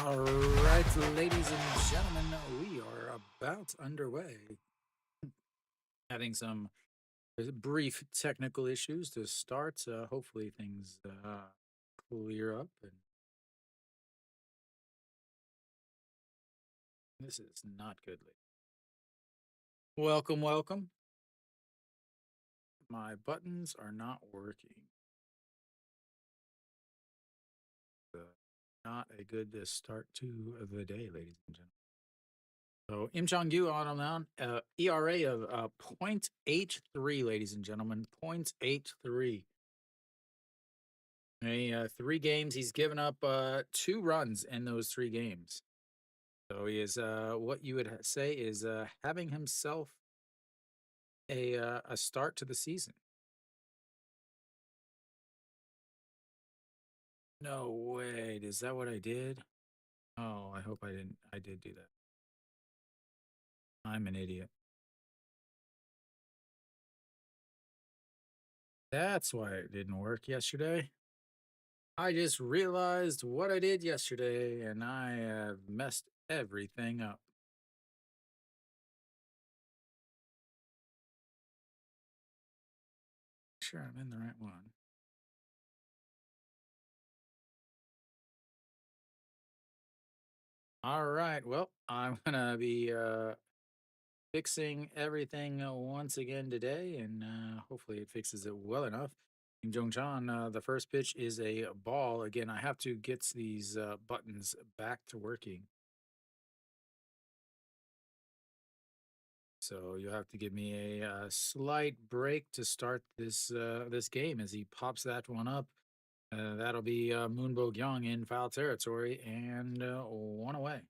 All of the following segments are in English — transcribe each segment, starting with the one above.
All right, ladies and gentlemen, we are about underway. Having some brief technical issues to start. Hopefully, things clear up. And this is not good. Welcome, welcome. My buttons are not working. Uh, Not a good start to the day, ladies and gentlemen. So Im Chong Yu on him now. ERA of .83, ladies and gentlemen. .83. Three games. He's given up 2 runs in those 3 games. So he is what you would say is having himself a start to the season. No way. Is that what I did? Oh, I hope I didn't. I did do that. I'm an idiot. That's why it didn't work yesterday. I just realized what I did yesterday and I have messed everything up. Sure, I'm in the right one. All right. Well, I'm gonna be fixing everything once again today, and hopefully it fixes it well enough. Kim Jong Chan, the first pitch is a ball. Again, I have to get these buttons back to working. So you'll have to give me a, slight break to start this game as he pops that one up. That'll be Moonbo Gyong in foul territory and one away.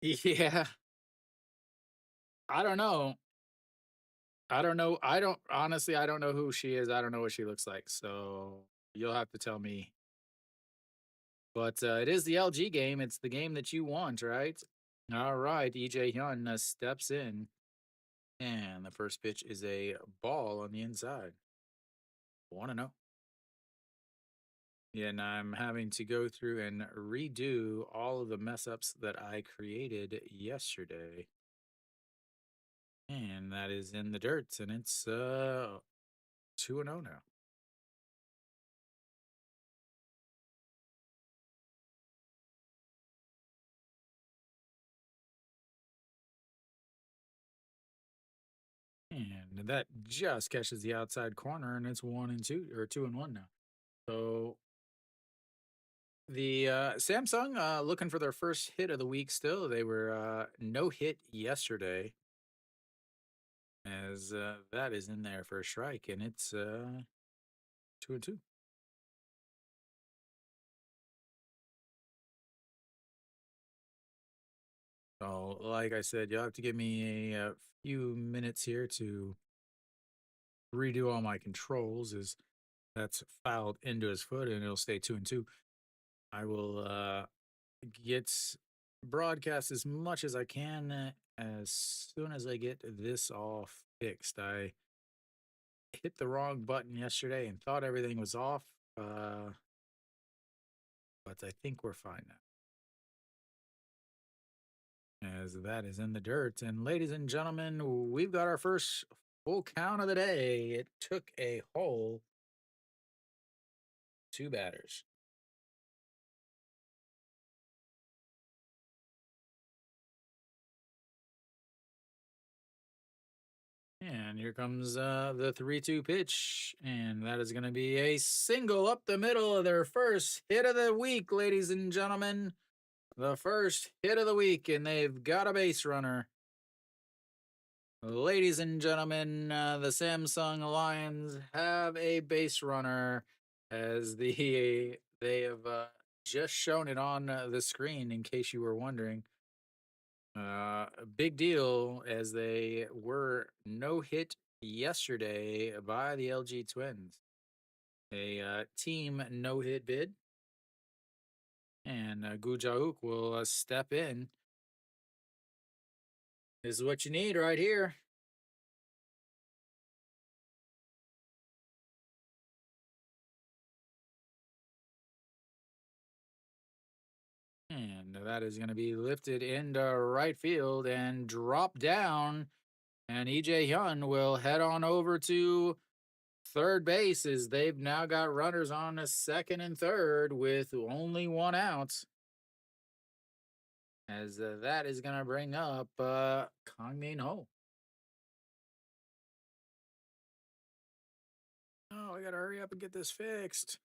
Yeah, I don't know. I don't know. I don't honestly. I don't know who she is. I don't know what she looks like. So you'll have to tell me. But it is the LG game. It's the game that you want, right? All right. EJ Hyun steps in, and the first pitch is a ball on the inside. Want to know? Yeah, and I'm having to go through and redo all of the mess ups that I created yesterday. And that is in the dirt, and it's 2-0 now. And that just catches the outside corner, and it's 1-2 or 2-1 now. So the Samsung looking for their first hit of the week. Still, they were no hit yesterday, as that is in there for a strike, and it's 2-2. So, like I said, you'll have to give me a few minutes here to redo all my controls. As that's fouled into his foot, and it'll stay 2-2. I will get broadcast as much as I can as soon as I get this all fixed. I hit the wrong button yesterday and thought everything was off, but I think we're fine now, as that is in the dirt. And ladies and gentlemen, we've got our first full count of the day. It took a whole 2 batters. And here comes the 3-2 pitch. And that is going to be a single up the middle of their first hit of the week, ladies and gentlemen. The first hit of the week, and they've got a base runner. Ladies and gentlemen, the Samsung Lions have a base runner, as they have just shown it on the screen. In case you were wondering, a big deal, as they were no hit yesterday by the LG Twins. A team no hit bid, and Gu Jauk will step in. This is what you need right here. And that is going to be lifted into right field and drop down. And EJ Hyun will head on over to third base as they've now got runners on a second and third with only one out. As that is going to bring up Kang Min Ho. Oh, I got to hurry up and get this fixed.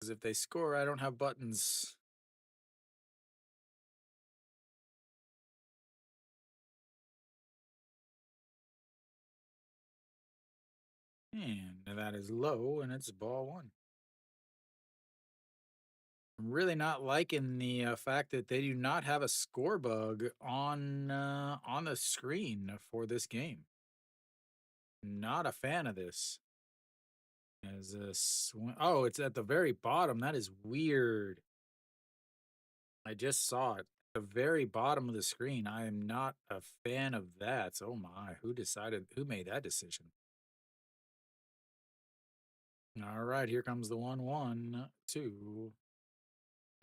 Because if they score, I don't have buttons. And that is low, and it's ball one. I'm really not liking the fact that they do not have a score bug on the screen for this game. Not a fan of this. As a oh, it's at the very bottom. That is weird. I just saw it. The very bottom of the screen. I am not a fan of that. Oh my, who decided? Who made that decision? All right, here comes the 1-1, 2.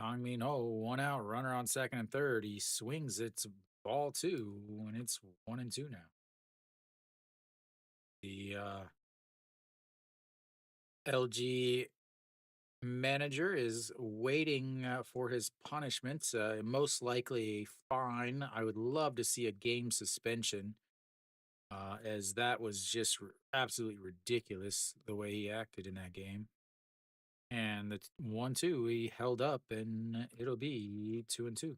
Kang Min Ho, one out, runner on second and third. He swings it's ball two, and it's 1-2 now. The LG manager is waiting for his punishment. Most likely a fine. I would love to see a game suspension, as that was just absolutely ridiculous the way he acted in that game. And the 1-2 he held up, and it'll be 2-2.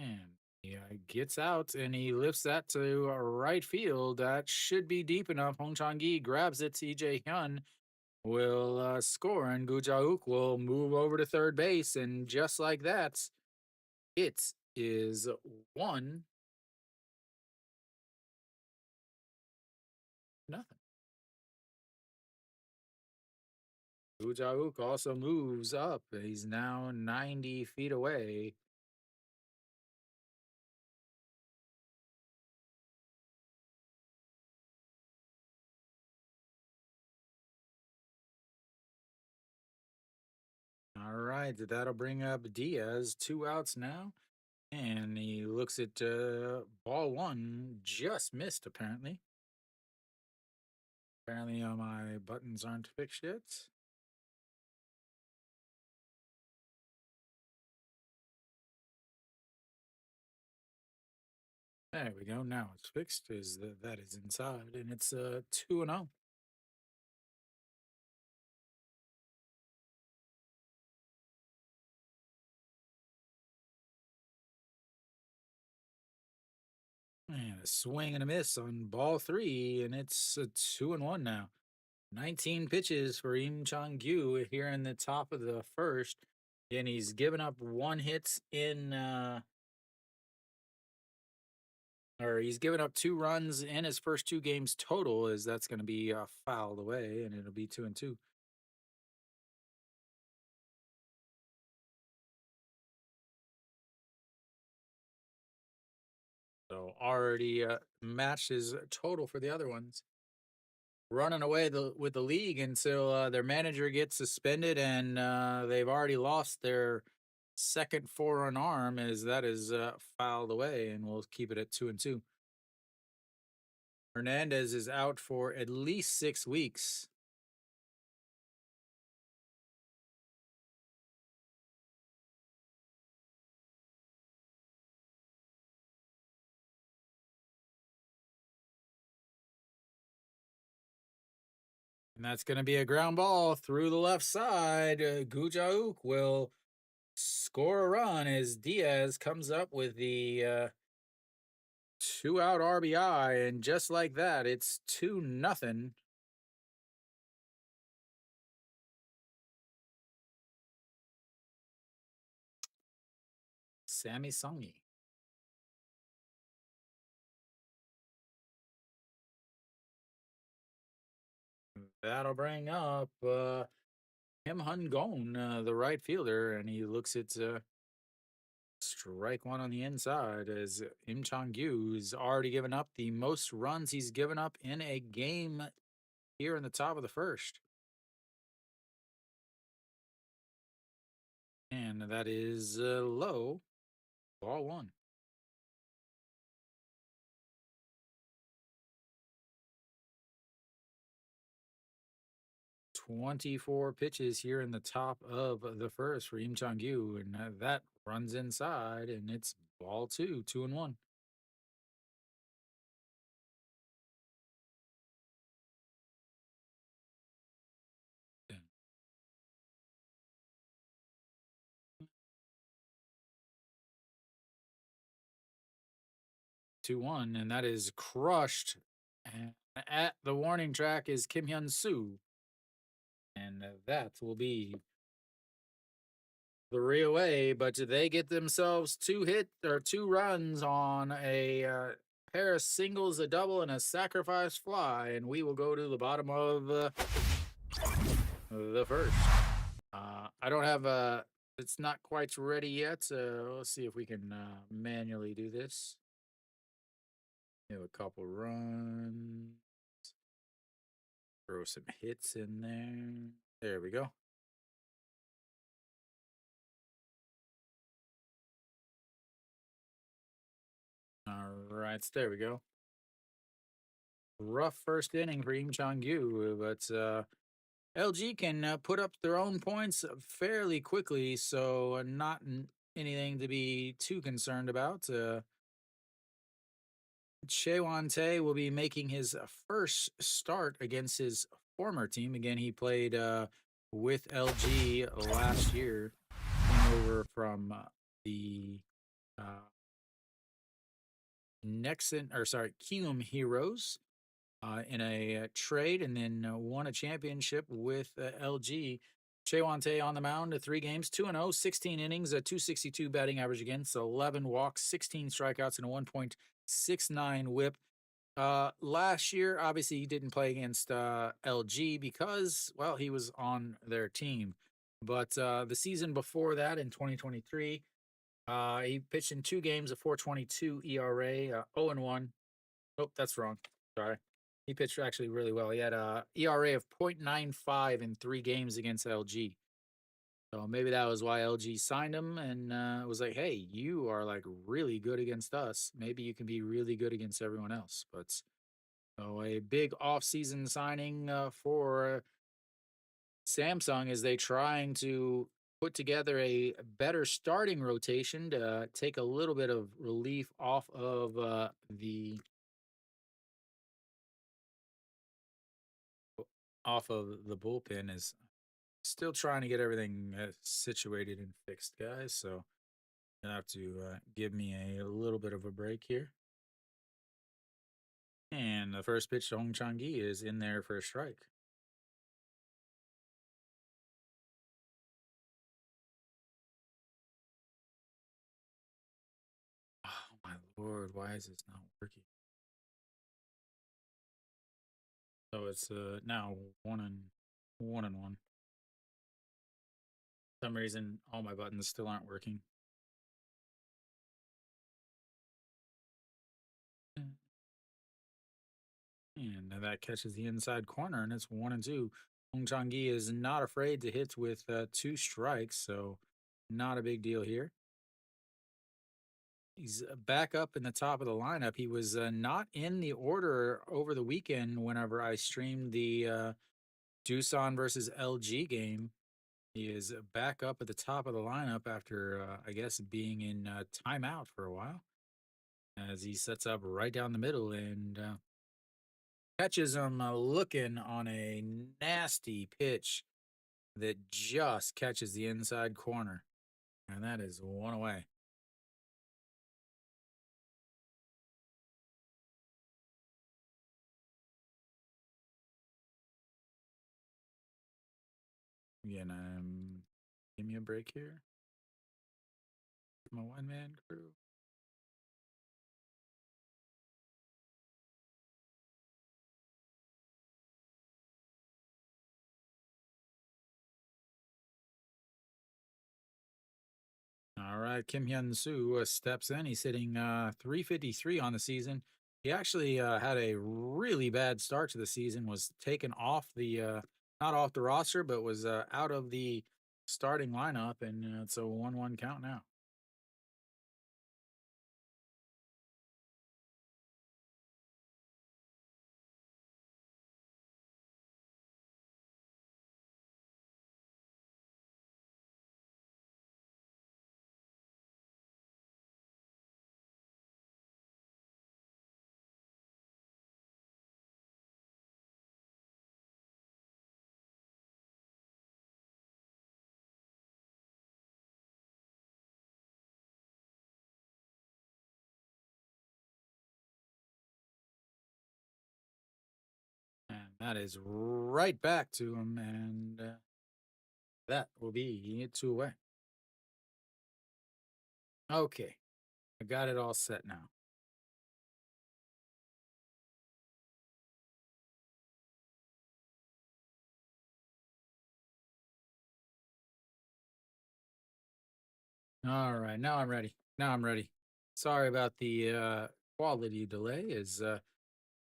And he gets out and he lifts that to right field. That should be deep enough. Hong Chang-gi grabs it. TJ Hyun will score, and Gu Jauk will move over to third base. And just like that, it is 1-0. Gu Jauk also moves up. He's now 90 feet away. All right, that'll bring up Diaz. 2 outs now. And he looks at ball one, just missed apparently. Apparently, my buttons aren't fixed yet. There we go. Now it's fixed. Is that is inside, and it's 2-0. And a swing and a miss on ball three, and it's 2-1 now. 19 pitches for Im Chang Gyu here in the top of the first, and he's given up one hit in or he's given up 2 runs in his first 2 games total, as that's going to be fouled away, and it'll be 2-2. So already matched his total for the other ones. Running away with the league until their manager gets suspended, and they've already lost their second 4-run arm, as that is fouled away, and we'll keep it at 2-2. Hernandez is out for at least 6 weeks. And that's going to be a ground ball through the left side. Gujauk will score a run as Diaz comes up with the 2-out RBI. And just like that, it's 2-0. Sammy Songy. That'll bring up Kim Hun Gon, the right fielder, and he looks at strike one on the inside as Im Chong Gyu has already given up the most runs he's given up in a game here in the top of the first. And that is low, ball one. 24 pitches here in the top of the first for Im Chong Gyu, and that runs inside, and it's ball two, 2-1. 2-1, and that is crushed. And at the warning track is Kim Hyun Soo, and that will be 3 away. But they get themselves two runs on a pair of singles, a double, and a sacrifice fly, and we will go to the bottom of the first. I don't have a. It's not quite ready yet. Let's see if we can manually do this. Have a couple runs. Throw some hits in there. There we go. All right, so there we go. Rough first inning for Im Chong Gyu, but LG can put up their own points fairly quickly, so not anything to be too concerned about. Wan Tae will be making his first start against his former team. Again, he played with LG last year. Came over from the Kium Heroes in a trade, and then won a championship with LG. Wan Tae on the mound, 3 games, 2-0, 16 innings, a 262 batting average against, 11 walks, 16 strikeouts, and a 1.69 whip. Last year, obviously, he didn't play against LG because, well, he was on their team. But the season before that, in 2023, he pitched in 2 games, a 4.22 ERA, 0-1. Oh, that's wrong. Sorry. He pitched actually really well. He had a ERA of 0.95 in 3 games against LG. So maybe that was why LG signed him and was like, hey, you are like really good against us. Maybe you can be really good against everyone else. But so a big offseason signing for Samsung is they trying to put together a better starting rotation to take a little bit of relief off of the bullpen. Is still trying to get everything situated and fixed, guys. So you have to give me a little bit of a break here. And the first pitch to Hong Chang-gi is in there for a strike. Oh my lord, why is this not working? So it's now 1-1. For some reason, all my buttons still aren't working. And that catches the inside corner, and it's 1-2. Hong Chang-gi is not afraid to hit with 2 strikes, so not a big deal here. He's back up in the top of the lineup. He was not in the order over the weekend whenever I streamed the Doosan versus LG game. He is back up at the top of the lineup after, I guess, being in timeout for a while, as he sets up right down the middle and catches him looking on a nasty pitch that just catches the inside corner. And that is 1 away. Again, give me a break here. My one-man crew. right, Kim Hyun Soo steps in. He's hitting 353 on the season. He actually had a really bad start to the season. Was taken off the not off the roster, but was out of the starting lineup, and it's a 1-1 count now. And that is right back to him, and that will be 2 away. Okay, I got it all set now. All right, now I'm ready. Now I'm ready. Sorry about the quality delay. Is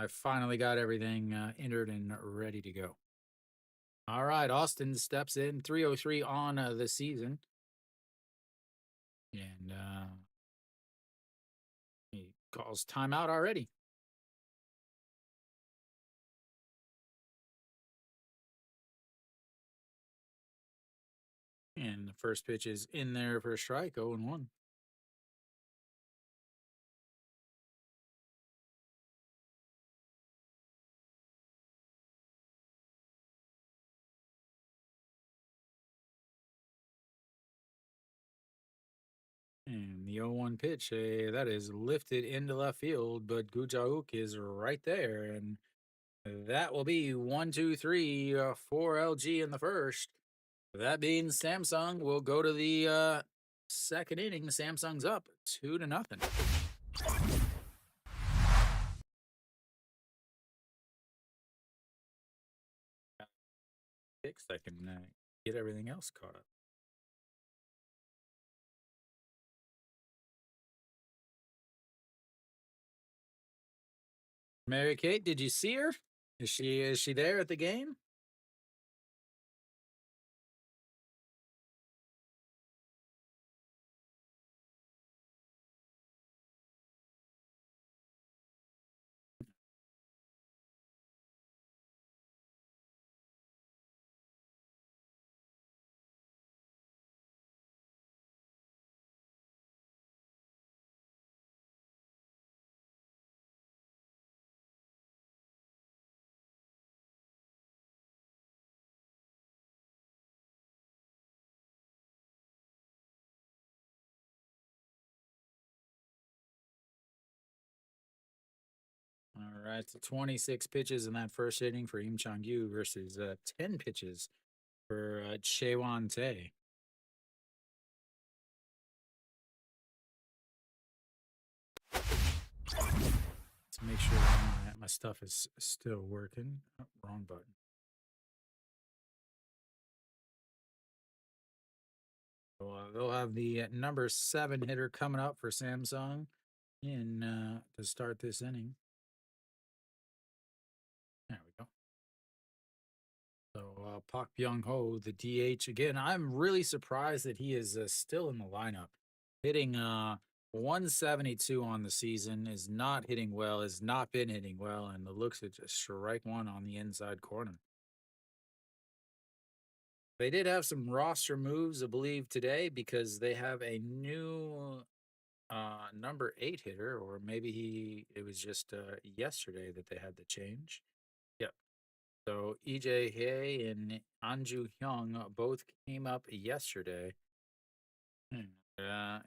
I finally got everything entered and ready to go. All right, Austin steps in 303 on the season, and he calls timeout already. And the first pitch is in there for a strike, 0-1. And the 0-1 pitch, that is lifted into left field, but Gujauk is right there. And that will be 1-2-3 for LG in the first. That means Samsung will go to the second inning. Samsung's up 2-0. Six, I can get everything else caught up. Mary Kate, did you see her? Is she there at the game? All right, so 26 pitches in that first inning for Im Chang Yu versus 10 pitches for Chewan Tae. Let's make sure my stuff is still working. Oh, wrong button. So, they'll have the number 7 hitter coming up for Samsung in to start this inning. There we go. So Pak Byung Ho, the DH again. I'm really surprised that he is still in the lineup, hitting 172 on the season. Is not hitting well. Has not been hitting well, and the looks at just strike one on the inside corner. They did have some roster moves, I believe, today because they have a new number 8 hitter, or maybe it was just yesterday that they had the change. Yep. So EJ Hye and Anju Hyung both came up yesterday.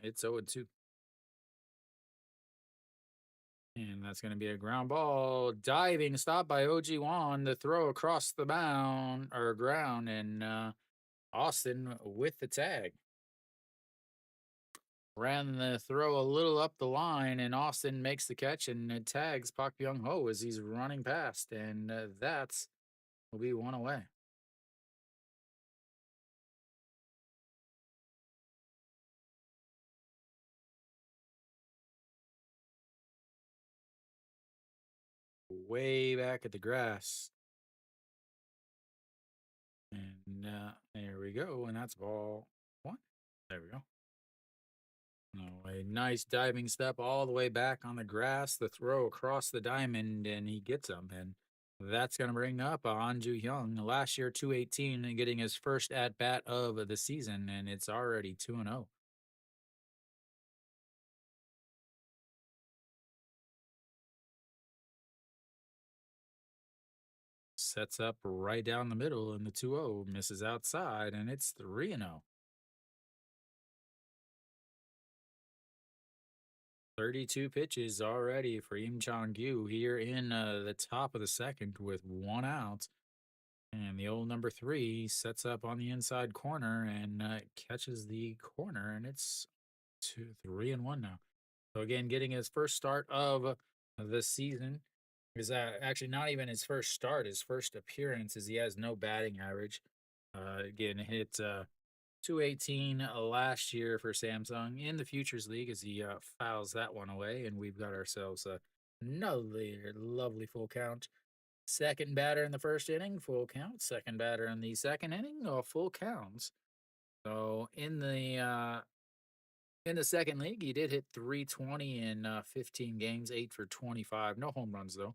It's 0-2. And that's going to be a ground ball. Diving stop by OG Wan. The throw across the mound or ground. And Austin with the tag. Ran the throw a little up the line, and Austin makes the catch and tags Pak Byung Ho as he's running past. And that's will be 1 away. way back at the grass. And there we go. And that's ball one. There we go. Oh, a nice diving step all the way back on the grass, the throw across the diamond, and he gets him. And that's going to bring up Anju Hyung. Last year, 218, and getting his first at bat of the season, and it's already 2 0. Sets up right down the middle in the 2 0, misses outside, and it's 3 0. 32 pitches already for Im Chong-gyu here in the top of the second with one out. And the old number three sets up on the inside corner and catches the corner, and it's 3-1 now. So again, getting his first start of the season is actually not even his first start. His first appearance is he has no batting average. Again, hit 218 last year for Samsung in the Futures League as he fouls that one away, and we've got ourselves another lovely full count. Second batter in the first inning, full count. Second batter in the second inning, full counts. So in the second league, he did hit 320 in 15 games, 8 for 25. No home runs though.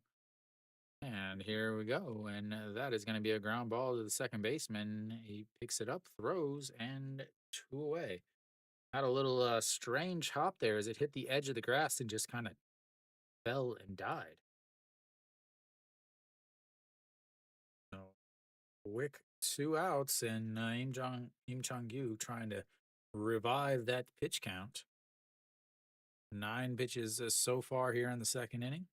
And here we go. And that is going to be a ground ball to the second baseman. He picks it up, throws, and two away. Had a little strange hop there as it hit the edge of the grass and just kind of fell and died. So quick two outs, and Im Chong-gyu trying to revive that pitch count. 9 pitches so far here in the second inning.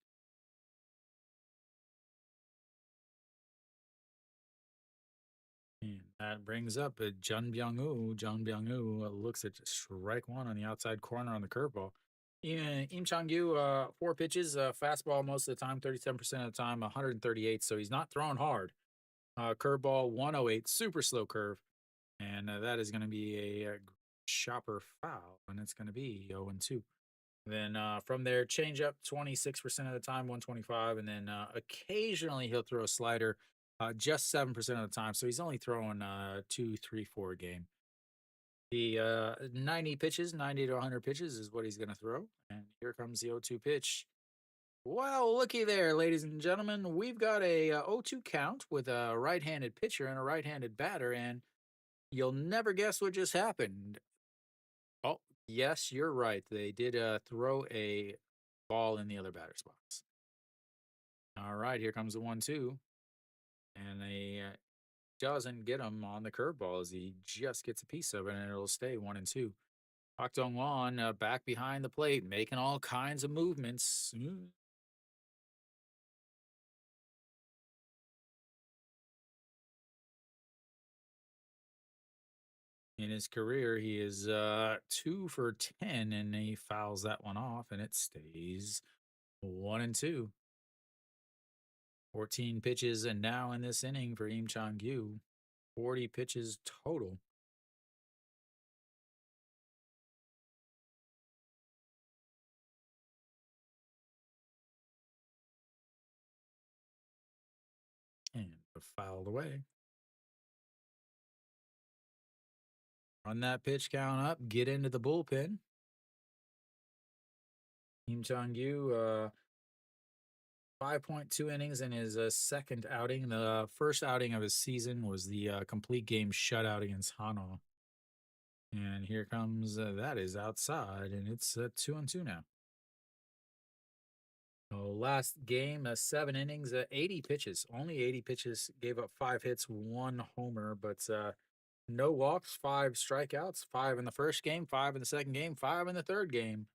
And that brings up Jun Byung-woo. Jun Byung-woo looks at strike one on the outside corner on the curveball. Im Chong-gyu, 4 pitches, fastball most of the time, 37% of the time, 138. So he's not throwing hard. Curveball 108, super slow curve. And that is going to be a chopper foul, and it's going to be 0-2. Then from there, change up 26% of the time, 125. And then occasionally he'll throw a slider just 7% of the time. So he's only throwing 2, 3, 4 a game. The 90 pitches, 90 to 100 pitches is what he's going to throw. And here comes the 0-2 pitch. Well, looky there, ladies and gentlemen. We've got a 0-2 count with a right-handed pitcher and a right-handed batter. And you'll never guess what just happened. Oh, yes, you're right. They did throw a ball in the other batter's box. All right, here comes the 1-2. And they doesn't get him on the curveball as he just gets a piece of it, and it'll stay 1-2. Park Dong-won back behind the plate, making all kinds of movements. In his career, he is 2 for 10, and he fouls that one off, and it stays 1-2. 14 pitches, and now in this inning for Im Chong-gyu, 40 pitches total. And fouled away. Run that pitch count up, get into the bullpen. Im Chong-gyu, 5.2 innings in his second outing. The first outing of his season was the complete game shutout against Hana. And here comes that is outside, and it's 2-2 now. So last game, 7 innings, 80 pitches, only 80 pitches, gave up 5 hits, 1 homer, but no walks, 5 strikeouts, 5 in the first game, 5 in the second game, 5 in the third game.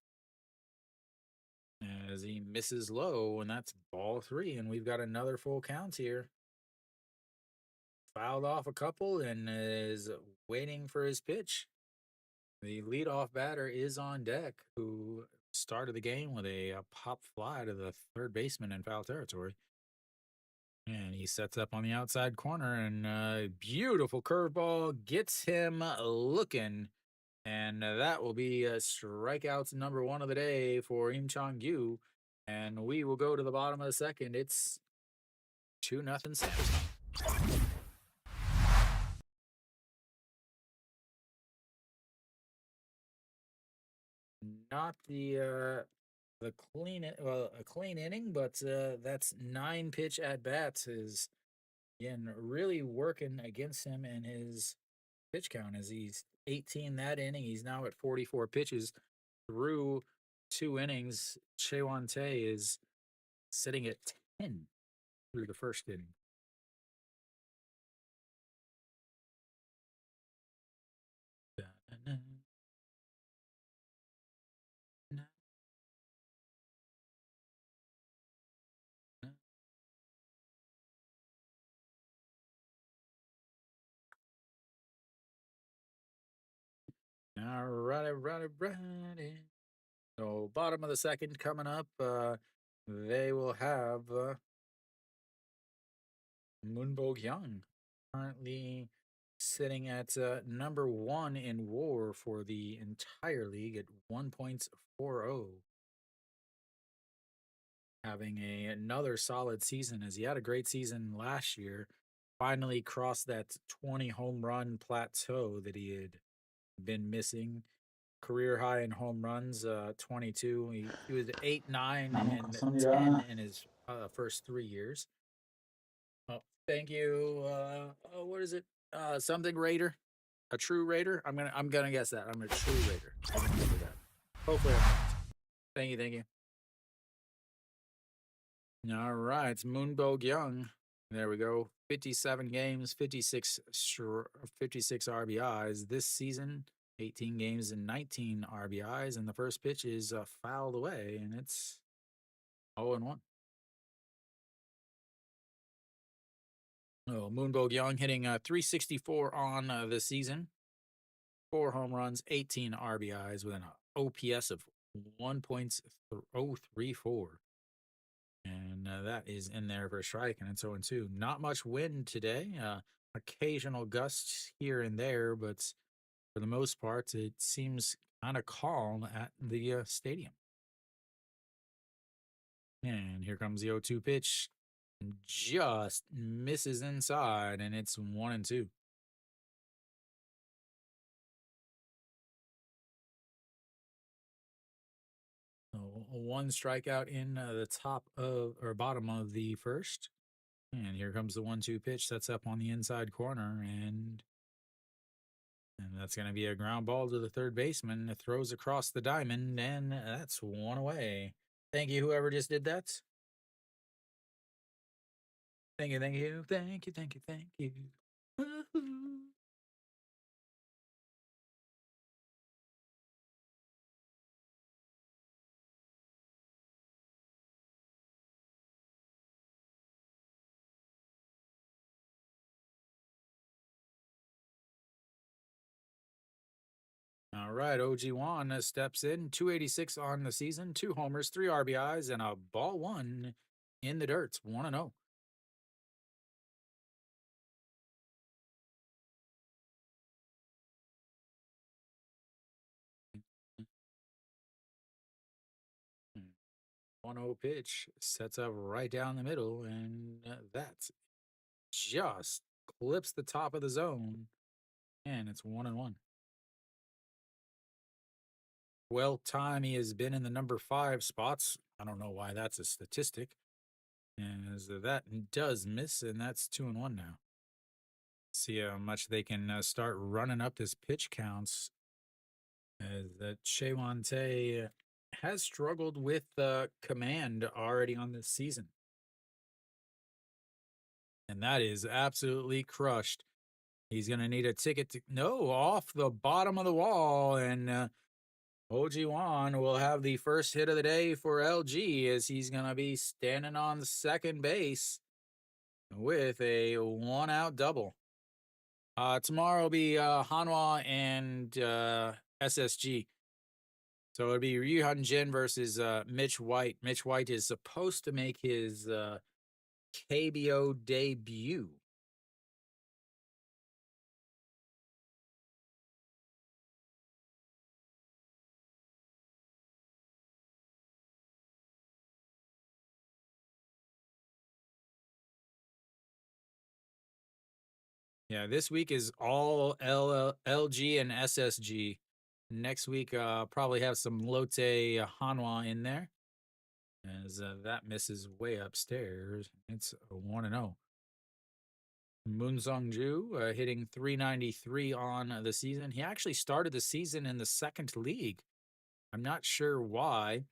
As he misses low, and that's ball 3, and we've got another full count here. Fouled off a couple and is waiting for his pitch. The leadoff batter is on deck, who started the game with a pop fly to the third baseman in foul territory. And he sets up on the outside corner, and beautiful curveball gets him looking. And that will be strikeouts number 1 of the day for Im Chong-gyu. And we will go to the bottom of the second. It's 2-0 Sam's. Not the a clean inning, but that's 9 pitch at bats is again really working against him and his pitch count as he's 18 that inning. He's now at 44 pitches through 2 innings. Chewante is sitting at 10 through the first inning. Alrighty. So bottom of the second coming up. They will have Moonbo Young currently sitting at number 1 in WAR for the entire league at 1.40. Having another solid season as he had a great season last year. Finally crossed that 20 home run plateau that he had been missing. Career high in home runs, 22. He was 8, 9, and 10 in his first 3 years. Oh, thank you. What is it? Something Raider, a true Raider. I'm gonna guess that. I'm a true Raider. I'm gonna go with that. Hopefully, I'm right. Thank you. All right, it's Moonbog Young. There we go. 57 games, 56 RBIs this season. 18 games and 19 RBIs, and the first pitch is fouled away, and it's 0-1. Oh, Moonbog Young hitting 364 on the season, 4 home runs, 18 RBIs with an OPS of 1.034. And that is in there for a strike, and it's 0-2. Not much wind today. Occasional gusts here and there, but for the most part, it seems kind of calm at the stadium. And here comes the 0-2 pitch. Just misses inside, and it's 1-2. So one strikeout in the top of or bottom of the first. And here comes the 1-2 pitch. That's up on the inside corner, and that's going to be a ground ball to the third baseman. It throws across the diamond, and that's one away. Thank you, whoever just did that. Thank you. Woo-hoo. All right, OG Juan steps in, 286 on the season, 2 homers, 3 RBIs, and a ball 1 in the dirt, 1-0. Mm. 1-0 pitch sets up right down the middle, and that just clips the top of the zone, and it's 1-1. Well, time he has been in the number 5 spots. I don't know why that's a statistic. As that does miss, and that's 2-1 now. See how much they can start running up this pitch counts. As that Chewante has struggled with command already on this season. And that is absolutely crushed. He's going to need a ticket to no off the bottom of the wall, and OG Juan will have the first hit of the day for LG as he's going to be standing on second base with a 1-out double. Tomorrow will be Hanwha and SSG. So it'll be Ryuhan Jin versus Mitch White. Mitch White is supposed to make his KBO debut. Yeah, this week is all LG and SSG. Next week, probably have some Lotte Hanwha in there, as that misses way upstairs. It's a 1-0. Moon Sung-ju hitting 393 on the season. He actually started the season in the second league. I'm not sure why,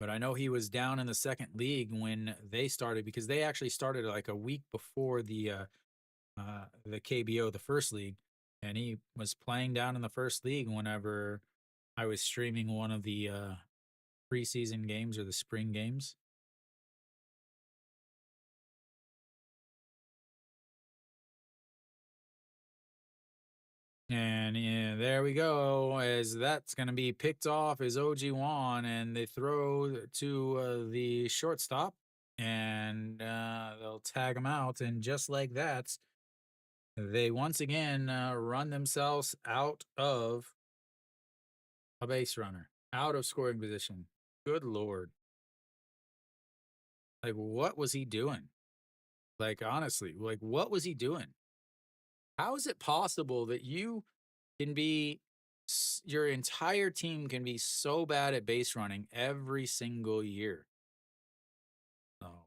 but I know he was down in the second league when they started, because they actually started like a week before the KBO, the first league, and he was playing down in the first league whenever I was streaming one of the preseason games or the spring games. And yeah, there we go. As that's going to be picked off is OG Wan, and they throw to the shortstop, and they'll tag him out. And just like that, they once again run themselves out of a base runner, out of scoring position. Good Lord. Like, what was he doing? Like, honestly, like, what was he doing? How is it possible that you can be, your entire team can be so bad at base running every single year? Oh,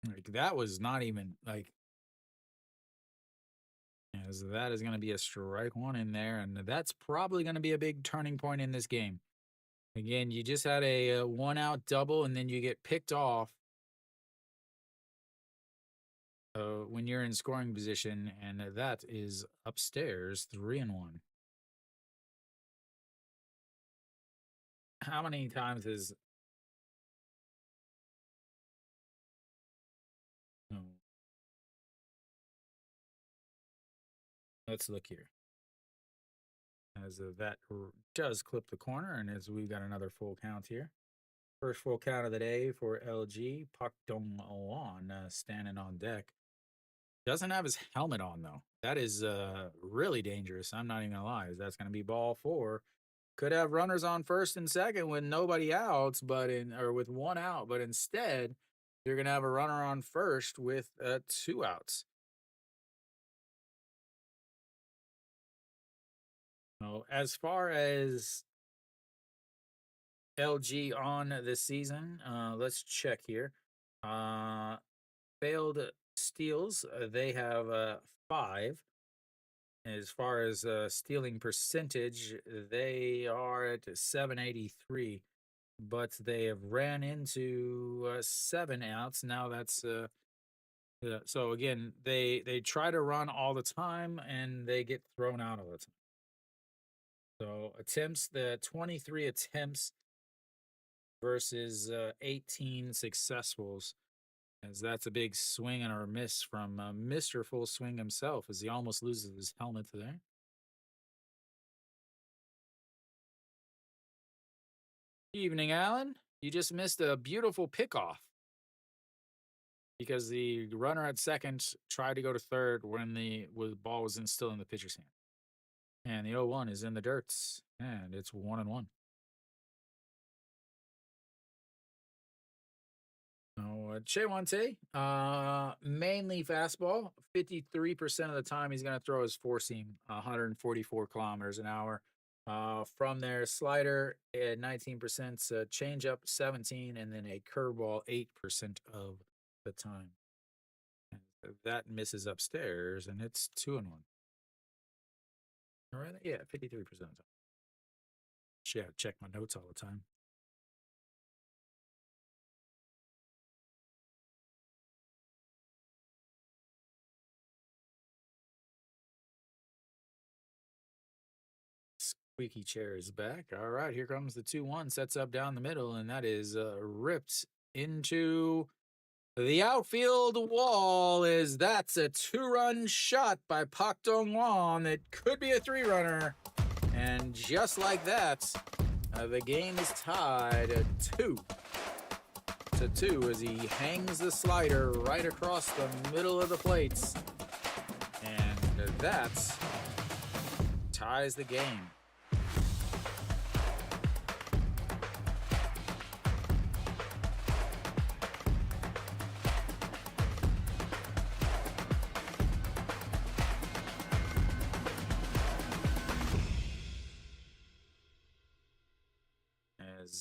like, that was not even like, as that is going to be a strike one in there, and that's probably going to be a big turning point in this game. Again, you just had a 1-out double, and then you get picked off when you're in scoring position, and that is upstairs 3-1. How many times is no? Let's look here. As that does clip the corner, and as we've got another full count here. First full count of the day for LG. Pak Dong Won standing on deck. Doesn't have his helmet on though. That is really dangerous. I'm not even gonna lie. That's gonna be ball 4. Could have runners on first and second with nobody outs, but with 1 out, but instead you're gonna have a runner on first with 2 outs. So as far as LG on this season, let's check here. Failed steals, they have 5. As far as stealing percentage, they are at 783, but they have ran into 7 outs. Now that's so again, they try to run all the time and they get thrown out all the time. So attempts, the 23 attempts versus 18 successfuls, as that's a big swing and a miss from Mr. Full Swing himself, as he almost loses his helmet there. Evening, Alan. You just missed a beautiful pickoff because the runner at second tried to go to third when the ball was still in the pitcher's hand. And the 0-1 is in the dirt, and it's 1-1. Oh, Che Wante, mainly fastball. 53% of the time he's going to throw his four seam, 144 kilometers an hour. From there, slider at 19%, changeup 17, and then a curveball 8% of the time. And that misses upstairs, and it's 2-1. All right, yeah, 53% of the time. Should have check my notes all the time. Squeaky chair is back. All right, here comes the 2-1. Sets up down the middle, and that is ripped into the outfield wall. Is that's a 2-run shot by Pak Dong Won. It could be a 3-runner. And just like that, the game is tied at 2-2 as he hangs the slider right across the middle of the plates. And that ties the game.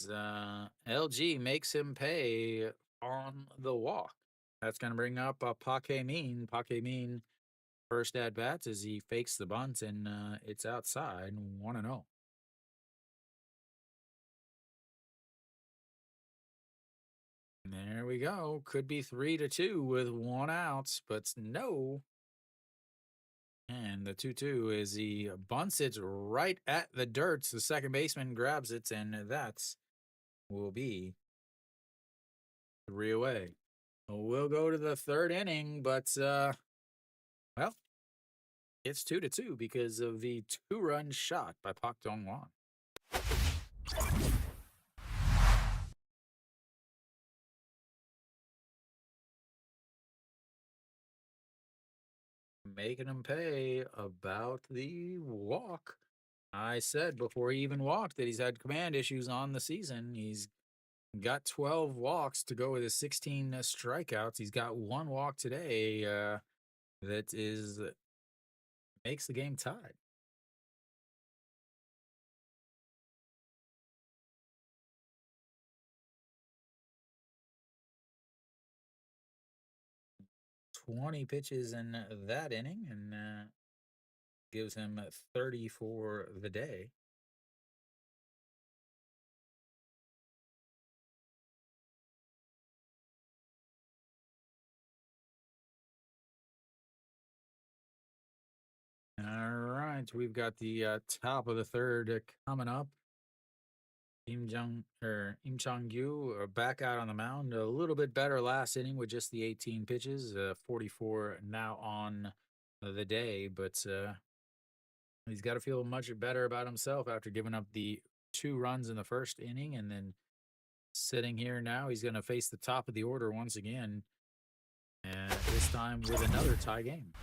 as LG makes him pay on the walk. That's going to bring up Pake Mean. Pake Mean first at bats as he fakes the bunt and it's outside 1 0. There we go. Could be 3-2 with 1 out, but no. And the 2-2 is he bunts it right at the dirt. The second baseman grabs it, and that's will be 3 away. We'll go to the third inning, but well, it's 2-2 because of the 2-run shot by Pak Dong-won. Making him pay about the walk. I said before he even walked that he's had command issues on the season. He's got 12 walks to go with his 16 strikeouts. He's got 1 walk today. That is makes the game tied. "20 pitches in that inning and gives him 30 for the day. All right, we've got the top of the third coming up. Im Chang-gyu back out on the mound. A little bit better last inning with just the 18 pitches, 44 now on the day, but he's got to feel much better about himself after giving up the 2 runs in the first inning and then sitting here now. He's going to face the top of the order once again, and this time with another tie game.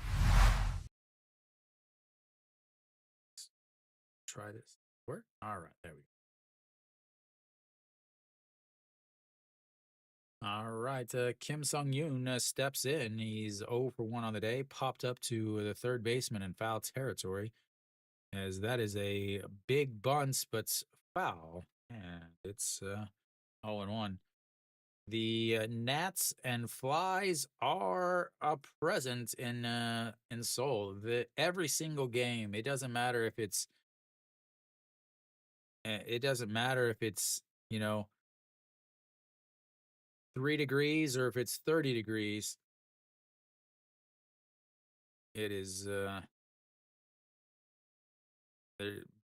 Let's try this. Work? All right, there we go. All right, Kim Sung-yoon steps in. He's 0 for 1 on the day, popped up to the third baseman in foul territory, as that is a big bunt, but foul, and it's 0-1. The gnats and flies are present in Seoul. Every single game, it doesn't matter if it's you know 3 degrees or if it's 30 degrees. It is the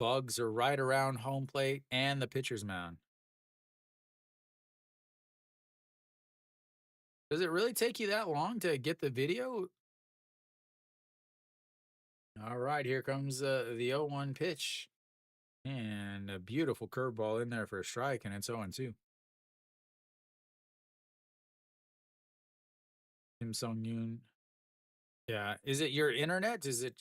bugs are right around home plate and the pitcher's mound. Does it really take you that long to get the video? All right, here comes the 0-1 pitch. And a beautiful curveball in there for a strike, and it's 0-2. Kim Sung-yoon. Yeah. Is it your internet? Is it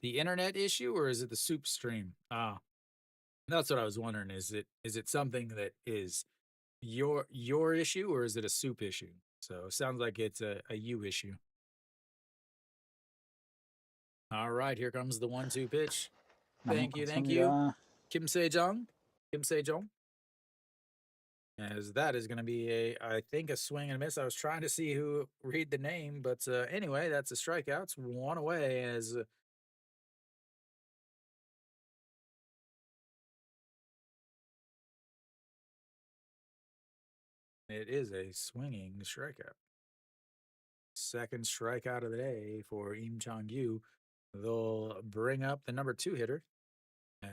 the internet issue or is it the soup stream? Ah, that's what I was wondering. Is it something that is your issue or is it a soup issue? So it sounds like it's a you issue. All right, here comes the 1-2 pitch. 너무 Thank you. 감사합니다. Kim Sejong. Kim Sejong. As that is going to be I think, a swing and a miss. I was trying to see who read the name, but anyway, that's a strikeout. It's 1 away as it is a swinging strikeout. Second strikeout of the day for Im Chang-gyu. They'll bring up the number 2 hitter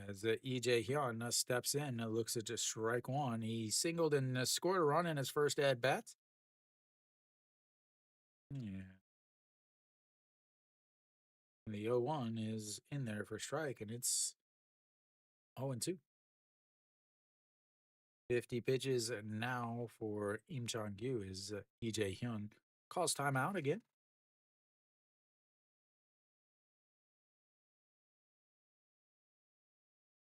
as EJ Hyun steps in, looks at just strike 1. He singled and scored a run in his first at bat. Yeah. The 0-1 is in there for strike, and it's 0-2. 50 pitches now for Im Chang-gyu is EJ Hyun. Calls timeout again.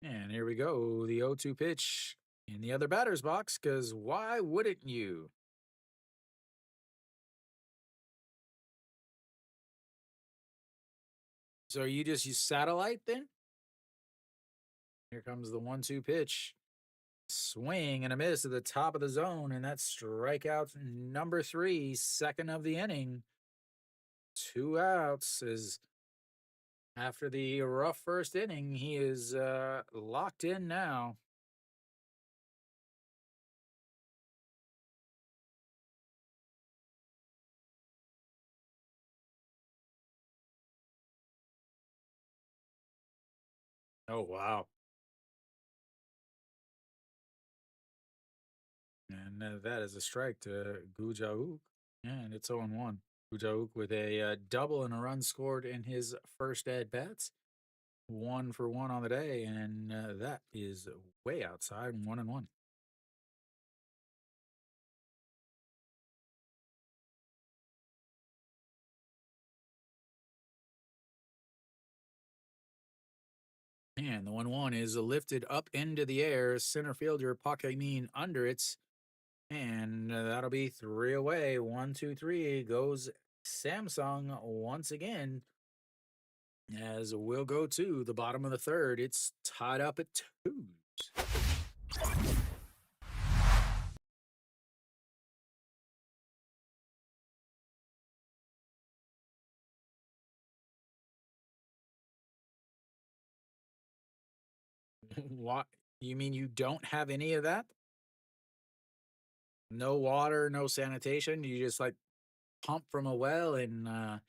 And here we go. The 0-2 pitch in the other batter's box, because why wouldn't you? So you just use satellite then? Here comes the 1-2 pitch. Swing and a miss at the top of the zone, and that's strikeout number three, second of the inning. Two outs is after the rough first inning. He is locked in now. Oh wow! And that is a strike to Gujauk, and it's 0-1. Gujauk with a double and a run scored in his first at bats. 1 for 1 on the day, and that is way outside. 1-1. And the 1-1 is lifted up into the air. Center fielder Pakemin under it. And that'll be three away. 1, 2, 3 goes Samsung once again. As we'll go to the bottom of the third. It's tied up at twos. What? You mean you don't have any of that? No water, no sanitation? You just like pump from a well and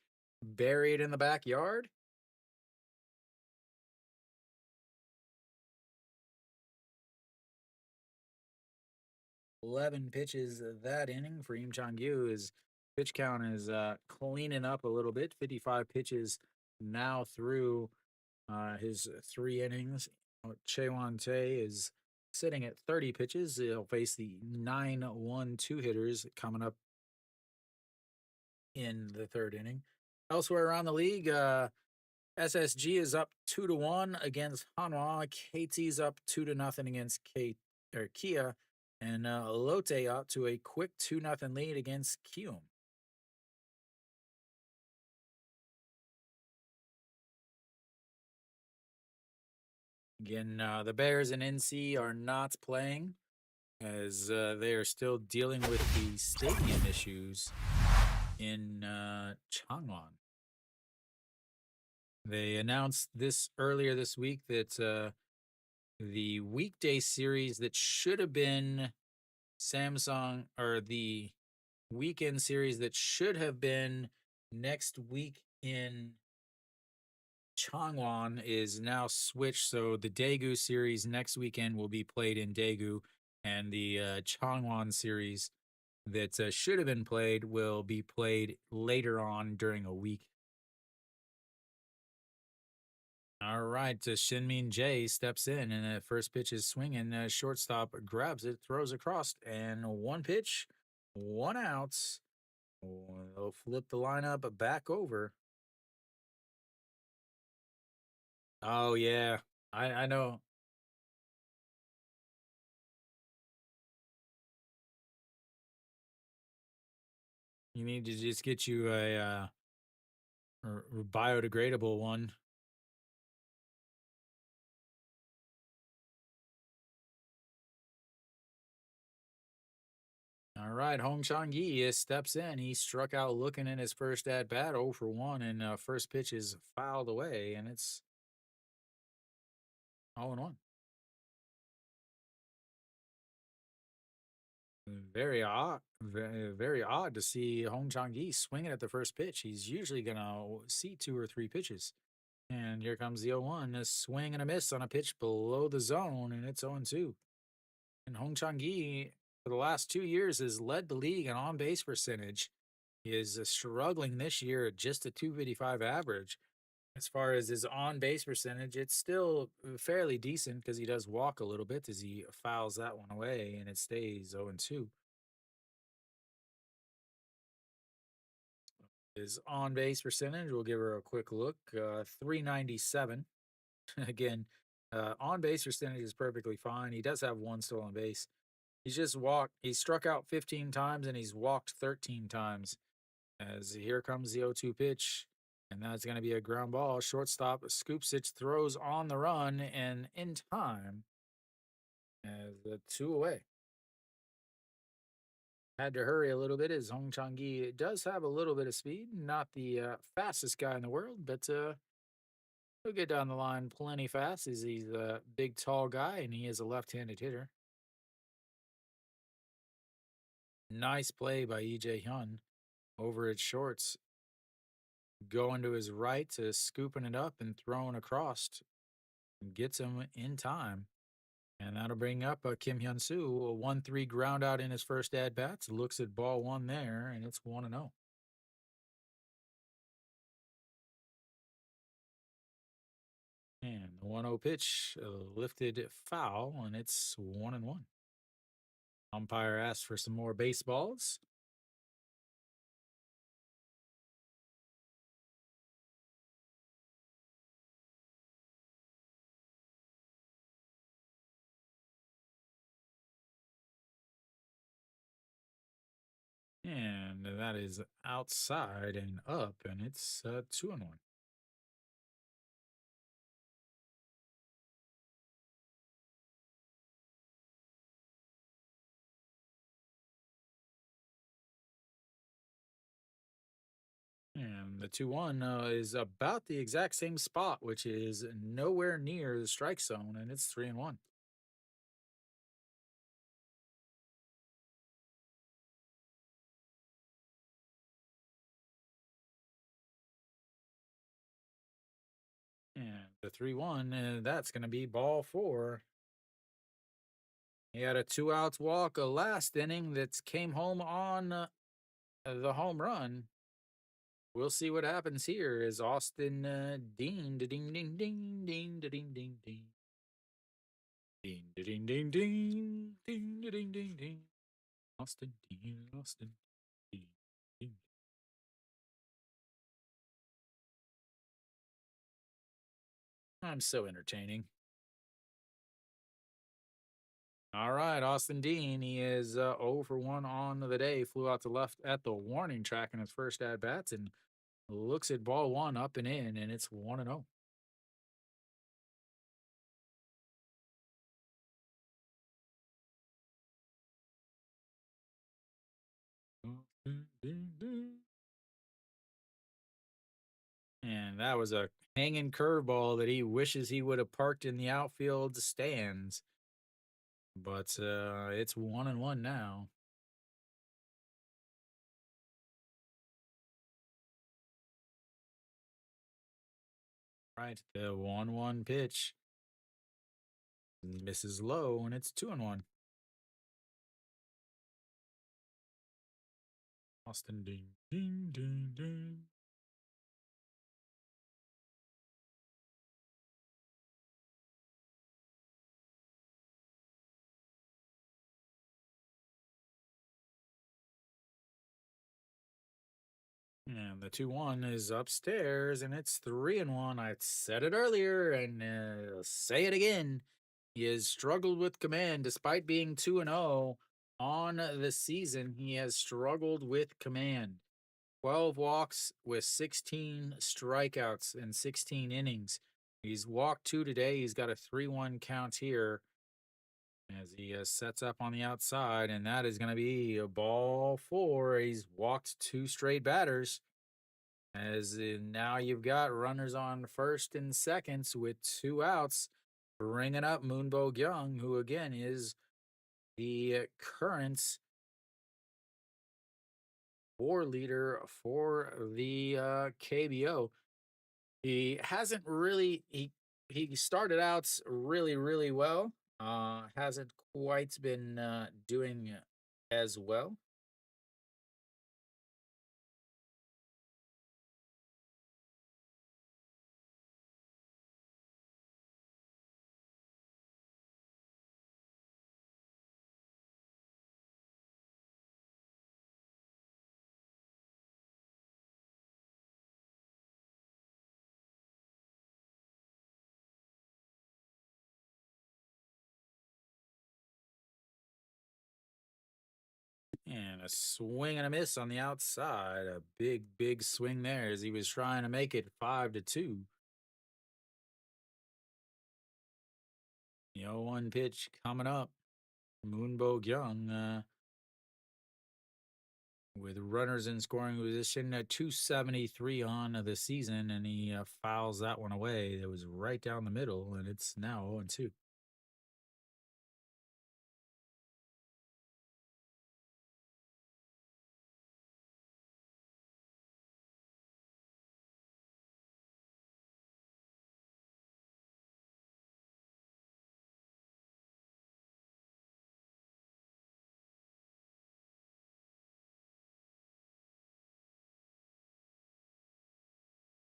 bury it in the backyard? 11 pitches that inning for Im Chang Yu. His pitch count is cleaning up a little bit. 55 pitches now through his three innings. Chewan Tae is sitting at 30 pitches. He'll face the 9-1-2 hitters coming up in the third inning. Elsewhere around the league, SSG is up 2-1 against Hanwha. KT's up 2-0 against Kia, and Lotte up to a quick 2-0 lead against Kium. Again, the Bears and NC are not playing as they are still dealing with the stadium issues in Changwon. They announced this earlier this week that the weekday series that should have been Samsung, or the weekend series that should have been next week in Changwon is now switched. So the Daegu series next weekend will be played in Daegu, and the Changwon series that should have been played will be played later on during a week. All right, Shinmin J steps in, and the first pitch is swinging. Shortstop grabs it, throws across, and one pitch, one out. They'll flip the lineup back over. Oh yeah, I know. You need to just get you a biodegradable one. All right, Hong Chang Yi steps in. He struck out looking in his first at bat, 0 for 1, and first pitch is fouled away, and it's 0-1. Very odd, very odd to see Hong Chang Yi swinging at the first pitch. He's usually gonna see 2 or 3 pitches. And here comes the 0-1, a swing and a miss on a pitch below the zone, and it's 0-2. And Hong Chang Yi, for the last 2 years, has led the league in on base percentage. He is struggling this year at just a 255 average. As far as his on base percentage, it's still fairly decent because he does walk a little bit as he fouls that one away, and it stays 0-2. His on base percentage, we'll give her a quick look, 397. Again, on base percentage is perfectly fine. He does have one stolen base. He's just walked. He's struck out 15 times and he's walked 13 times. As here comes the 0-2 pitch, and that's going to be a ground ball. Shortstop scoops it, throws on the run, and in time. as the two away. Had to hurry a little bit as Hong Chang-gi does have a little bit of speed. Not the fastest guy in the world, but he'll get down the line plenty fast as he's a big, tall guy and he is a left-handed hitter. Nice play by EJ Hyun over at shorts, going to his right to scooping it up and throwing across. Gets him in time. And that'll bring up Kim Hyun Soo, a 1-3 ground out in his first at bats. Looks at ball one there, and it's 1-0. And the 1-0 pitch lifted foul, and it's 1-1. Umpire asked for some more baseballs. And that is outside and up, and it's 2-1. And the 2-1 is about the exact same spot, which is nowhere near the strike zone, and it's 3-1. And the 3-1, that's going to be ball four. He had a 2-out walk last inning that came home on the home run. We'll see what happens here as Austin Dean, ding, ding, ding, ding, ding, ding, ding. Ding, ding, ding, ding, ding, ding, ding, ding. Austin Dean, Austin Dean, ding. I'm so entertaining. All right, Austin Dean. He is 0 for 1 on the day. Flew out to left at the warning track in his first at bats and looks at ball one up and in, and it's 1-0. And that was a hanging curveball that he wishes he would have parked in the outfield stands. But it's 1-1 now. Right, the 1-1 pitch misses low, and it's 2-1. Austin ding ding ding ding. And the 2-1 is upstairs, and it's 3-1. I said it earlier, and say it again. He has struggled with command despite being 2-0 on the season. He has struggled with command. 12 walks with 16 strikeouts in 16 innings. He's walked two today. He's got a 3-1 count here as he sets up on the outside, and that is going to be a ball four. He's walked two straight batters. As now you've got runners on first and seconds with two outs, bringing up Moonbo Young, who again is the current WAR leader for the KBO. He hasn't really he started out really well. Hasn't quite been doing as well. And a swing and a miss on the outside. A big swing there as he was trying to make it 5-2. The 0-1 pitch coming up. Moonbo Young with runners in scoring position at 273 on the season, and he fouls that one away. It was right down the middle, and it's now 0-2.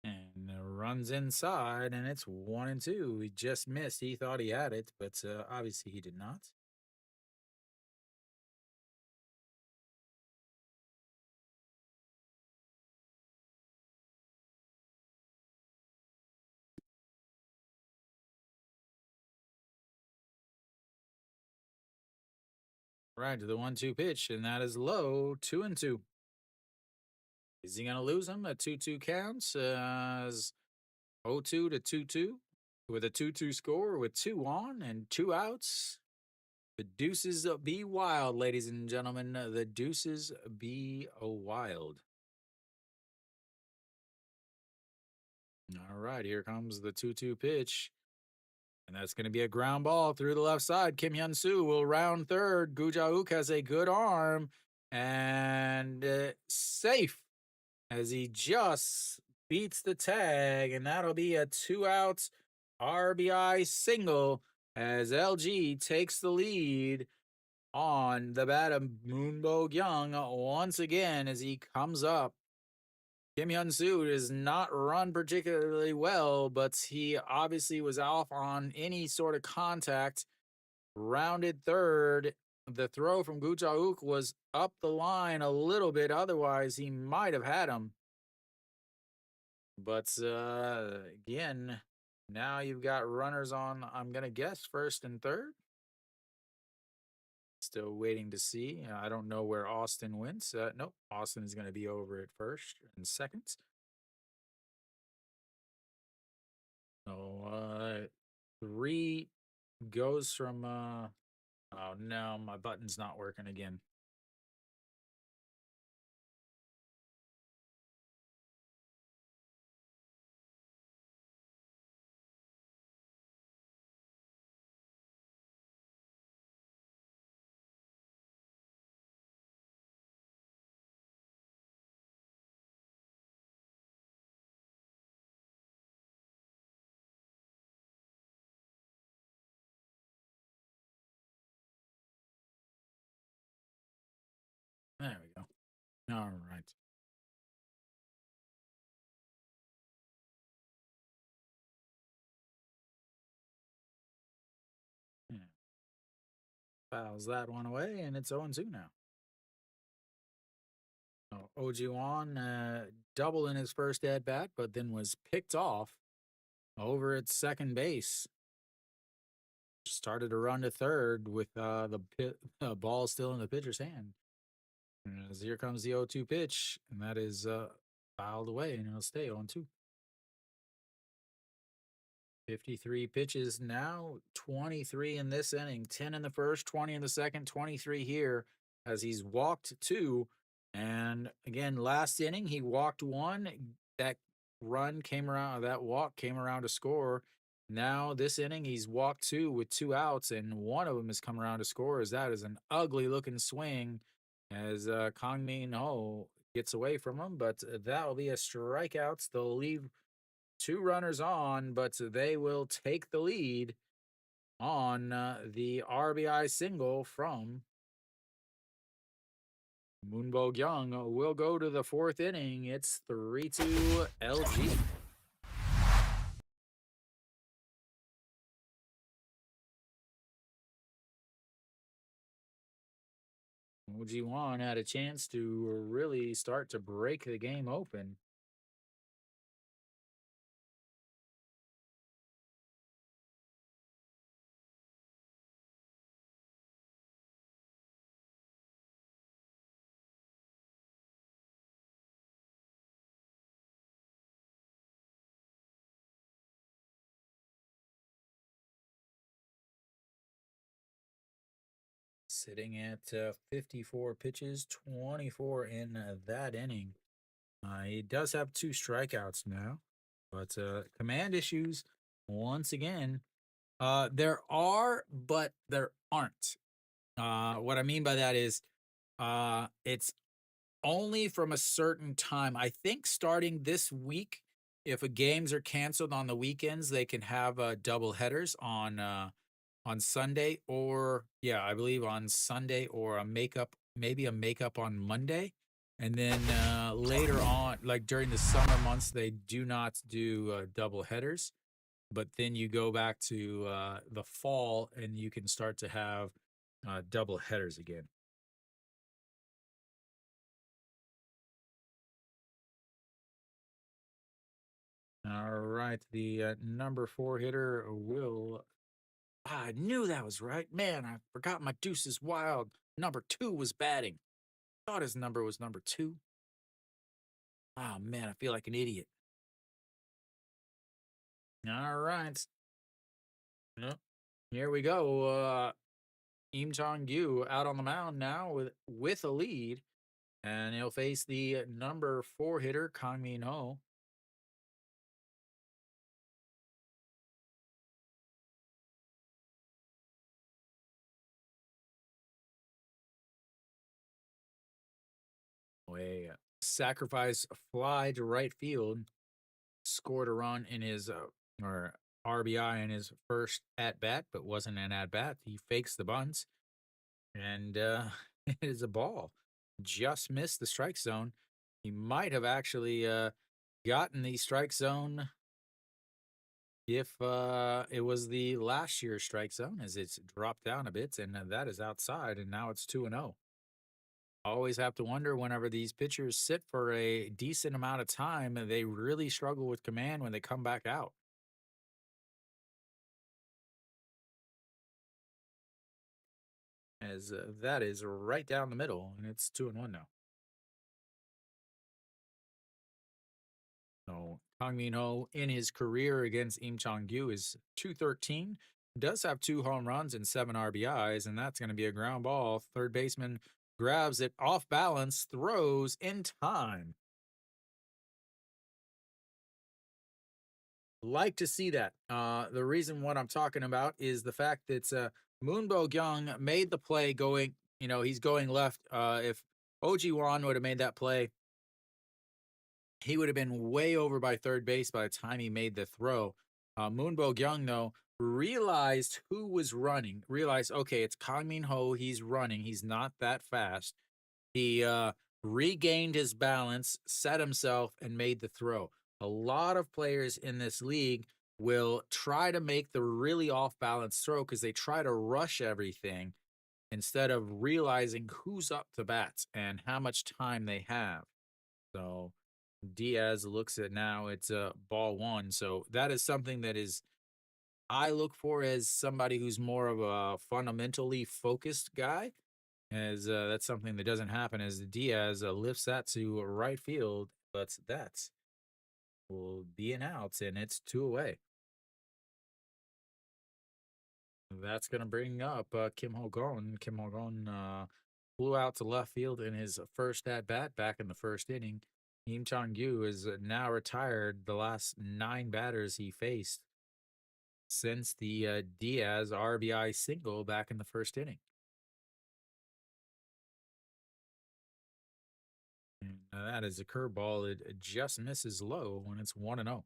And runs inside, and it's 1-2. He just missed. He thought he had it, but obviously he did not. Right to the 1-2 pitch, and that is low, 2-2. Is he going to lose him? A 2-2 counts as 0-2 to 2-2 with a 2-2 score with 2 on and 2 outs. The deuces be wild, ladies and gentlemen. The deuces be wild. All right, here comes the 2-2 pitch. And that's going to be a ground ball through the left side. Kim Hyun Soo will round third. Gu Jauk has a good arm and safe as he just beats the tag. And that'll be a 2-out RBI single as LG takes the lead on the bat of Moonbo Young once again as he comes up. Kim Hyun Soo does not run particularly well, but he obviously was off on any sort of contact. Rounded third. The throw from Gu Jauk was up the line a little bit. Otherwise, he might have had him. But again, now you've got runners on, I'm going to guess, first and third. Still waiting to see. I don't know where Austin went. Nope, Austin is going to be over at first and second. So 3 goes from oh no, my button's not working again. There we go. All right. Yeah. Fouls that one away, and it's 0-2 now. So Ojiwan double in his first at bat, but then was picked off over at second base. Started to run to third with the ball still in the pitcher's hand. As here comes the 0-2 pitch, and that is fouled away, and it'll stay 0-2. 53 pitches now, 23 in this inning, 10 in the first, 20 in the second, 23 here as he's walked 2. And again, last inning, he walked 1. That run came around, that walk came around to score. Now, this inning, he's walked 2 with 2 outs, and one of them has come around to score. As that is an ugly looking swing as Kang Min Ho gets away from him, but that'll be a strikeout. They'll leave 2 runners on, but they will take the lead on the RBI single from Moonbo Young. We'll go to the 4th inning. It's 3-2 LG. OG1 had a chance to really start to break the game open. sitting at 54 pitches, 24 in that inning. He does have two strikeouts now, but command issues once again. There are, but there aren't. What I mean by that is it's only from a certain time. I think starting this week, if games are canceled on the weekends, they can have double headers on Sunday, or yeah, I believe on Sunday, or a makeup, maybe a makeup on Monday. And then later on, like during the summer months, they do not do double headers. But then you go back to the fall and you can start to have double headers again. All right. The number four hitter will. I knew that was right. Man, I forgot my deuce is wild. Number two was batting. Thought his number was number two. Oh, man, I feel like an idiot. All right. Yep. Here we go. Im Chong Yu out on the mound now with a lead, and he'll face the number four hitter, Kang Min Ho. A sacrifice fly to right field, scored a run in his or RBI in his first at bat, but wasn't an at bat. He fakes the bunts, and it is a ball. Just missed the strike zone. He might have actually gotten the strike zone if it was the last year's strike zone, as it's dropped down a bit, and that is outside, and now it's 2-0. Always have to wonder whenever these pitchers sit for a decent amount of time, they really struggle with command when they come back out, as that is right down the middle, and it's 2-1 now. So Kang Min Ho in his career against Im Chong Gyu is 213. Does have two home runs and seven RBIs, and that's going to be a ground ball. Third baseman grabs it off balance, throws in time. Like to see that. The reason what I'm talking about is the fact that Moon Bo Gyung made the play going, he's going left. If Oji Wan would have made that play, he would have been way over by third base by the time he made the throw. Moon Bo Gyung, though, realized who was running, realized, okay, it's Kang Min Ho. He's running. He's not that fast. He regained his balance, set himself, and made the throw. A lot of players in this league will try to make the really off balance throw because they try to rush everything instead of realizing who's up to bat and how much time they have. So Diaz looks at now it's a ball one. So that is something that is I look for as somebody who's more of a fundamentally focused guy, as that's something that doesn't happen as Diaz lifts that to right field, but that will be an out, and it's two away. That's going to bring up Kim Ho-gon. Kim Ho-gon flew out to left field in his first at bat back in the first inning. Im Chong-gyu is now retired the last nine batters he faced since the Diaz RBI single back in the first inning. And that is a curveball. It just misses low when it's 1-0.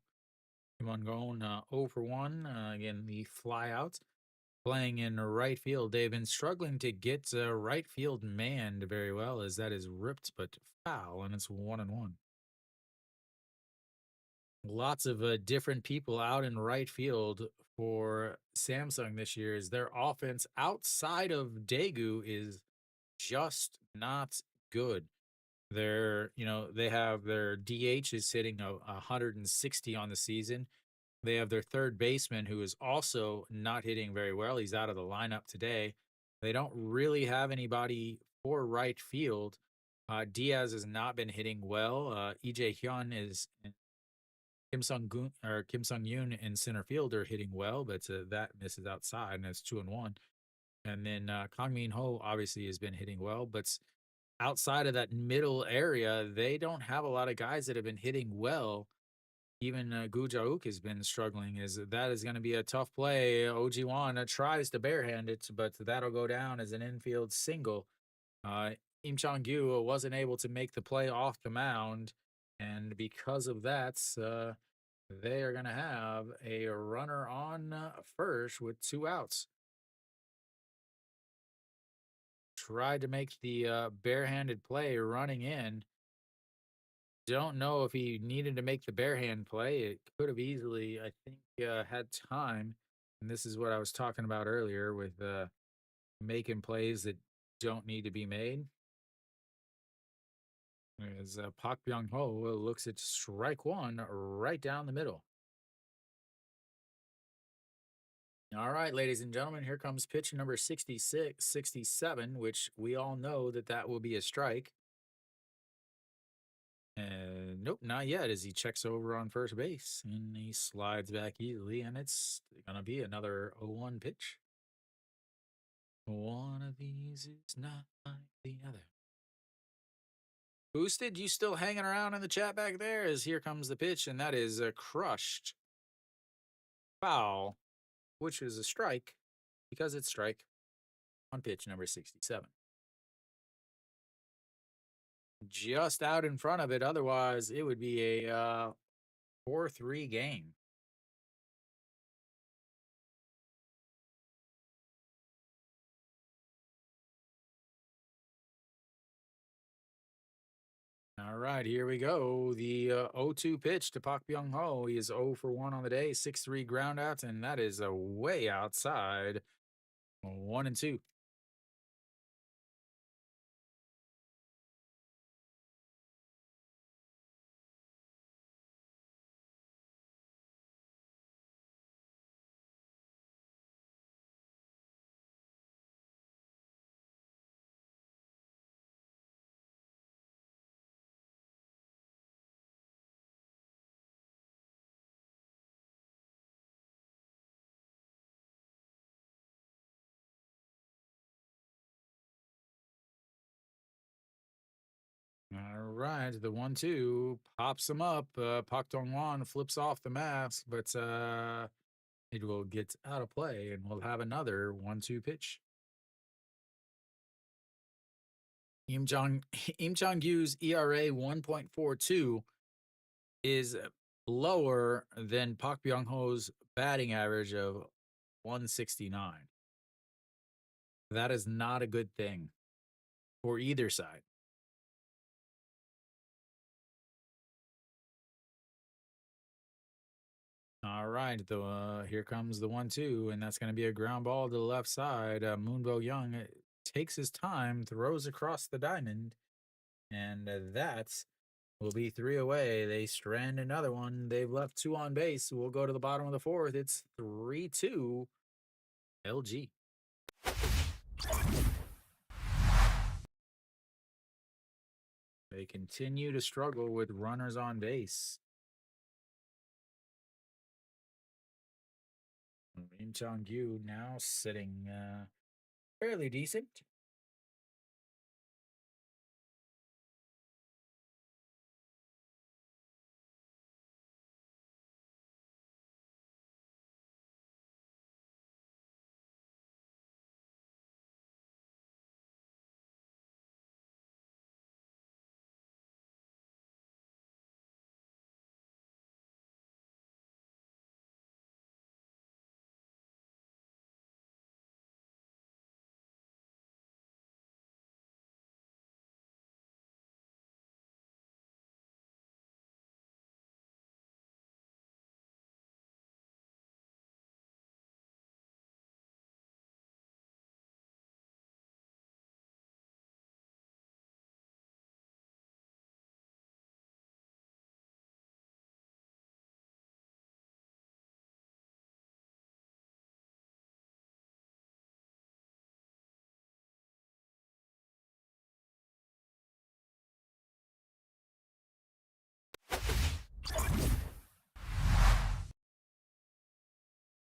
Kim Ho-gon 0 for 1. Again, the fly out. Playing in right field. They've been struggling to get right field manned very well, as that is ripped but foul, and it's 1-1. Lots of different people out in right field for Samsung this year. As their offense outside of Daegu is just not good. They have their DH is hitting 160 on the season. They have their third baseman who is also not hitting very well. He's out of the lineup today. They don't really have anybody for right field. Diaz has not been hitting well. EJ Hyun is Kim Sung Yoon in center field are hitting well, but that misses outside, and it's 2-1. And then Kang Min Ho obviously has been hitting well, but outside of that middle area, they don't have a lot of guys that have been hitting well. Even Gu Jauk has been struggling. Is that is going to be a tough play? Ojiwan tries to barehand it, but that'll go down as an infield single. Uh, Im Chong Gyu wasn't able to make the play off the mound, and because of that, they are going to have a runner on first with 2 outs. Tried to make the barehanded play running in. Don't know if he needed to make the barehand play. It could have easily, I think, had time. And this is what I was talking about earlier with making plays that don't need to be made. As Pak Byung Ho looks at strike one right down the middle. All right, ladies and gentlemen, here comes pitch number 66, 67, which we all know that that will be a strike. And nope, not yet, as he checks over on first base and he slides back easily, and it's going to be another 0-1 pitch. One of these is not like the other. Boosted, you still hanging around in the chat back there? As here comes the pitch, and that is a crushed foul, which is a strike because it's strike on pitch number 67. Just out in front of it. Otherwise, it would be a 4-3 game. All right, here we go. The 0-2 pitch to Pak Byung Ho. He is 0 for 1 on the day, 6-3 ground outs, and that is way outside. 1-2. All right, the 1-2 pops him up. Pak Dong Wan flips off the mask, but it will get out of play, and we'll have another 1-2 pitch. Im Chong Im Chong Gyu's ERA 1.42 is lower than Pak Byung Ho's batting average of 169. That is not a good thing for either side. All right, here comes the 1-2, and that's going to be a ground ball to the left side. Moonbo Young takes his time, throws across the diamond, and that will be 3 away. They strand another one. They've left 2 on base. We'll go to the bottom of the 4th. It's 3-2 LG. They continue to struggle with runners on base. Im Chong Gyu now sitting fairly decent.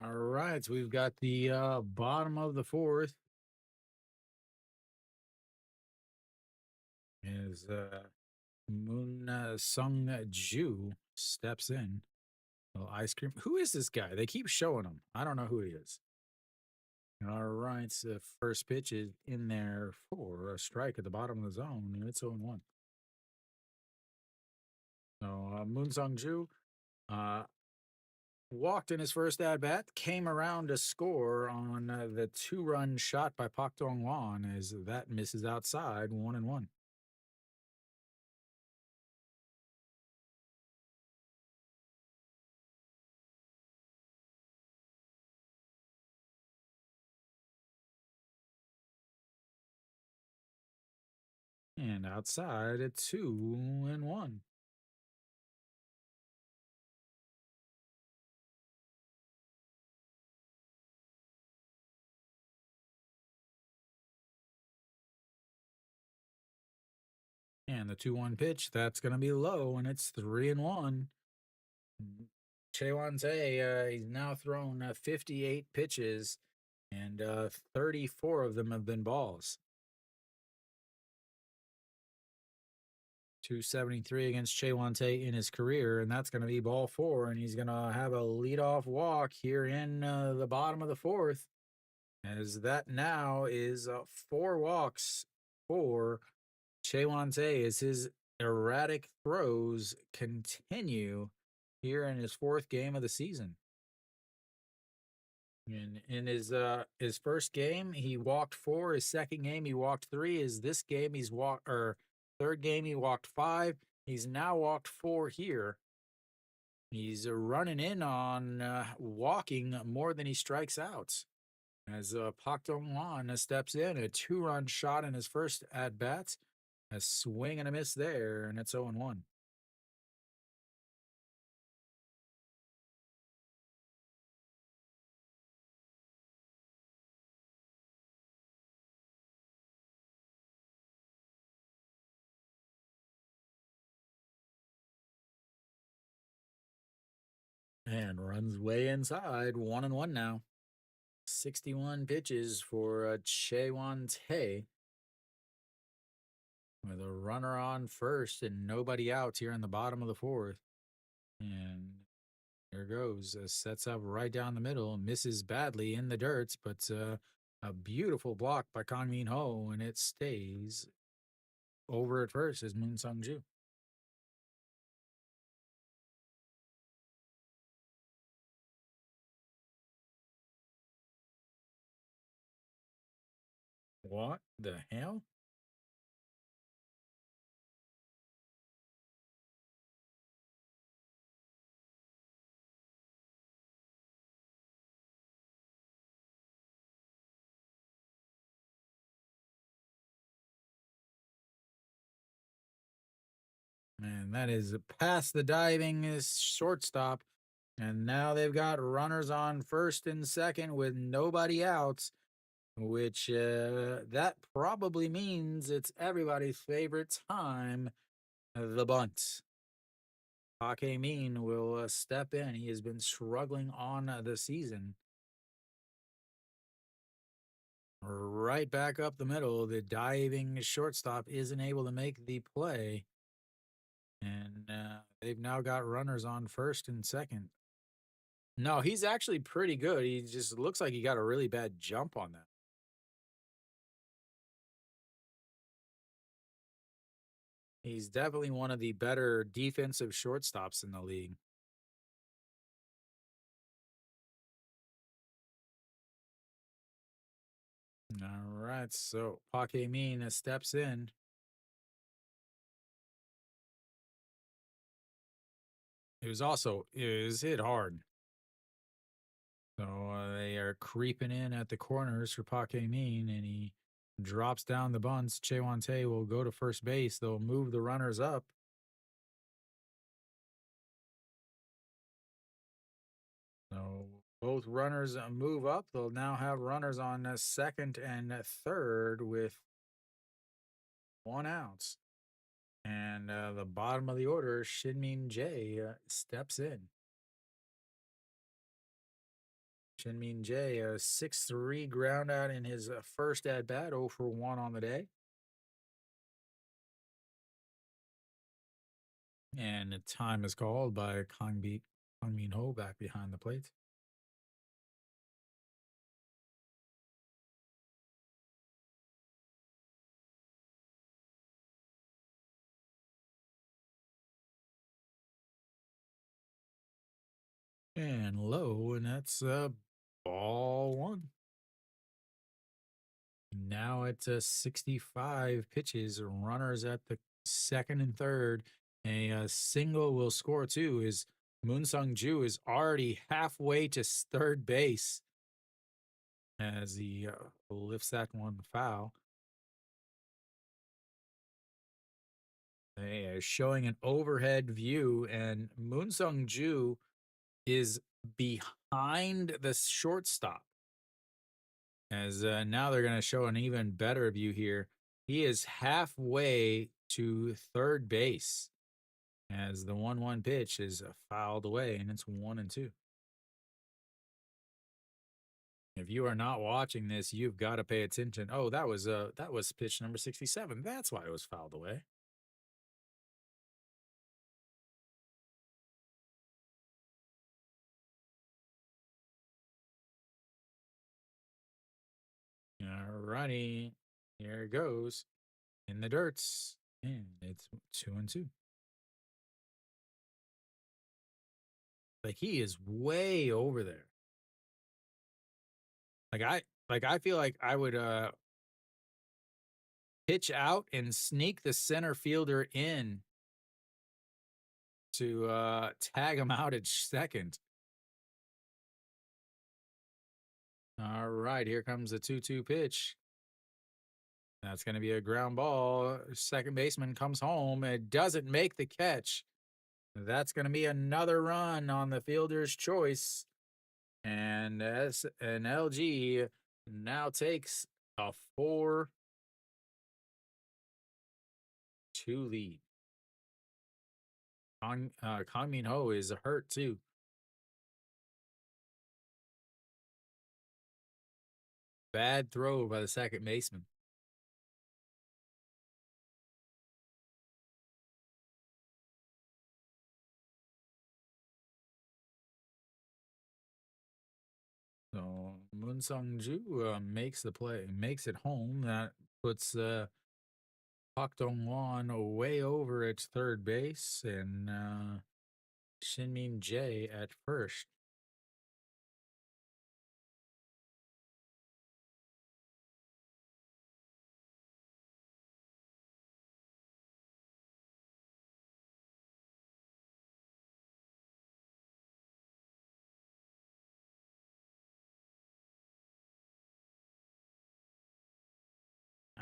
All right, so we've got the bottom of the 4th. Is Moon Sung Ju steps in. Little ice cream. Who is this guy? They keep showing him. I don't know who he is. All right, so first pitch is in there for a strike at the bottom of the zone, and it's 0-1. So Moon Sung Ju uh, walked in his first at bat, came around to score on the 2-run shot by Pak Dong Wan as that misses outside 1-1. And outside at 2-1. And the 2-1 pitch, that's going to be low, and it's 3-1. Chaewon Tae, he's now thrown 58 pitches, and 34 of them have been balls. 273 against Chaewon Tae in his career, and that's going to be ball four, and he's going to have a leadoff walk here in the bottom of the fourth, as that now is 4 walks for Chaewon Tae as his erratic throws continue here in his fourth game of the season. In his first game, he walked 4. His second game, he walked 3. His this game, he's walked or third game, he walked 5. He's now walked 4 here. He's running in on walking more than he strikes out. As Pak Dong Wan steps in, a 2-run shot in his first at bat, a swing and a miss there, and it's 0-1. And runs way inside, 1-1 now. 61 pitches for Chaewon Tae with a runner on first and nobody out here in the bottom of the fourth. And there goes. Sets up right down the middle, misses badly in the dirt, but a beautiful block by Kang Min Ho, and it stays over at first as Moon Sung Ju. What the hell? Man, that is past the diving is shortstop. And now they've got runners on first and second with nobody out, which that probably means it's everybody's favorite time, the bunt. Park Min will step in. He has been struggling on the season. Right back up the middle. The diving shortstop isn't able to make the play. And they've now got runners on first and second. No, he's actually pretty good. He just looks like he got a really bad jump on that. He's definitely one of the better defensive shortstops in the league. All right, so Park Min steps in. It was hit hard. So they are creeping in at the corners for Park Min, and he drops down the bunts. Chaewon Tae will go to first base. They'll move the runners up. So both runners move up. They'll now have runners on second and third with 1 out. And the bottom of the order, Shinmin Jae steps in. Shinmin Jae, a 6-3 ground out in his first at bat, 0 for 1 on the day. And the time is called by Kang Min Ho back behind the plate. And low, and that's ball one. Now it's 65 pitches, runners at the second and third. A single will score two. Is Moon Sung Ju is already halfway to third base as he lifts that one foul. They are showing an overhead view, and Moon Sung Ju is behind the shortstop. As now they're going to show an even better view here. He is halfway to third base as the 1-1 pitch is fouled away, and it's 1-2. If you are not watching this, you've got to pay attention. Oh, that was pitch number 67. That's why it was fouled away. All righty, here it goes in the dirts, and it's 2-2. Like he is way over there. I feel like I would pitch out and sneak the center fielder in to tag him out at second. All right, here comes the 2-2 pitch. That's going to be a ground ball. Second baseman comes home. It doesn't make the catch. That's going to be another run on the fielder's choice. And as an LG now takes a 4-2 lead. Kang Min Ho is hurt too. Bad throw by the second baseman. So Moon Sung Ju makes the play, makes it home. That puts Pak Dong Won way over at third base, and Shin Min Jae at first.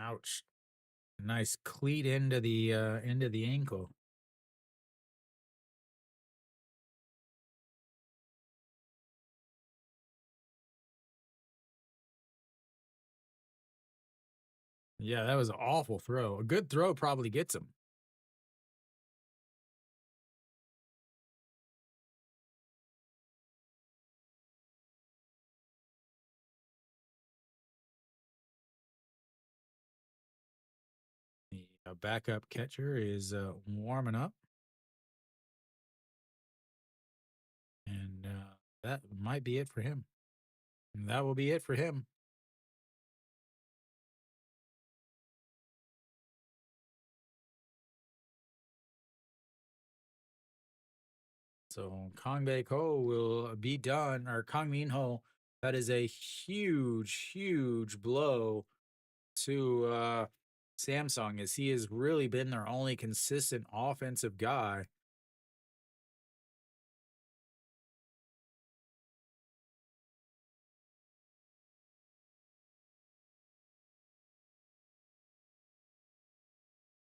Ouch! Nice cleat into the ankle. Yeah, that was an awful throw. A good throw probably gets him. The backup catcher is warming up, and that might be it for him. And that will be it for him. So Kang Bae Ko will be done, or Kang Min Ho. That is a huge, huge blow to Samsung, as he has really been their only consistent offensive guy.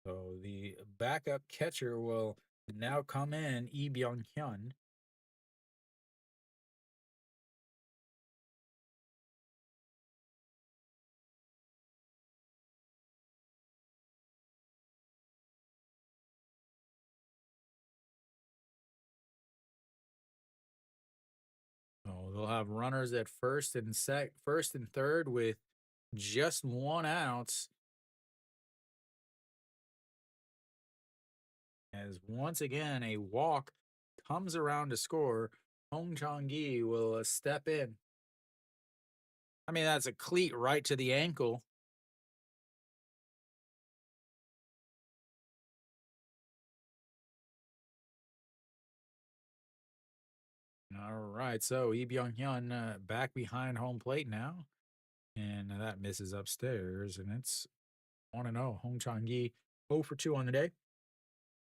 So the backup catcher will now come in, Lee Byung Hyun. So they'll have runners at first and third with just one out. As As once again, a walk comes around to score. Hong Chang-gi will step in. I mean, that's a cleat right to the ankle. All right, so Lee Byung-hyun back behind home plate now, and that misses upstairs, and it's 1-0. Hong Chang-gi 0 for 2 on the day.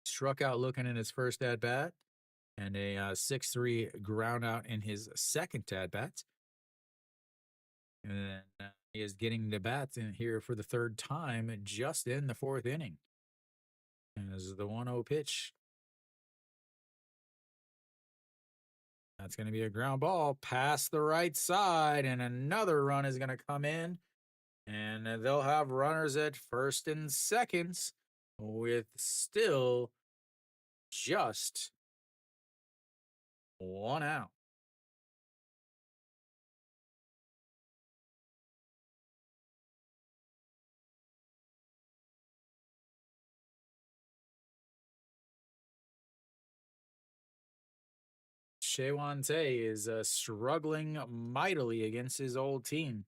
Struck out looking in his first at bat, and a 6-3 ground out in his second at bat. And then he is getting the bats in here for the third time just in the fourth inning. And this is the 1-0 pitch. That's going to be a ground ball past the right side, and another run is going to come in. And they'll have runners at first and seconds with still just 1 out. Shaewon Tae is struggling mightily against his old team.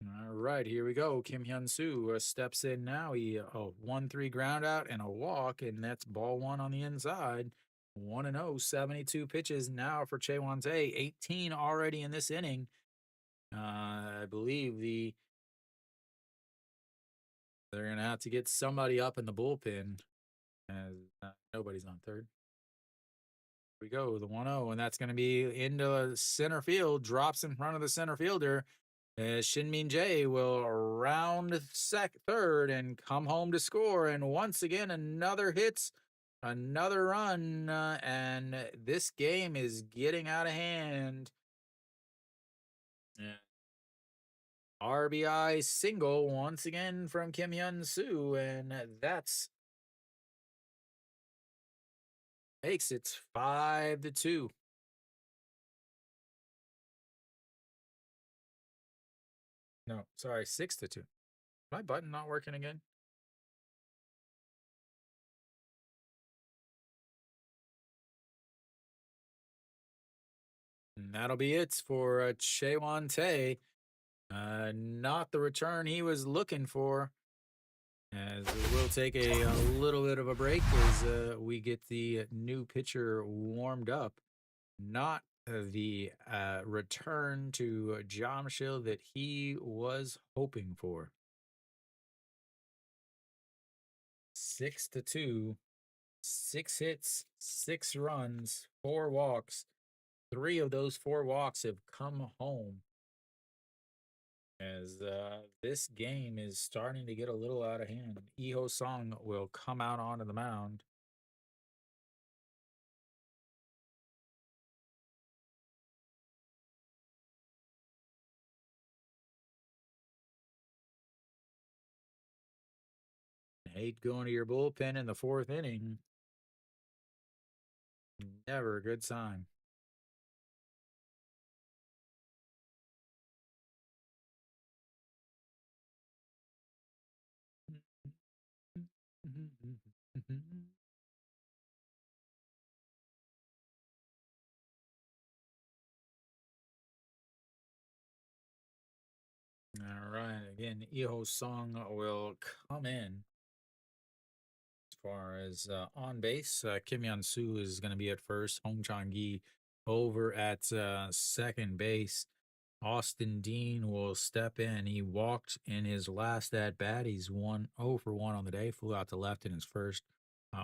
All right, here we go. Kim Hyun Soo steps in now. He 1-3 ground out and a walk, and that's ball one on the inside. 1-0, 72 pitches now for Chaewon Tae. 18 already in this inning. I believe they're gonna have to get somebody up in the bullpen, as nobody's on third. Here we go, the 1-0, and that's gonna be into center field. Drops in front of the center fielder. Shin Min Jae will round third and come home to score. And once again, another hit, another run, and this game is getting out of hand. Yeah. RBI single once again from Kim Hyun Soo, and that's makes it 5-2. No, sorry, 6-2. My button not working again? And that'll be it for Chaewon Tae. Not the return he was looking for. As we'll take a little bit of a break as we get the new pitcher warmed up. Not the return to Jamshil that he was hoping for. 6-2, 6 hits, 6 runs, 4 walks. 3 of those 4 walks have come home. As this game is starting to get a little out of hand. Iho Song will come out onto the mound. Hate going to your bullpen in the fourth inning. Never a good sign. All right. Again, Iho Song will come in. As far as on base, Kim Yan Soo is going to be at first. Hong Chang Gi over at second base. Austin Dean will step in. He walked in his last at bat. He's 0 for 1 on the day. Flew out to left in his first.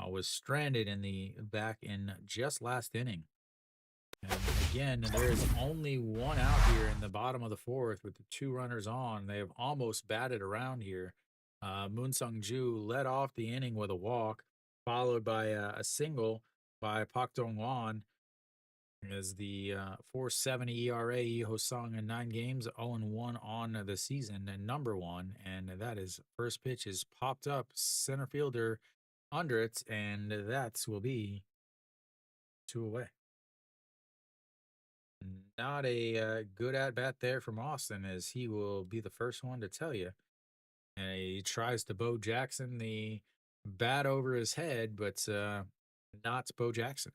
Was stranded in the back in just last inning. And again, there is only 1 out here in the bottom of the fourth with the 2 runners on. They have almost batted around here. Moon Sung Ju led off the inning with a walk, followed by a single by Pak Dong Won. As the 4.70 ERA, Hosang in 9 games, 0-1 on the season, and number 1. And that is first pitch is popped up, center fielder under it, and that will be 2 away. not a good at bat there from Austin, as he will be the first one to tell you. And he tries to Bo Jackson the bat over his head, but not Bo Jackson.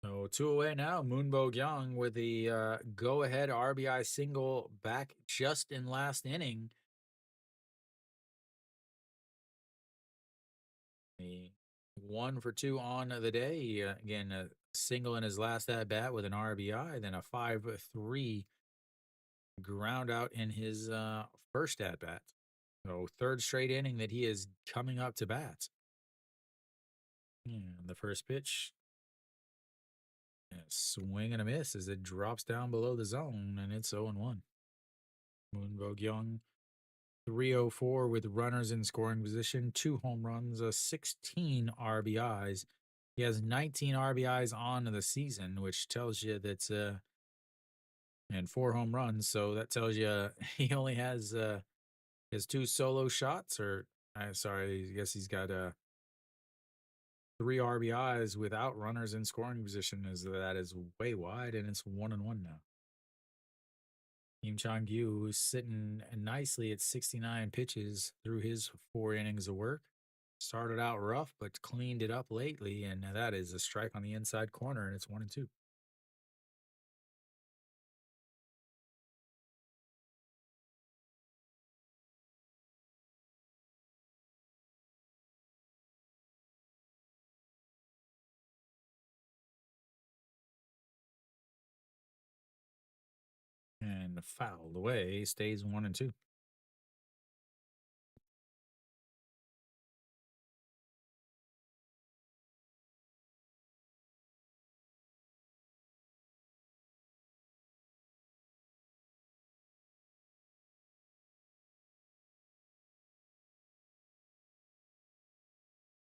So two away now. Moonbo Young with the go-ahead RBI single back just in last inning. He 1 for 2 on the day. Again, a single in his last at bat with an RBI, then a 5-3 ground out in his first at bat. So third straight inning that he is coming up to bat. And the first pitch, swing and a miss as it drops down below the zone, and it's 0-1. Moonbo Young 304 with runners in scoring position, 2 home runs, 16 RBIs. He has 19 RBIs on the season, which tells you that, and 4 home runs. So that tells you he only has his 2 solo shots, or I'm sorry, I guess he's got 3 RBIs without runners in scoring position. That is way wide, and it's 1-1 now. Kim Chang-gyu is sitting nicely at 69 pitches through his 4 innings of work. Started out rough, but cleaned it up lately, and that is a strike on the inside corner, and it's 1-2. And fouled away, stays 1-2.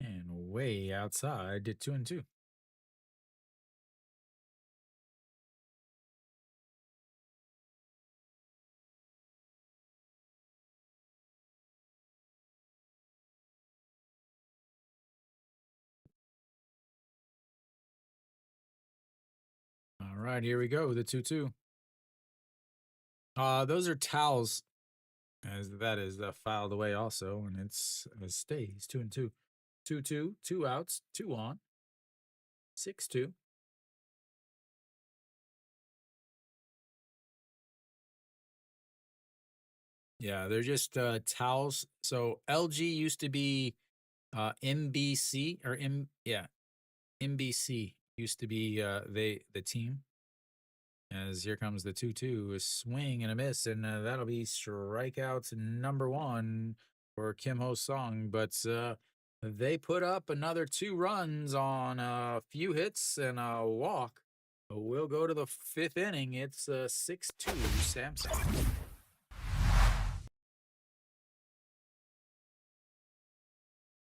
And way outside to 2-2. All right, here we go. The 2-2. Those are towels, as that is fouled away also, and it stays 2-2. 2-2, 2 outs, 2 on, 6-2. Yeah, they're just towels. So LG used to be MBC or MBC used to be the team. As here comes the 2-2, a swing and a miss, and that'll be strikeout number 1 for Kim Ho Sung. But they put up another 2 runs on a few hits and a walk. We'll go to the 5th inning. It's 6-2 Samson.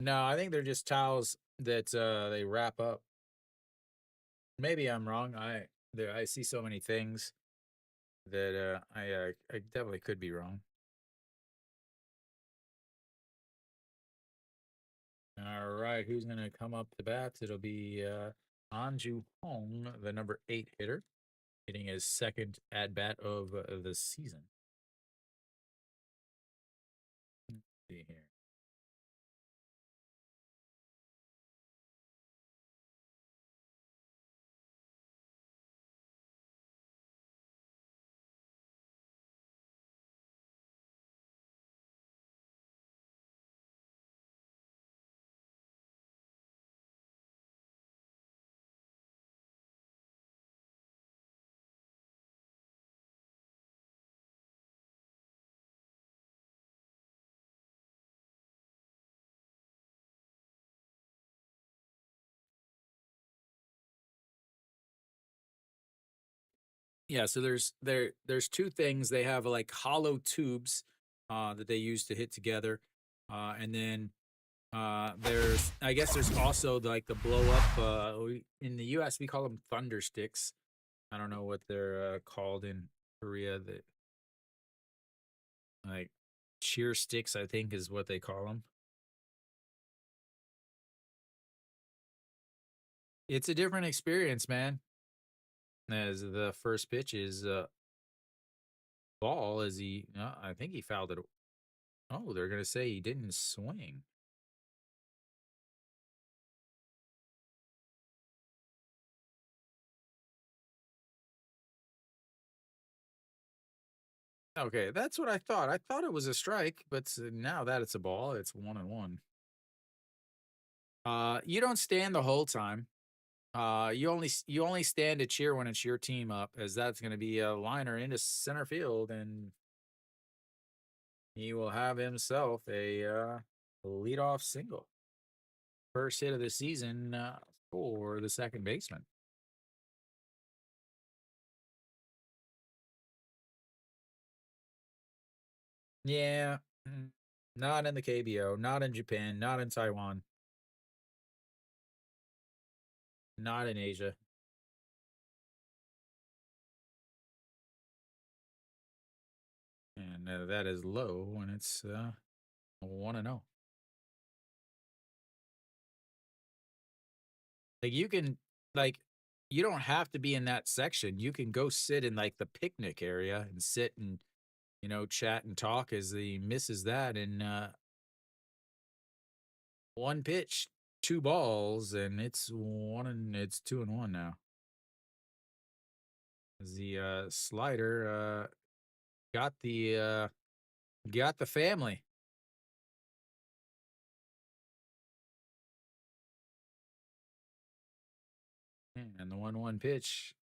No, I think they're just towels that they wrap up. Maybe I'm wrong. I see so many things that I definitely could be wrong. All right, who's going to come up to bat? It'll be Anju Hong, the number 8 hitter, hitting his second at bat of the season. Let's see here. Yeah, so there's 2 things. They have like hollow tubes that they use to hit together, and then there's I guess there's also like the blow up. In the U.S. we call them thunder sticks. I don't know what they're called in Korea. That like cheer sticks, I think, is what they call them. It's a different experience, man. as the first pitch is ball as I think he fouled it. Oh, they're gonna say he didn't swing. Okay, that's what I thought. I thought it was a strike, but now that it's a ball, it's 1-1. You don't stand the whole time. You only stand to cheer when it's your team up, as that's going to be a liner into center field, and he will have himself a leadoff single, first hit of the season for the second baseman. Yeah, not in the KBO, not in Japan, not in Taiwan, not in Asia, and that is low when it's 1-0. Like you can like you don't have to be in that section. You can go sit in like the picnic area and sit and chat and talk as he misses that in one pitch, two balls, and it's 2-1 now. As the slider got the family. And the 1-1 pitch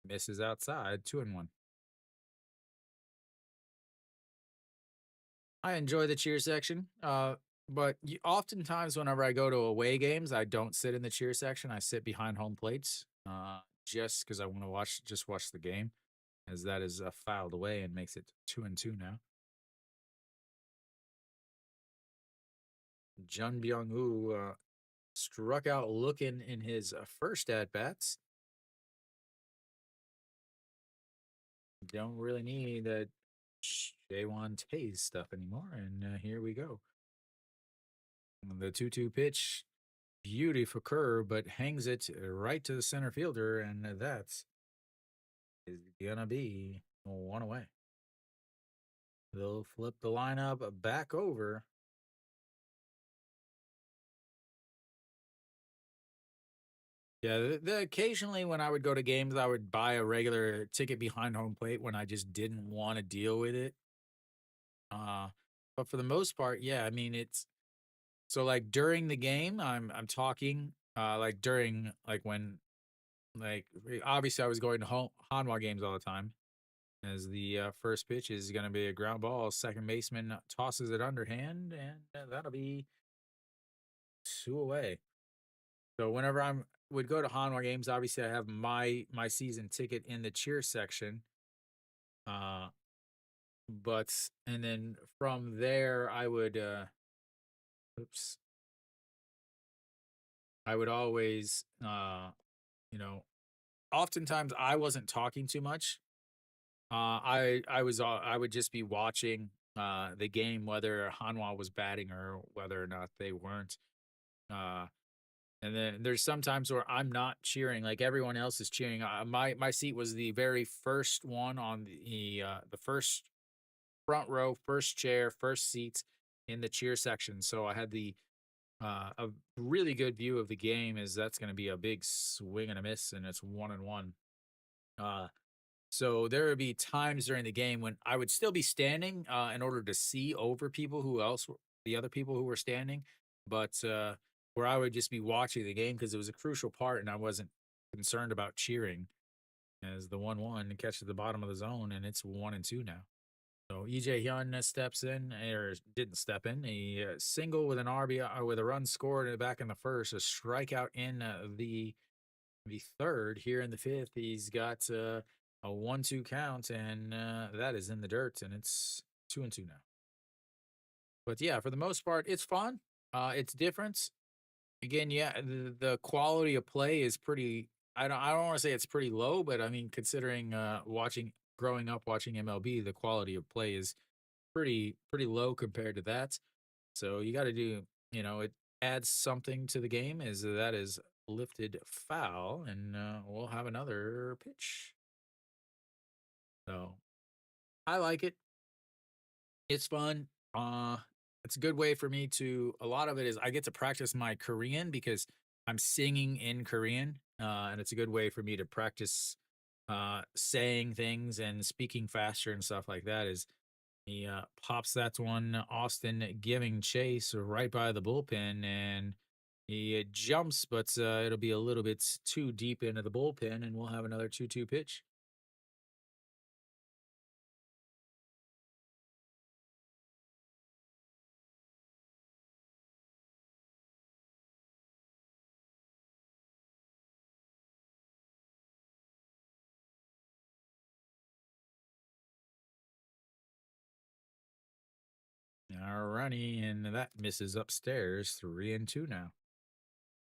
misses outside, 2-1. I enjoy the cheer section. But oftentimes, whenever I go to away games, I don't sit in the cheer section. I sit behind home plates, just because I want to watch the game, as that is fouled away and makes it 2-2 now. Jun Byung Woo struck out looking in his first at bats. Don't really need that Jaewon Tae stuff anymore, and here we go. The 2-2 pitch, beautiful curve, but hangs it right to the center fielder, and that's is gonna be one away. They'll flip the lineup back over. Yeah, occasionally when I would go to games, I would buy a regular ticket behind home plate when I just didn't want to deal with it. Uh, but for the most part, yeah, I mean it's so like during the game, I'm talking like during like when like obviously I was going to Hanwha games all the time. As the first pitch is going to be a ground ball, second baseman tosses it underhand, and that'll be two away. So whenever I'm would go to Hanwha games, obviously I have my season ticket in the cheer section. Uh, but and then from there I would oops I would always you know oftentimes I wasn't talking too much. I would just be watching the game, whether Hanwha was batting or whether or not they weren't. Uh, and then there's sometimes where I'm not cheering, like everyone else is cheering. My seat was the very first one on the first front row, first chair, first seats in the cheer section. So I had the a really good view of the game. As that's going to be a big swing and a miss, and it's 1-1. Uh, So there would be times during the game when I would still be standing in order to see over the other people who were standing, but where I would just be watching the game because it was a crucial part and I wasn't concerned about cheering as the 1-1 catches the bottom of the zone and it's 1-2 now. So EJ Hyun steps in or didn't step in. A single with an RBI with a run scored back in the first, a strikeout in the third. Here in the fifth, he's got a 1-2 count, and that is in the dirt, and it's 2-2 now. But yeah, for the most part, it's fun. It's different. Again, yeah, the quality of play is pretty. I don't want to say it's pretty low, but I mean, considering growing up watching MLB, the quality of play is pretty low compared to that. So you got to do, it adds something to the game. Is that is lifted foul, and we'll have another pitch. So I like it. It's fun. Uh, it's a good way for me to. A lot of it is I get to practice my Korean because I'm singing in Korean, and it's a good way for me to practice saying things and speaking faster and stuff like that. Is he pops that one Austin giving chase right by the bullpen, and he jumps, but it'll be a little bit too deep into the bullpen, and we'll have another 2-2 pitch. Alrighty, and that misses upstairs. 3-2 now.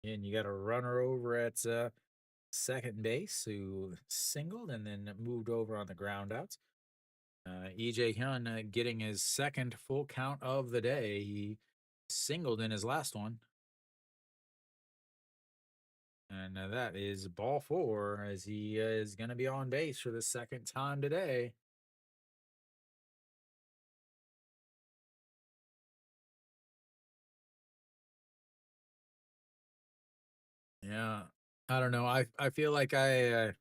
And you got a runner over at second base who singled and then moved over on the ground outs. EJ Hyun getting his second full count of the day. He singled in his last one. And that is ball four as he is going to be on base for the second time today. Yeah. I don't know. I feel like well,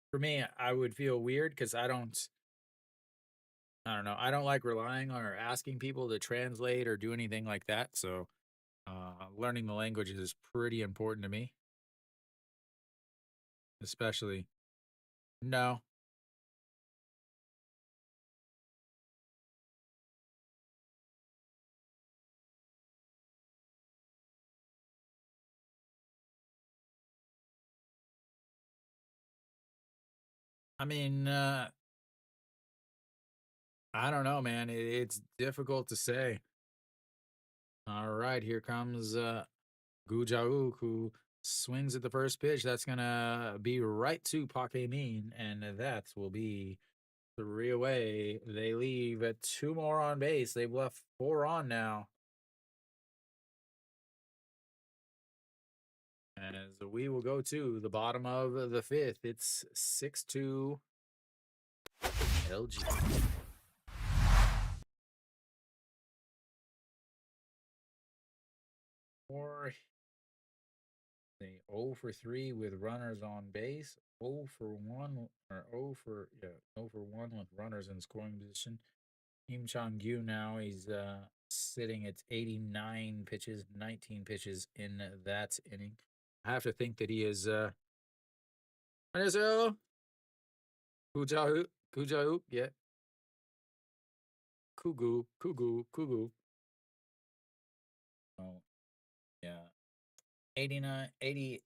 for me, I would feel weird because I don't know. I don't like relying on or asking people to translate or do anything like that. So, learning the language is pretty important to me, especially. No, I mean, I don't know, man. It's difficult to say. All right, here comes Gujauk, who swings at the first pitch. That's gonna be right to Pake Min, and that will be three away. They leave at two more on base. They've left four on now. As we will go to the bottom of the fifth, it's 6-2 LG. Or they 0 for 3 with runners on base, 0 for 1 or 0 for 1 with runners in scoring position. Kim Chong-gyu now he's sitting at 89 pitches, 19 pitches in that inning. I have to think that he is 안녕하세요. Kujahu, Kujahu, yeah. Kugu. Oh, yeah. 89, 80,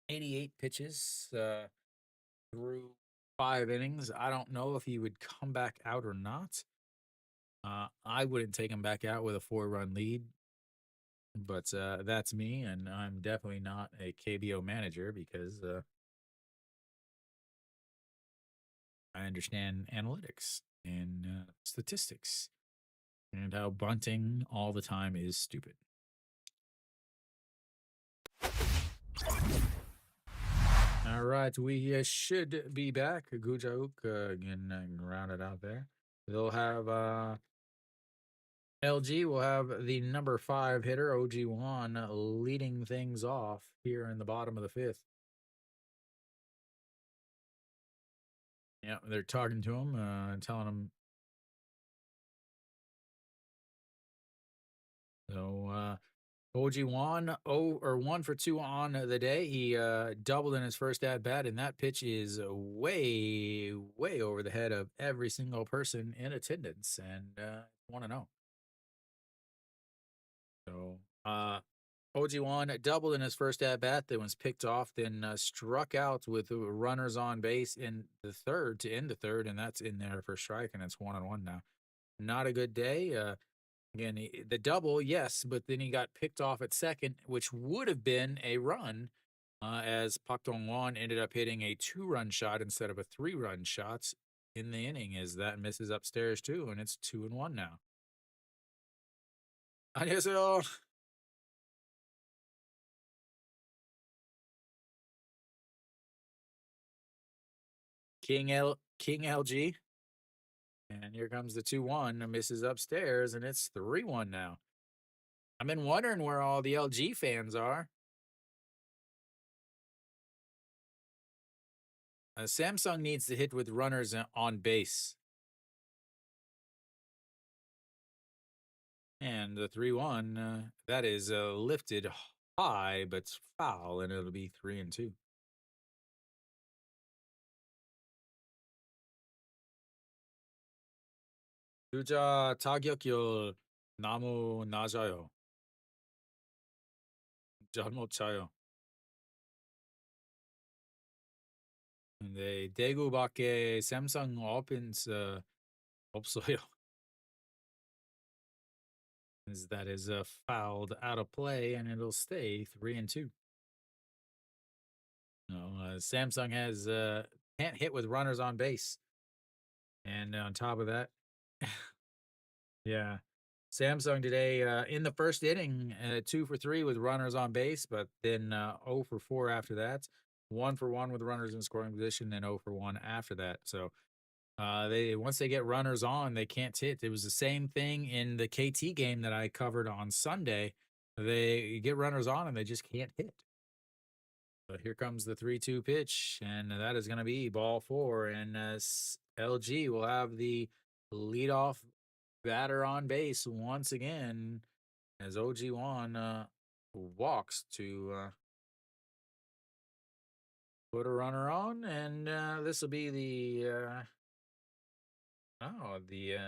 88 pitches through 5 innings. I don't know if he would come back out or not. I wouldn't take him back out with a 4-run lead, but that's me, and I'm definitely not a KBO manager because I understand analytics and statistics and how bunting all the time is stupid. All right, we should be back. Gujauk again, rounded out there. They'll have LG will have the number 5 hitter, OG1, leading things off here in the bottom of the fifth. Yeah, they're talking to him, telling him. So OG1, 1 for 2 on the day. He doubled in his first at bat, and that pitch is way over the head of every single person in attendance, and want to know. So OG1 doubled in his first at bat, then was picked off, then struck out with runners on base in the third to end the third, and that's in there for strike, and it's 1-1 now. Not a good day. Again, the double, yes, but then he got picked off at second, which would have been a run, as Pak Dong-won ended up hitting a 2-run shot instead of a 3-run shot in the inning, as that misses upstairs too, and it's 2-1 now. 안녕하세요. King LG. And here comes the 2-1. Misses upstairs, and it's 3-1 now. I've been wondering where all the LG fans are. Samsung needs to hit with runners on base. And the 3-1, that is lifted high, but it's foul, and it'll be 3-2. 주자 타격율 너무 낮아요. 잘못 차요. 네, 대구밖에 삼성 오펜스 없어요. That is fouled out of play, and it'll stay 3-2. No, Samsung has can't hit with runners on base, and on top of that, yeah, Samsung today in the first inning, 2 for 3 with runners on base, but then 0 for 4 after that, 1 for 1 with runners in scoring position, and 0 for 1 after that. So they once they get runners on, they can't hit. It was the same thing in the KT game that I covered on Sunday. They get runners on and they just can't hit. But here comes the 3-2 pitch, and that is going to be ball 4. And LG will have the leadoff batter on base once again as OG1 walks to put a runner on. And this will be the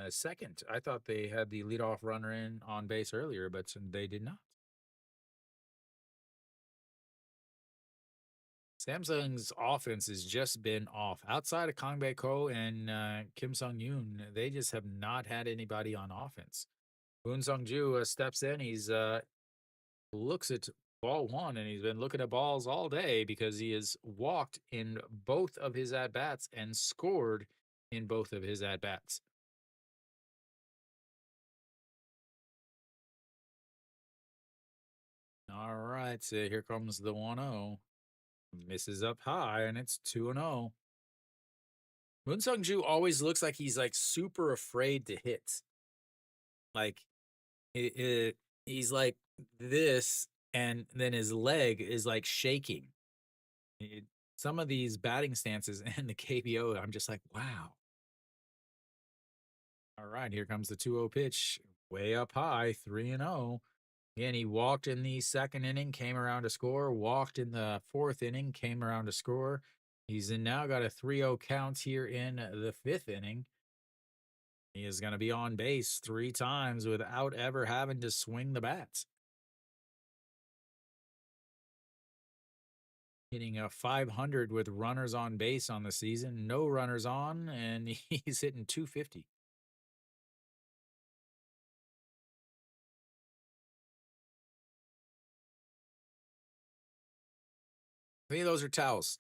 second. I thought they had the leadoff runner in on base earlier, but they did not. Samsung's offense has just been off. Outside of Kang Bae Ko and Kim Sung Yoon, they just have not had anybody on offense. Boon Sung Ju steps in. He's looks at ball 1, and he's been looking at balls all day because he has walked in both of his at bats and scored in both of his at bats. All right, so here comes the 1-0. Misses up high, and it's 2-0. Moon Sung Ju always looks like he's like super afraid to hit. Like he's like this, and then his leg is like shaking. Some of these batting stances in the KBO, I'm just like, wow. All right, here comes the 2-0 pitch, way up high, 3-0. Again, he walked in the second inning, came around to score. Walked in the fourth inning, came around to score. He's now got a 3-0 count here in the fifth inning. He is going to be on base 3 times without ever having to swing the bats. Hitting a 500 with runners on base on the season. No runners on, and he's hitting 250. I think those are towels.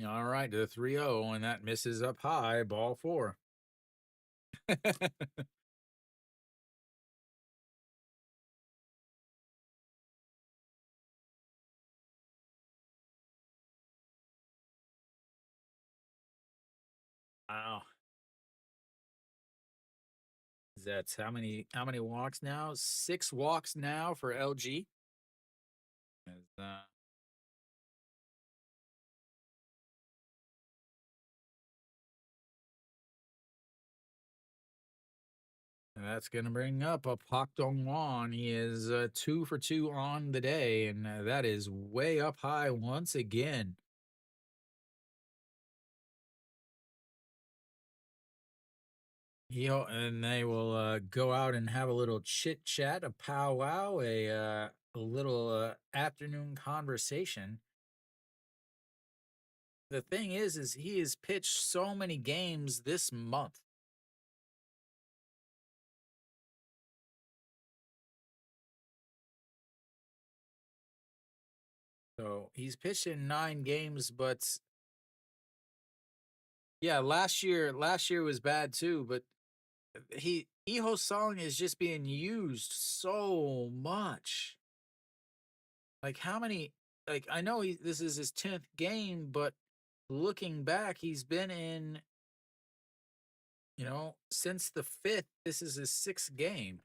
All right, to the 3-0, and that misses up high, ball 4. Wow. That's how many walks now? 6 walks now for LG. That's going to bring up a Pak Dong Wan. He is 2 for 2 on the day, and that is way up high once again. And they will go out and have a little chit chat, a powwow, a little afternoon conversation. The thing is he has pitched so many games this month. So he's pitched in 9 games, but yeah, last year was bad too. But Iho Song is just being used so much. Like how many like I know this is his 10th game, but looking back, he's been in, since the 5th. This is his 6th game.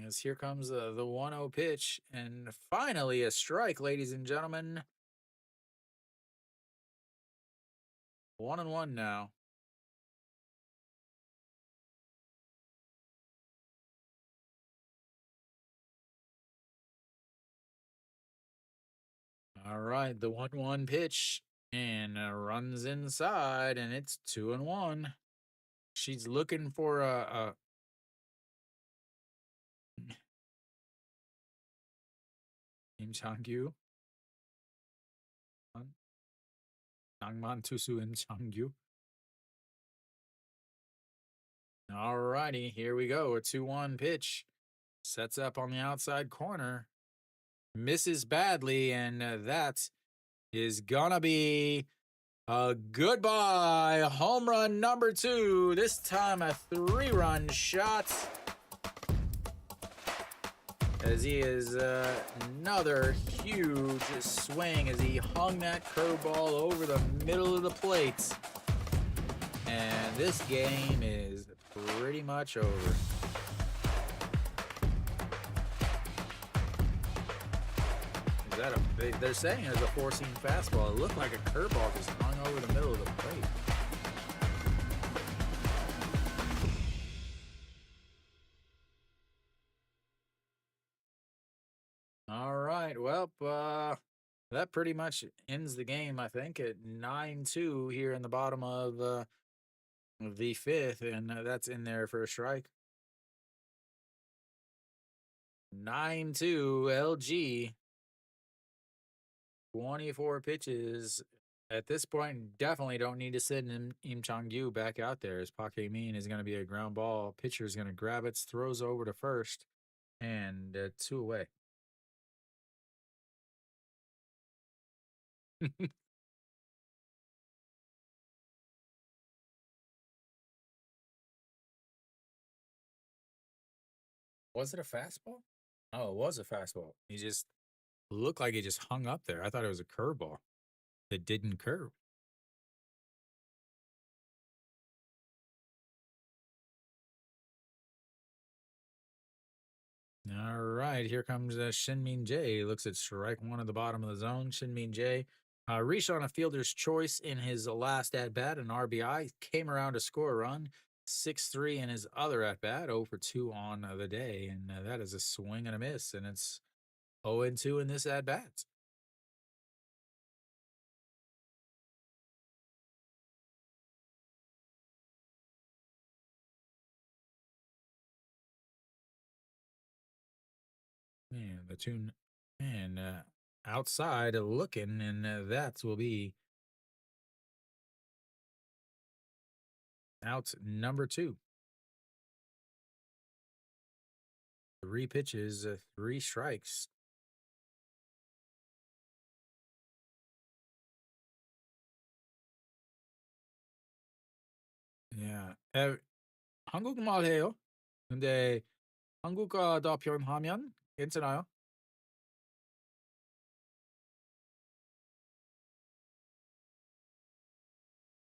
As here comes the 1-0 pitch, and finally a strike, ladies and gentlemen. 1-1 now. All right, the 1-1 pitch, and runs inside, and it's 2-1. She's looking for a Im Changyu. Nangman Tusu Im Changyu. All righty, here we go. A 2-1 pitch. Sets up on the outside corner. Misses badly, and that is gonna be a goodbye. Home run number 2. This time a 3-run shot. As he is another huge swing as he hung that curveball over the middle of the plate. And this game is pretty much over. Is that they're saying it's a four-seam fastball. It looked like a curveball just hung over the middle of the plate. All right. Well, that pretty much ends the game, I think, at 9-2 here in the bottom of the 5th, and that's in there for a strike. 9-2 LG. 24 pitches. At this point, definitely don't need to send Im Chang-gyu back out there, as Park Hae-min is going to be a ground ball. Pitcher is going to grab it, throws over to first, and 2 away. Was it a fastball? Oh, it was a fastball. He just looked like he just hung up there. I thought it was a curveball that didn't curve. All right, here comes Shin Min Jae. Looks at strike 1 at the bottom of the zone. Shin Min Jae reached on a fielder's choice in his last at bat, an RBI. Came around to score a run, 6-3 in his other at bat, 0 for 2 on the day, and that is a swing and a miss, and it's 0-2 in this at bat. Man, the tune and outside looking, and that will be out number 2. 3 pitches, 3 strikes. Yeah. 한국말 해요. 근데 한국어 표현하면 괜찮아요?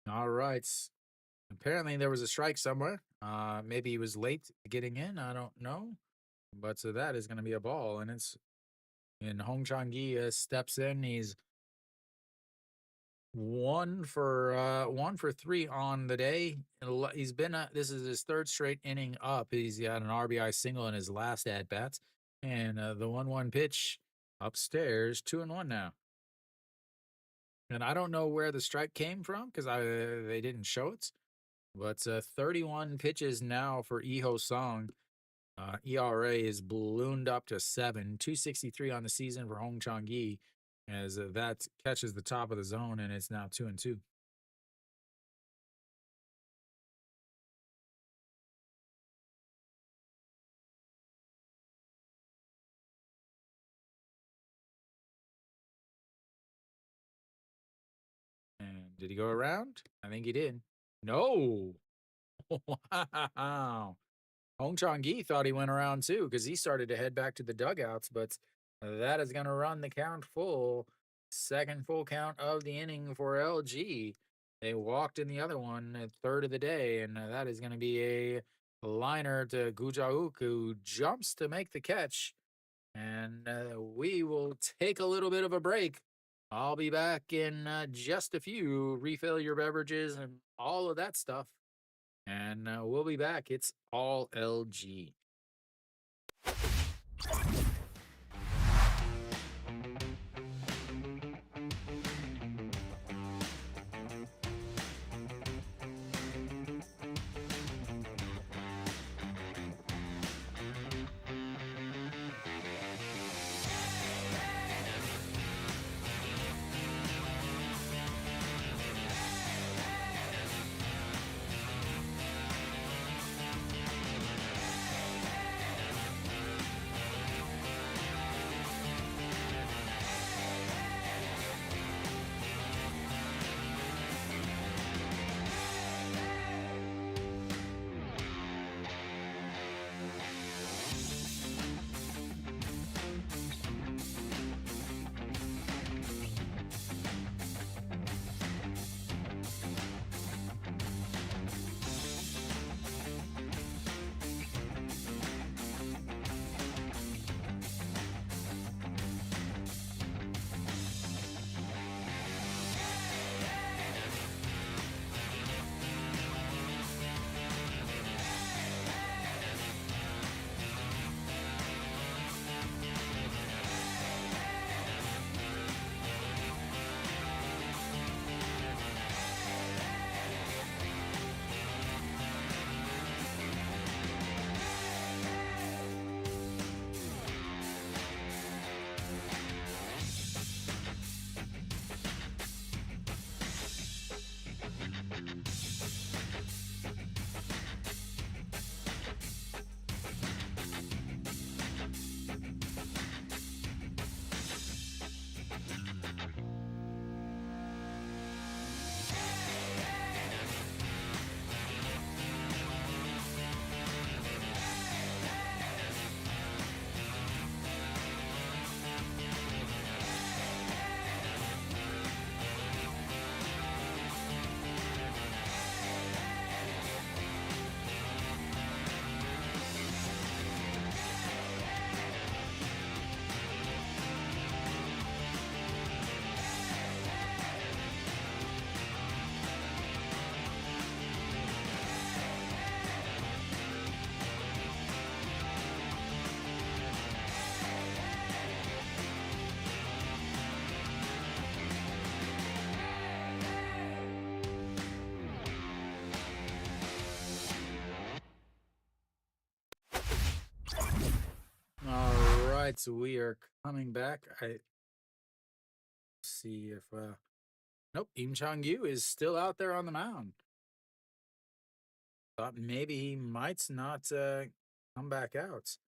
All right. Apparently there was a strike somewhere. Maybe he was late getting in. I don't know. But so that is going to be a ball, and it's and Hong Chang-gi steps in. He's 1 for 3 on the day. He's been this is his 3rd straight inning up. He's got an RBI single in his last at bats, and the 1-1 pitch upstairs, 2-1 now. And I don't know where the strike came from because they didn't show it. But 31 pitches now for Iho Song. ERA is ballooned up to 7, 263 on the season for Hong Chang-gi, as that catches the top of the zone, and it's now 2-2. And did he go around? I think he did. No. Wow. Hong Chang-gi thought he went around too because he started to head back to the dugouts, but That is going to run the count full. Second full count of the inning for LG. They walked in the other one at third of the day, and that is going to be a liner to Gujauk, who jumps to make the catch. And we will take a little bit of a break. I'll be back in just a few. Refill your beverages and all of that stuff. And we'll be back. It's all LG. All right, so we are coming back. I see if nope, Im Chang Yu is still out there on the mound. Thought maybe he might not come back out.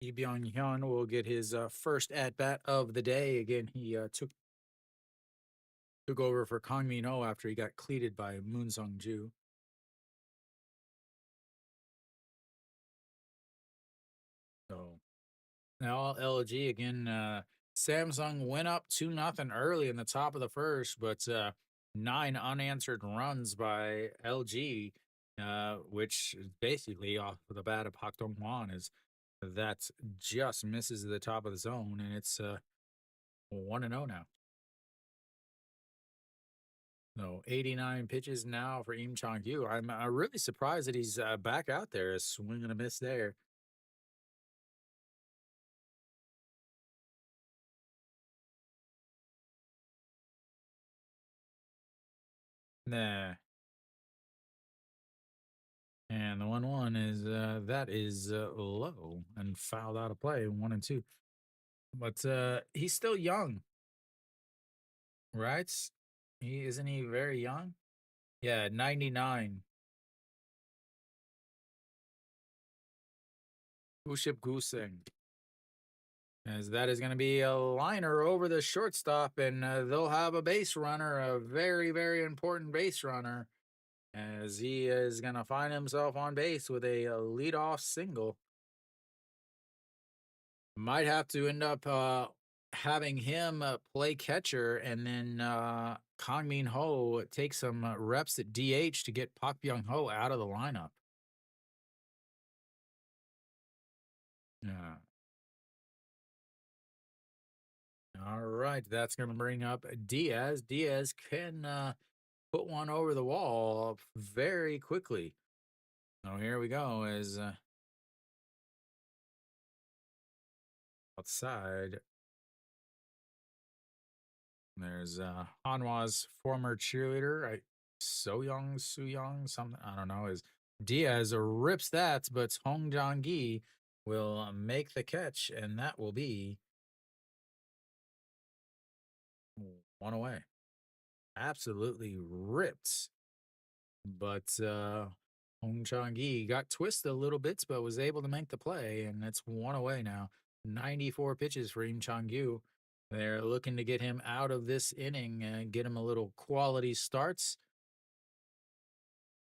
Lee Byung Hyun will get his first at bat of the day. Again, he took over for Kang Min Ho after he got cleated by Moon Sung Ju. So now LG again. Samsung went up 2-0 early in the top of the first, but 9 unanswered runs by LG, which is basically off of the bat of Pak Dong Hwan is that just misses the top of the zone, and it's 1-0 now. So 89 pitches now for Im Chong Yu. I'm really surprised that he's back out there. A swing and a miss there. Nah. And the 1-1 is that is low and fouled out of play, 1-2. But he's still young, right? He isn't he very young? Yeah, 99. Uship Guseng. as that is going to be a liner over the shortstop, and they'll have a base runner, a very, very important base runner, as he is going to find himself on base with a leadoff single. Might have to end up having him play catcher, and then Kang Min Ho take some reps at DH to get Pak Byung Ho out of the lineup. Yeah. All right, that's going to bring up Diaz. Diaz can put one over the wall very quickly. Oh, here we go. Is outside. There's Hanwha's former cheerleader, Su Young, something I don't know. Is Diaz rips that, but Hong Jong Gi will make the catch, and that will be one away. Absolutely ripped, but Hong Chang Gi got twisted a little bit, but was able to make the play, and it's one away now. 94 pitches for Im Chang Gyu. They're looking to get him out of this inning and get him a little quality starts.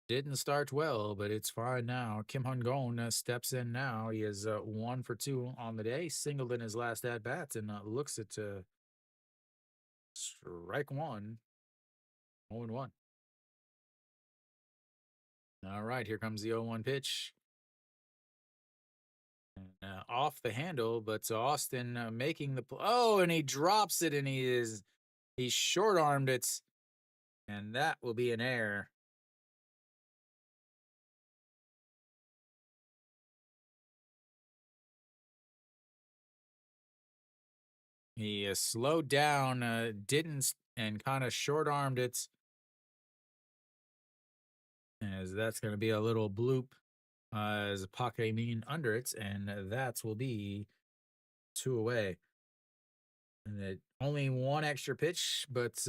Didn't start well, but it's fine now. Kim Hun Gon steps in now. He is 1 for 2 on the day, singled in his last at bat, and looks at strike one. 0-1. All right, here comes the 0-1 pitch. Off the handle, but Austin making the oh, and he drops it, and he's short armed it, and that will be an error. He slowed down, didn't, and kind of short armed it, as that's going to be a little bloop as Pake Mean under it, and that will be 2 away. And only one extra pitch, but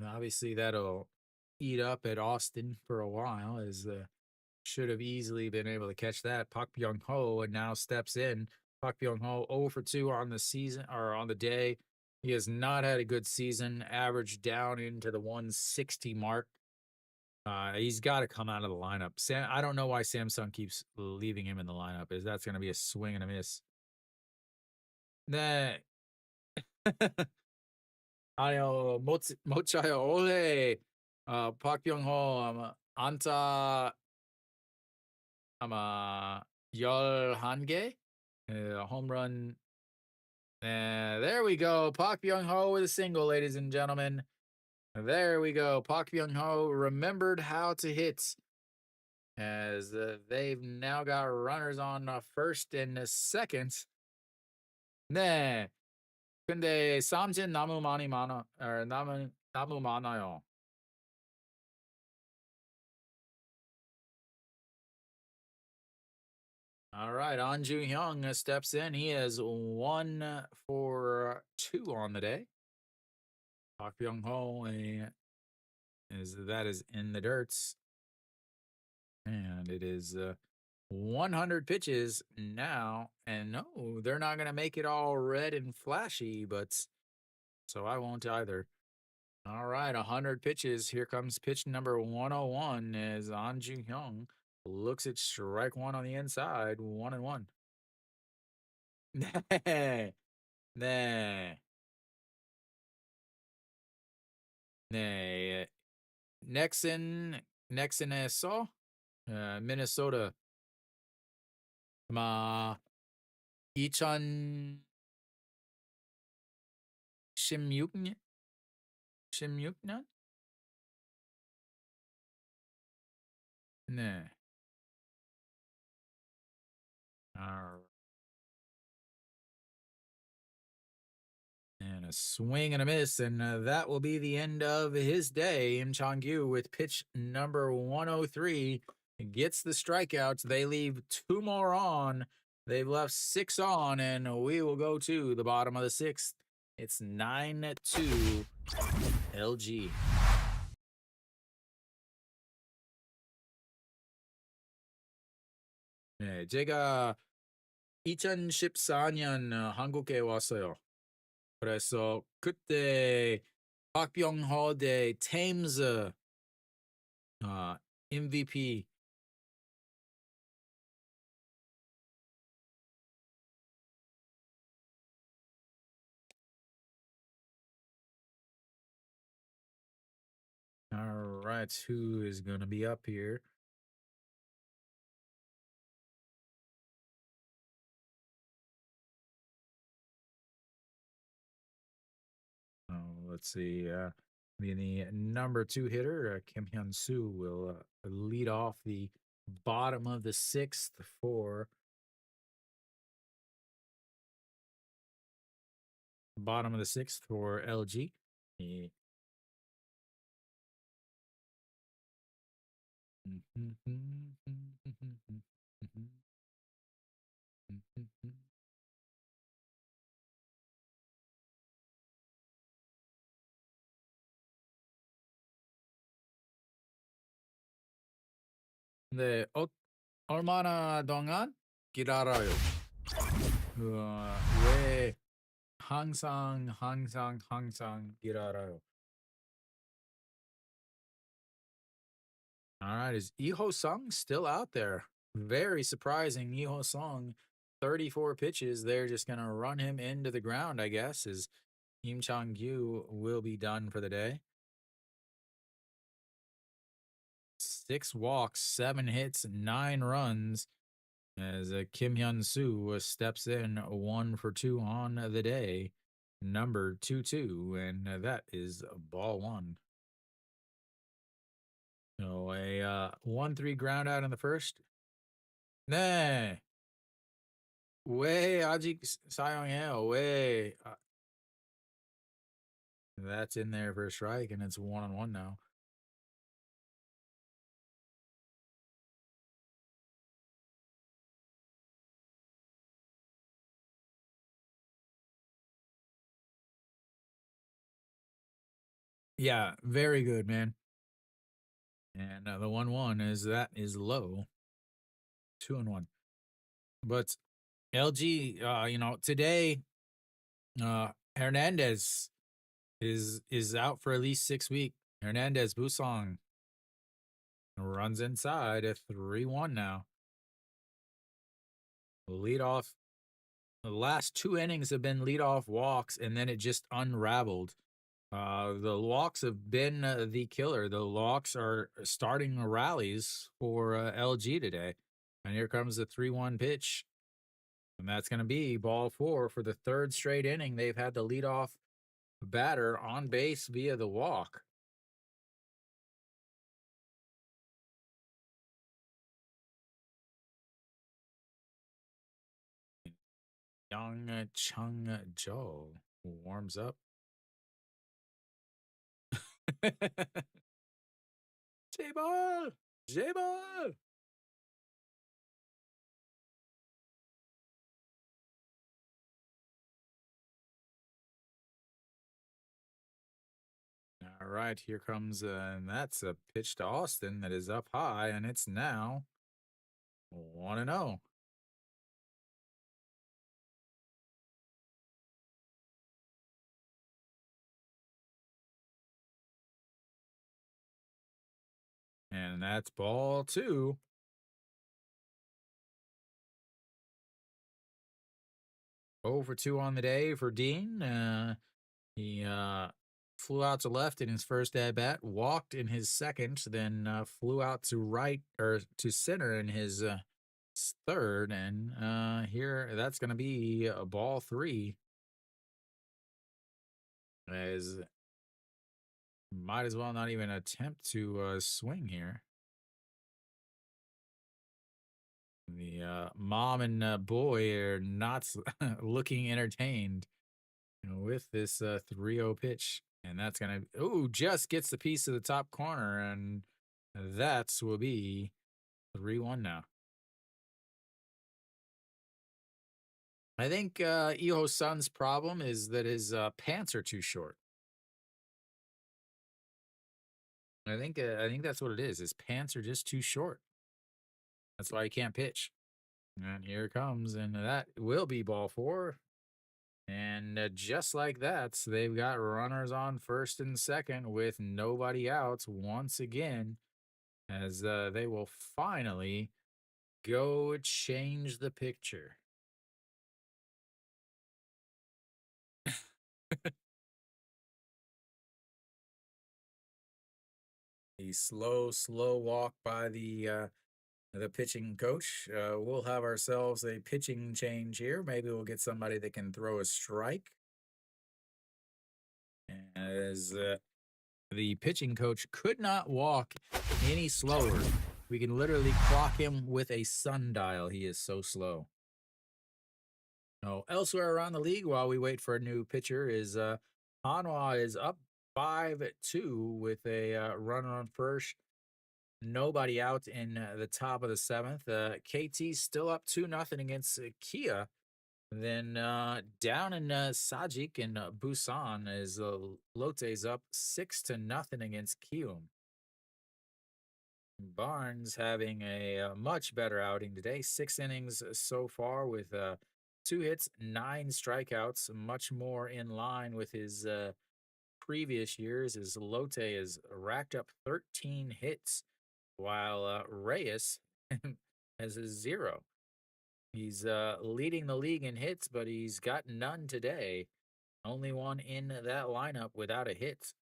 obviously that'll eat up at Austin for a while, as should have easily been able to catch that. Pak Byung Ho now steps in. Pak Byung Ho 0 for 2 on the season or on the day. He has not had a good season, averaged down into the 160 mark. He's got to come out of the lineup. I don't know why Samsung keeps leaving him in the lineup. Is that's going to be a swing and a miss? Nah. 아요 못 차요. 올해 박병호 안타 아마 11개 홈런. There we go. Park Byung-ho with a single, ladies and gentlemen. There we go. Park Byung-ho remembered how to hit, as they've now got runners on first and second. 네. 근데 삼진 너무 많이 너무 많아요. All right, An Ju Hyung steps in. He is 1 for 2 on the day. Park Byung Ho is in the dirts, and it is 100 pitches now. And no, they're not gonna make it all red and flashy, but so I won't either. All right, 100 pitches. Here comes pitch number 101 as An Ju Hyung looks at strike one on the inside, 1-1. 네, 네, 네. 넥슨에서 미네소타 아마 2016년 16년? 네. All And a swing and a miss, and that will be the end of his day. Im Chang-gyu with pitch number 103 gets the strikeouts. They leave 2 more on. They've left 6 on, and we will go to the bottom of the 6th. It's 9-2 LG. 네, 제가 2014년 한국에 왔어요. 그래서 그때 박병호 대 테임즈 MVP. All right, who is going to be up here? Let's see. Being the number two hitter, Kim Hyun Soo will lead off the bottom of the sixth for LG. He- 네, 얼마나 동안 기다려요? 왜 항상 기다려요? All right, is Iho Sung still out there? Very surprising. Iho Sung, 34 pitches. They're just going to run him into the ground, I guess, as Kim Chang Gyu will be done for the day. 6 walks, 7 hits, 9 runs as Kim Hyun Soo steps in 1 for 2 on the day. Number 2-2, and that is ball 1. So a 1-3 ground out in the first. 네. 왜 아직 사용해요? 왜? That's in there for a strike, and it's 1-1 now. Yeah, very good, man. And the 1-1 is low. 2-1. But LG, today, Hernandez is out for at least 6 weeks. Hernandez Busong runs inside at 3-1 now. Lead off. The last 2 innings have been leadoff walks, and then it just unraveled. The walks have been the killer. The walks are starting rallies for LG today. And here comes the 3-1 pitch. And that's going to be ball 4 for the 3rd straight inning. They've had the leadoff batter on base via the walk. Young Chung Jo warms up. J-ball! J-ball! All right, here comes, and that's a pitch to Austin that is up high, and it's now 1-0. And that's ball 2. 0 for 2 on the day for Dean. He flew out to left in his first at bat, walked in his second, then flew out to right or to center in his third. And here that's going to be a ball 3. As might as well not even attempt to swing here. The mom and boy are not looking entertained with this 3-0 pitch. And that's going to, just gets the piece of the top corner. And that will be 3-1 now. I think Iho Sun's problem is that his pants are too short. I think that's what it is. His pants are just too short. That's why he can't pitch. And here it comes, and that will be ball four. And just like that, they've got runners on first and second with nobody out once again, as they will finally go change the picture. The slow walk by the pitching coach. We'll have ourselves a pitching change here. Maybe we'll get somebody that can throw a strike. As the pitching coach could not walk any slower. We can literally clock him with a sundial. He is so slow. Oh, elsewhere around the league, while we wait for a new pitcher, is Hanwha is up 5-2 with a runner on first. Nobody out in the top of the seventh. KT's still up 2-0 against Kia. Then down in Sajik and Busan is Lote's up 6-0 against Kium. Barnes having a much better outing today. 6 innings so far with 2 hits, 9 strikeouts, much more in line with his previous years. As Lote has racked up 13 hits, while Reyes has a 0. He's leading the league in hits, but he's got none today. Only one in that lineup without a hit.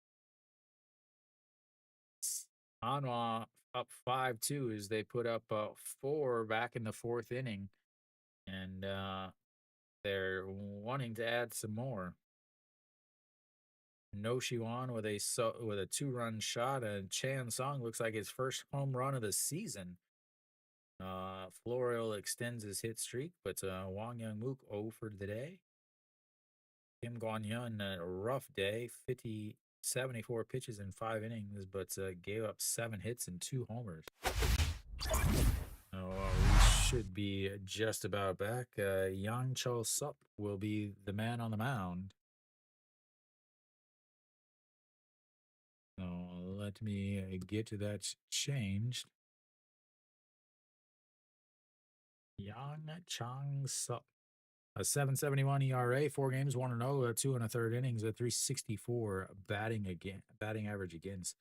Anwa up 5-2 as they put up 4 back in the fourth inning, and they're wanting to add some more. No Shiwan with a 2-run shot, and Chan Song looks like his first home run of the season. Florial extends his hit streak, but Wang Young Mook 0 for the day. Kim Guan Yun, a rough day, 74 pitches in 5 innings, but gave up 7 hits and 2 homers. We should be just about back. Yang Chol Sup will be the man on the mound. So let me get to that changed. Yang Chang Sup. A 7.71 ERA, 4 games, 1-0, 2 1/3 innings, a 364 batting average against.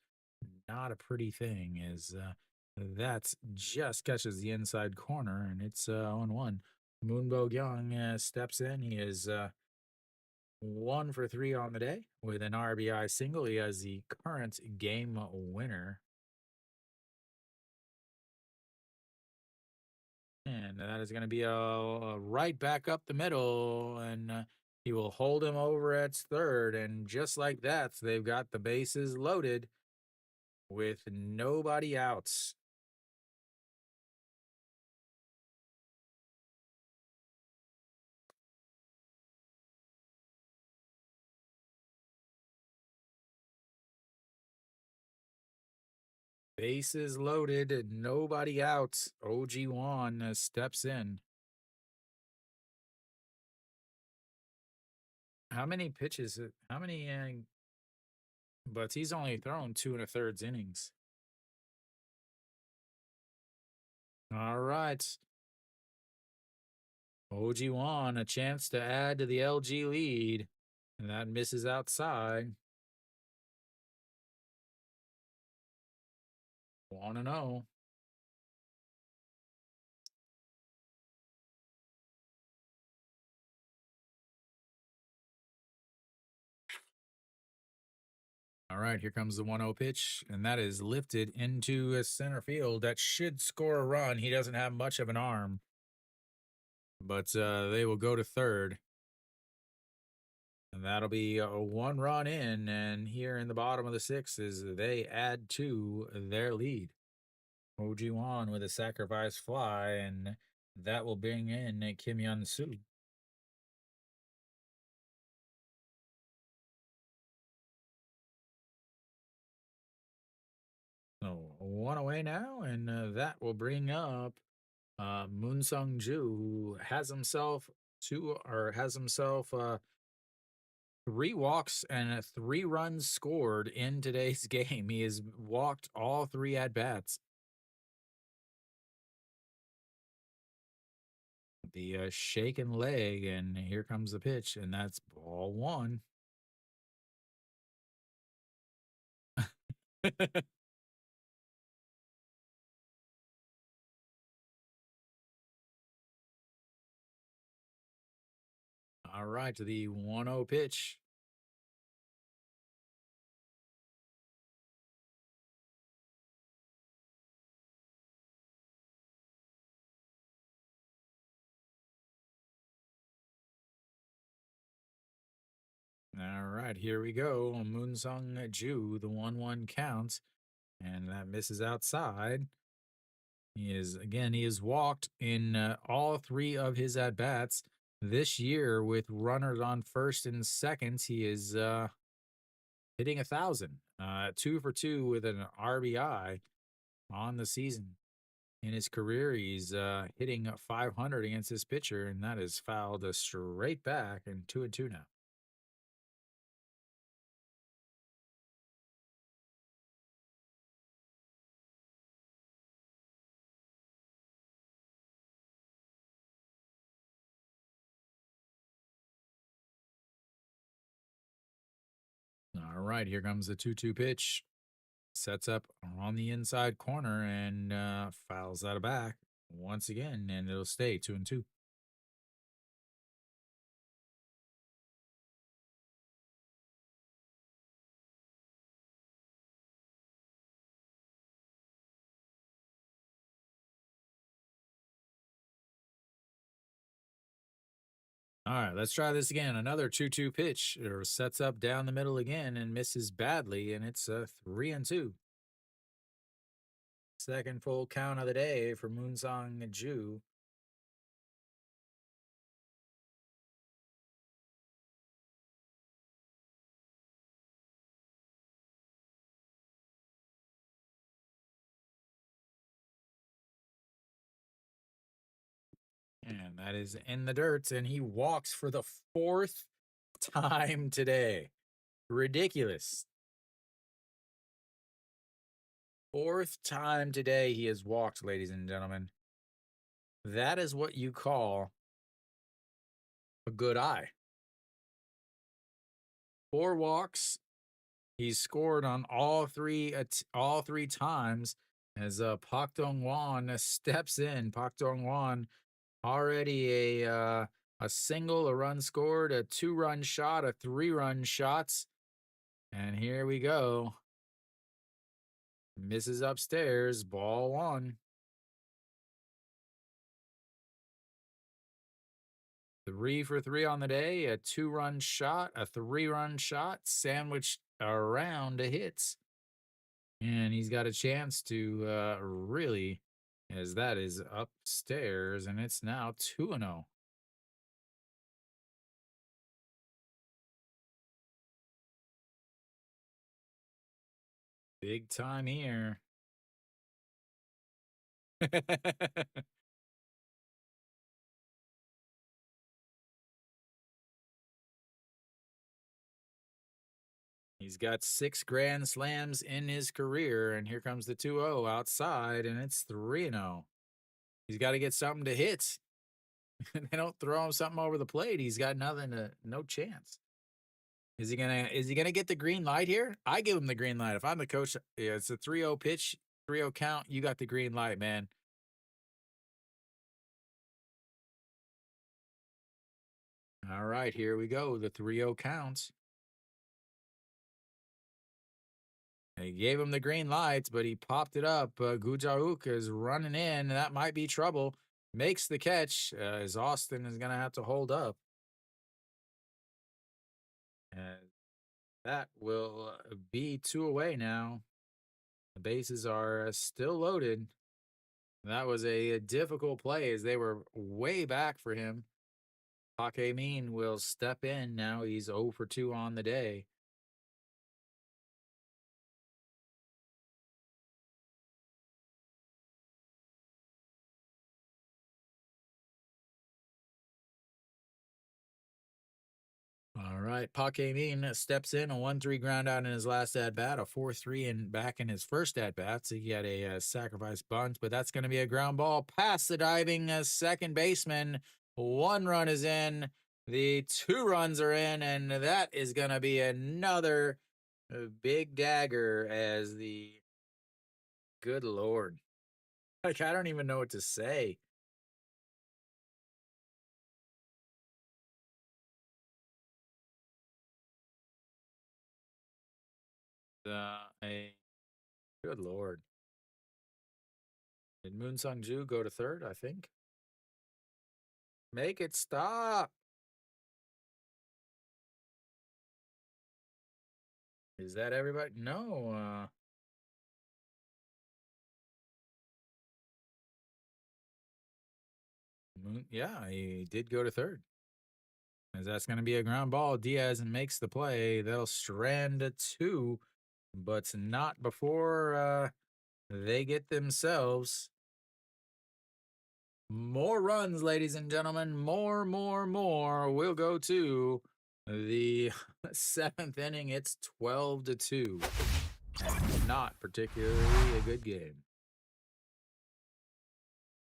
Not a pretty thing, as that just catches the inside corner, and it's 0-1. Moonbo Young steps in. He is 1 for 3 on the day with an RBI single. He has the current game winner. And that is going to be a right back up the middle, and he will hold him over at third. And just like that, they've got the bases loaded with nobody outs. Bases loaded, and nobody out. OG Wan steps in. How many pitches? How many? But he's only thrown 2 1/3 innings. All right. OG Wan, a chance to add to the LG lead. And that misses outside. 1-0. All right, here comes the 1-0 pitch, and that is lifted into a center field. That should score a run. He doesn't have much of an arm, but they will go to third. And that'll be a 1 run in. And here in the bottom of the sixth is they add to their lead. OG Wan with a sacrifice fly, and that will bring in Kim Yun Soo. So 1 away now, and that will bring up Moon Sung Ju, who has himself 3 walks and 3 runs scored in today's game. He has walked all 3 at bats. the shaken leg, and here comes the pitch, and that's ball one. All right, to the 1-0 pitch. All right, here we go. Moonsung Ju, the 1-1 count, and that misses outside. He is walked in all three of his at bats this year with runners on first and second. He is hitting 1,000, 2 for 2 with an RBI on the season. In his career, he's hitting 500 against this pitcher, and that is fouled straight back and 2-2 now. All right, here comes the 2-2 pitch. Sets up on the inside corner and fouls out of back once again, and it'll stay 2-2. All right, let's try this again. Another 2-2 pitch. It sets up down the middle again and misses badly, and it's a 3-2. Second full count of the day for Moonsong Ju. And that is in the dirt, and he walks for the fourth time today. Ridiculous. Fourth time today he has walked, ladies and gentlemen. That is what you call a good eye. 4 walks. He's scored on all three times as Pak Dong Wan steps in. Pak Dong Wan already a single, a run scored, a 2-run shot, a 3-run shots, and here we go. Misses upstairs, ball one. 3 for 3 on the day, a 2-run shot, a 3-run shot, sandwiched around a hits. And he's got a chance to really, as that is upstairs, and it's now 2-0. Big time here. He's got 6 grand slams in his career, and here comes the 2-0 outside, and it's 3-0. He's got to get something to hit. They don't throw him something over the plate. He's got no chance. Is he gonna get the green light here? I give him the green light. If I'm the coach, yeah, it's a 3-0 pitch, 3-0 count. You got the green light, man. All right, here we go. The 3-0 counts. They gave him the green lights, but he popped it up. Gujauk is running in, and that might be trouble. Makes the catch as Austin is going to have to hold up. And that will be 2 away now. The bases are still loaded. That was a difficult play as they were way back for him. Pak Min will step in now. He's 0 for 2 on the day. All right, Pak Min steps in a 1-3 ground out in his last at bat, a 4-3 and back in his first at bat. So he had a sacrifice bunt, but that's going to be a ground ball past the diving second baseman. One run is in. The 2 runs are in, and that is going to be another big dagger as the good Lord. Like, I don't even know what to say. A good Lord. Did Moon Sung Ju go to third? I think. Make it stop. Is that everybody? No. Yeah, he did go to third. As that's going to be a ground ball. Diaz makes the play. They'll strand a 2, but not before they get themselves more runs, ladies and gentlemen. More. We'll go to the 7th inning. It's 12-2. And not particularly a good game.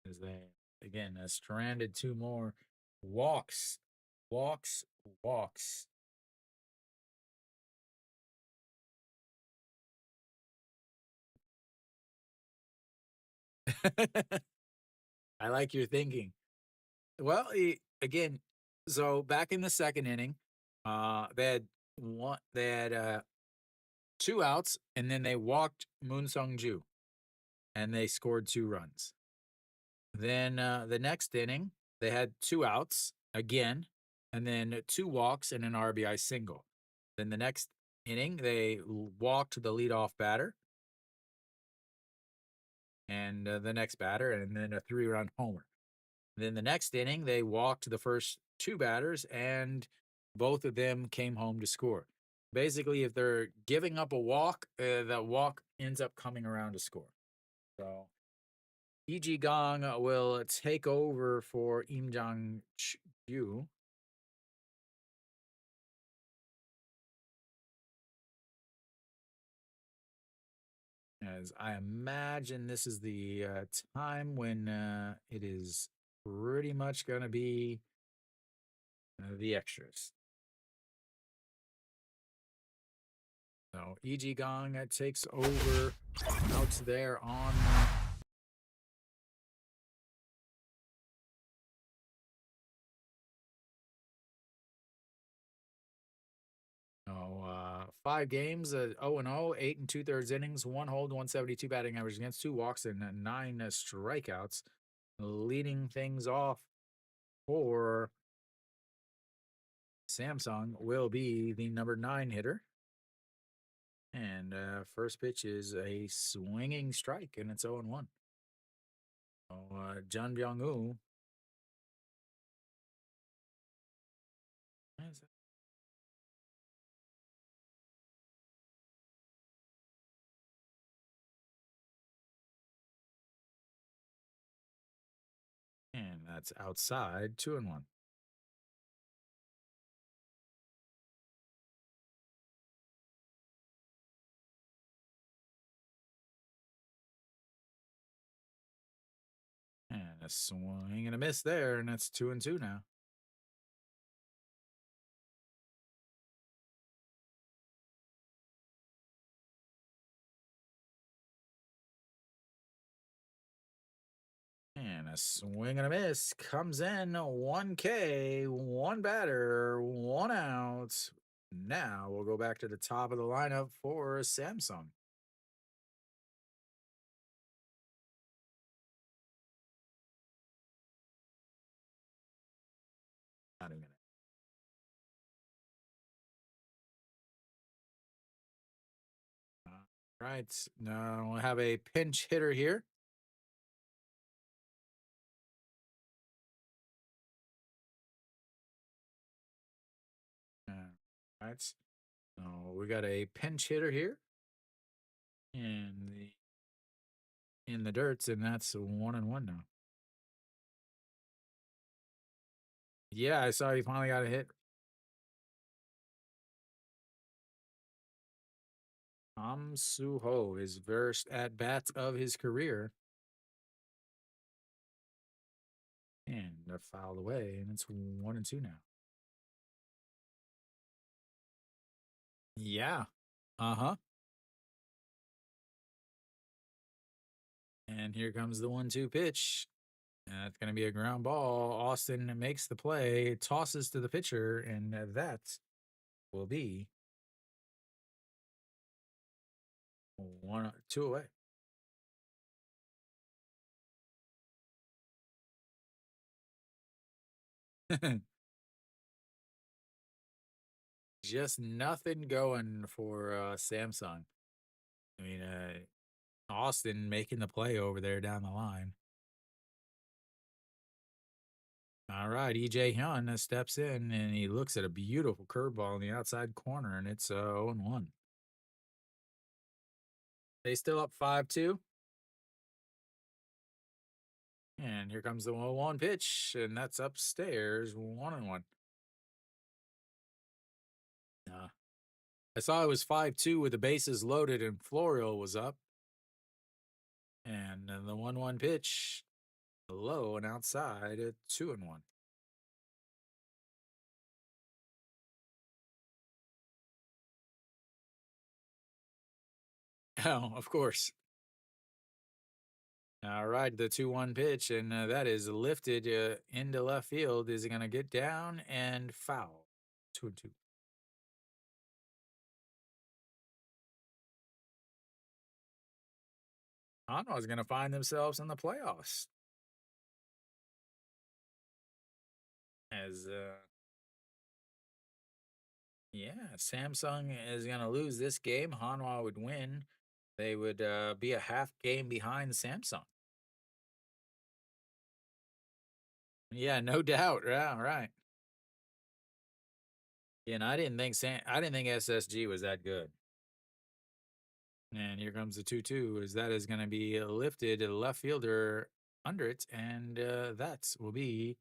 As they, again, stranded 2 more. Walks. I like your thinking. Well, again, so back in the 2nd inning, they had 2 outs, and then they walked Moon Sung Ju, and they scored 2 runs. Then the next inning, they had 2 outs again, and then 2 walks and an RBI single. Then the next inning, they walked the leadoff batter and the next batter, and then a 3-run homer. Then the next inning, they walked the first 2 batters, and both of them came home to score. Basically, if they're giving up a walk, that walk ends up coming around to score. So, E.G. Gong will take over for Im Jang Ju. As I imagine this is the time when it is pretty much going to be the extras. So E.G. Gong takes over out there on oh, 5 games, 0-0, 8 2/3 innings, 1 hold, 172 batting average against, 2 walks, and 9 strikeouts, leading things off for Samsung will be the number 9 hitter. And first pitch is a swinging strike, and it's 0-1. So, Jun Byung-woo. And that's outside, 2-1. And a swing and a miss there, and that's 2-2 now. And a swing and a miss comes in 1K, 1 batter, 1 out. Now we'll go back to the top of the lineup for Samsung. Not a minute. All right. Now we'll have a pinch hitter here. All right. So we got a pinch hitter here in the dirts, and that's 1-1 now. Yeah, I saw he finally got a hit. Soo-ho, his first at bats of his career. And they're fouled away, and it's 1-2 now. Yeah. Uh-huh. And here comes the 1-2 pitch. And it's going to be a ground ball. Austin makes the play, tosses to the pitcher, and that will be 1-2 away. Just nothing going for Samsung. I mean, Austin making the play over there down the line. All right, EJ Hyun steps in and he looks at a beautiful curveball in the outside corner, and it's 0-1. They still up 5-2. And here comes the 1-1 pitch, and that's upstairs 1-1. I saw it was 5-2 with the bases loaded and Florial was up. And then the 1-1 pitch, low and outside at 2-1. Oh, of course. All right, the 2-1 pitch, and that is lifted into left field. Is it going to get down and foul? 2-2. Hanwha's going to find themselves in the playoffs. As yeah, Samsung is going to lose this game. Hanwha would win. They would be a half game behind Samsung. Yeah, no doubt. Yeah, right. Yeah, and I didn't think SSG was that good. And here comes the 2-2. Is that is going to be lifted left fielder under it, and that will be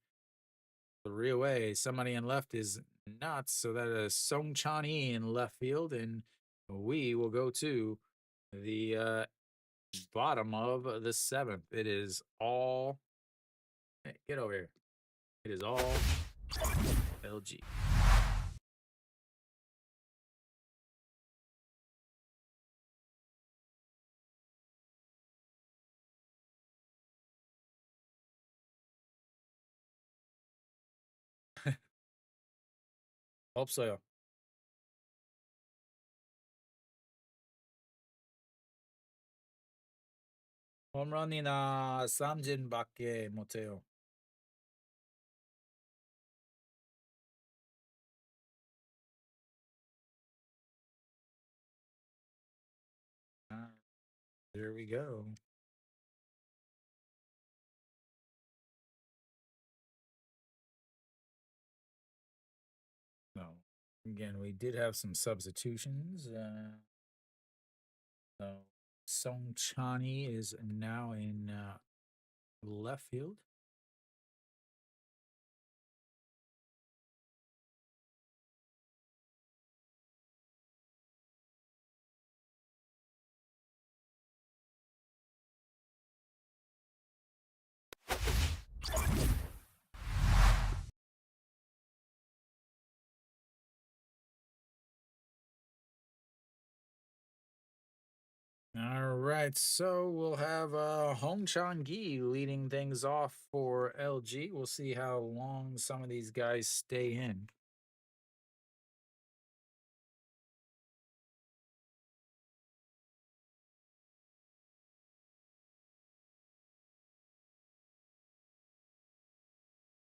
3 away. Somebody in left is nuts, so that is Song Chan in left field, and we will go to the bottom of the seventh. It is all. Hey, get over here. It is all LG. 없어요. 홈런이나 삼진밖에 못해요. There we go. No. Again, we did have some substitutions. So Song Chani is now in left field. All right, so we'll have Hong Chang Gi leading things off for LG. We'll see how long some of these guys stay in.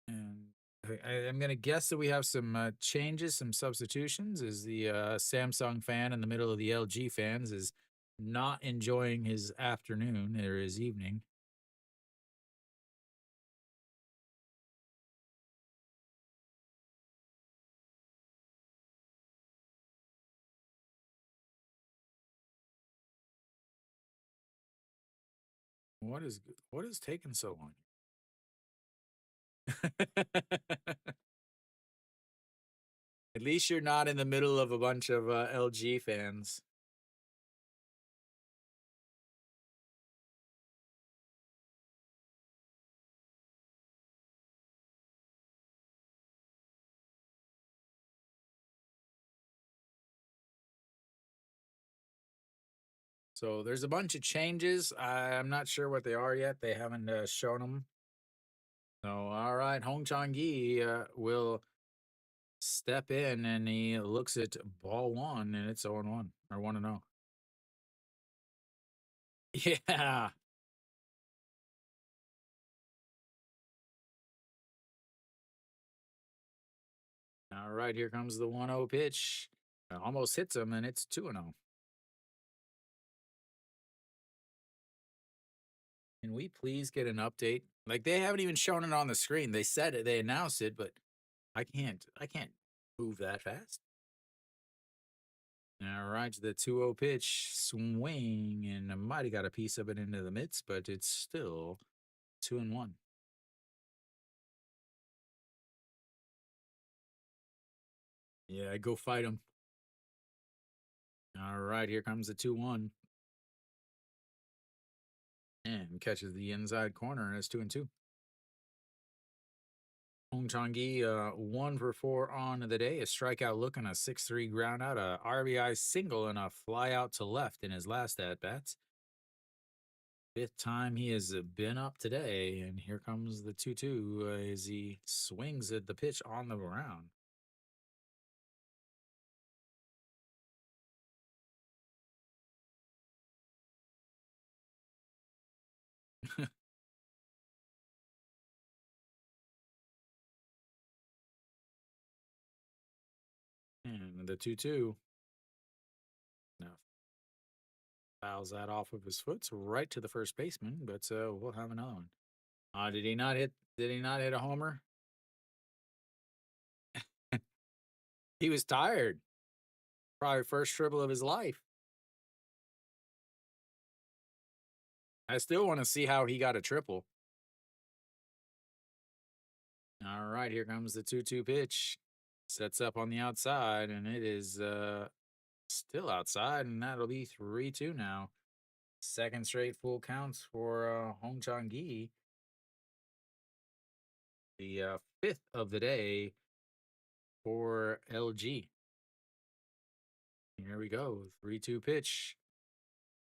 And I'm going to guess that we have some changes, some substitutions, as the Samsung fan in the middle of the LG fans is not enjoying his afternoon or his evening. What is taking so long? At least you're not in the middle of a bunch of LG fans. So there's a bunch of changes. I'm not sure what they are yet. They haven't shown them. So all right, Hong Chang Gi will step in, and he looks at ball one, and it's 0-1 or 1-0. Yeah. All right, here comes the 1-0 pitch. Almost hits him, and it's 2-0. Can we please get an update? Like they haven't even shown it on the screen. They said it, they announced it, but I can't move that fast. All right, the 2-0 pitch, swing, and I might have got a piece of it into the mitts, but it's still 2-1. Yeah, go fight him. All right, here comes the 2-1. And catches the inside corner, and it's 2-2. Hong Chang-gi, 1 for 4 on the day. A strikeout look and a 6-3 ground out, a RBI single, and a fly out to left in his last at bats. Fifth time he has been up today, and here comes the 2-2 as he swings at the pitch on the ground. And the 2-2 now fouls that off of his foot right to the first baseman, but we'll have another one. Did he not hit? Did he not hit a homer? He was tired. Probably first triple of his life. I still want to see how he got a triple. All right, here comes the 2-2 pitch. Sets up on the outside, and it is still outside, and that'll be 3-2 now. Second straight full counts for Hong Chang Gi. The fifth of the day for LG. Here we go. 3-2 pitch.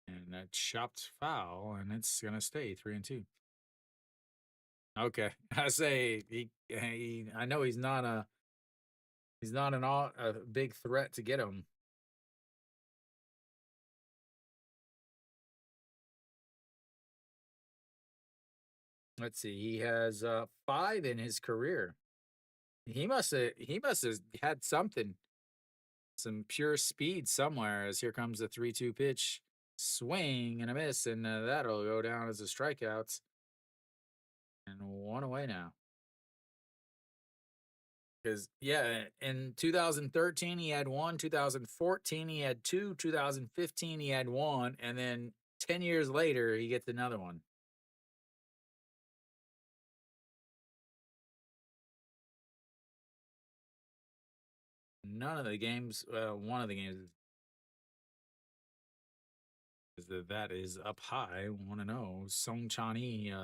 And that chopped foul, and it's gonna stay 3-2. Okay. I say I know he's not a big threat to get him. Let's see. He has 5 in his career. He must have had something, some pure speed somewhere. As here comes the 3-2 pitch, swing and a miss, and that'll go down as a strikeout. And 1 away now. Because yeah, in 2013 he had 1, 2014 he had 2, 2015 he had 1, and then 10 years later he gets another one. None of the games, one of the games is that is up high. Want to know Song Chani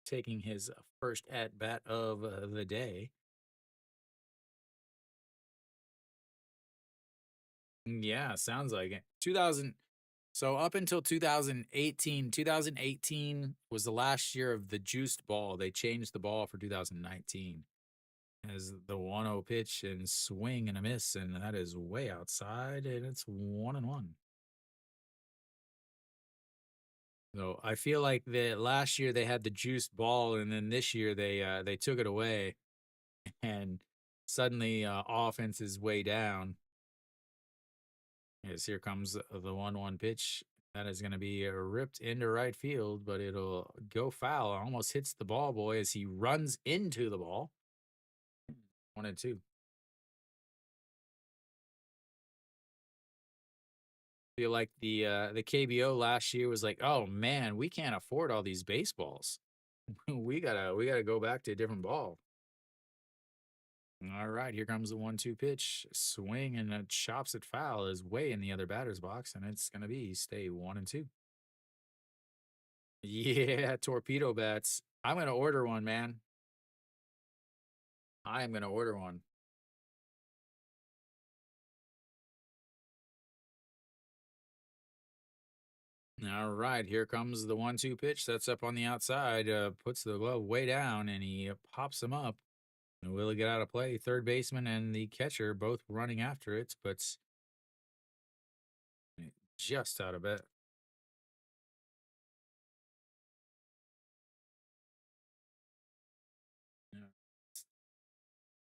taking his first at bat of the day. Yeah, sounds like it. 2000. So up until 2018 was the last year of the juiced ball. They changed the ball for 2019 as the 1-0 pitch and swing and a miss, and that is way outside, and it's 1-1. So I feel like the last year they had the juiced ball, and then this year they took it away, and suddenly offense is way down. Yes, here comes the 1-1 pitch. That is going to be ripped into right field, but it'll go foul. Almost hits the ball boy as he runs into the ball. 1-2. Feel like the KBO last year was like, oh man, we can't afford all these baseballs. we gotta go back to a different ball. All right, here comes the 1-2 pitch. Swing and chops it foul is way in the other batter's box, and it's gonna be stay 1-2. Yeah, torpedo bats. I'm gonna order one, man. I am gonna order one. All right, here comes the 1-2 pitch. That's up on the outside, puts the glove way down, and he pops him up. And will he get out of play? Third baseman and the catcher both running after it, but just out of it. Yeah.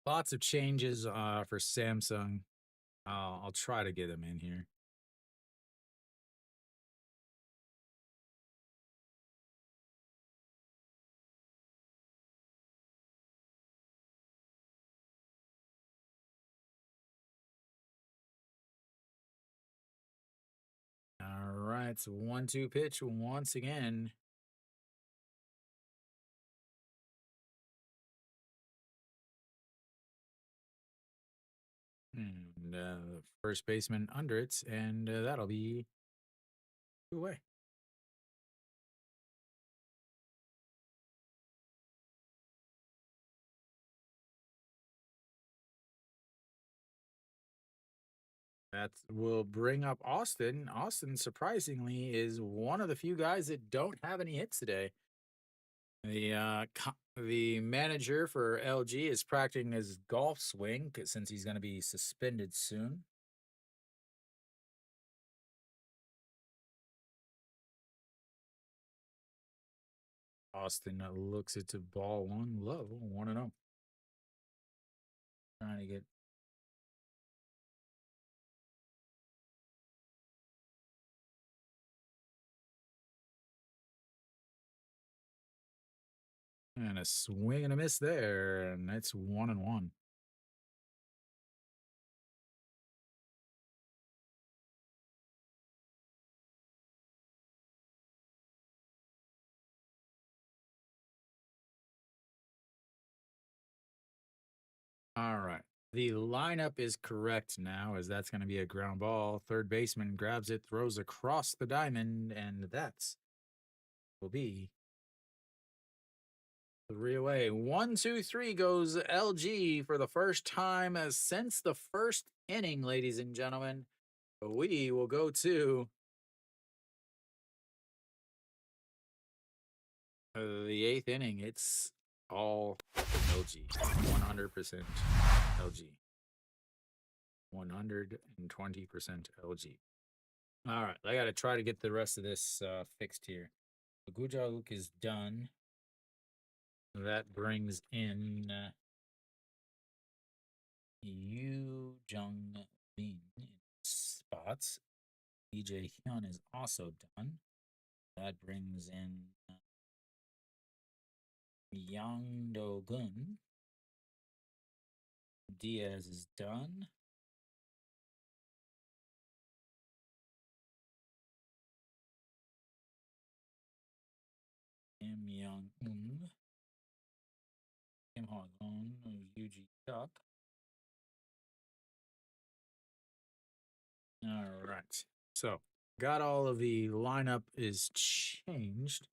Lots of changes for Samsung. I'll try to get him in here. All right, so 1-2 pitch once again. And first baseman under it, and that'll be 2 away. That will bring up Austin. Austin, surprisingly, is one of the few guys that don't have any hits today. The manager for LG is practicing his golf swing since he's going to be suspended soon. Austin looks at the ball one low, 1-0. Trying to get and a swing and a miss there, and it's 1-1. All right. The lineup is correct now, as that's going to be a ground ball. Third baseman grabs it, throws across the diamond, and that's will be 3 away. 1-2-3 goes LG for the first time as since the first inning, ladies and gentlemen. We will go to the eighth inning. It's all LG. 100% LG. 120% LG. All right, I got to try to get the rest of this fixed here. The Gujaluk is done. That brings in Yu Jung Lin in spots. DJ Hyun is also done. That brings in Yang Do Gun. Diaz is done. Kim Young Un. Kim Ha Gun. Yuji Duck. All right. So, got all of the lineup is changed.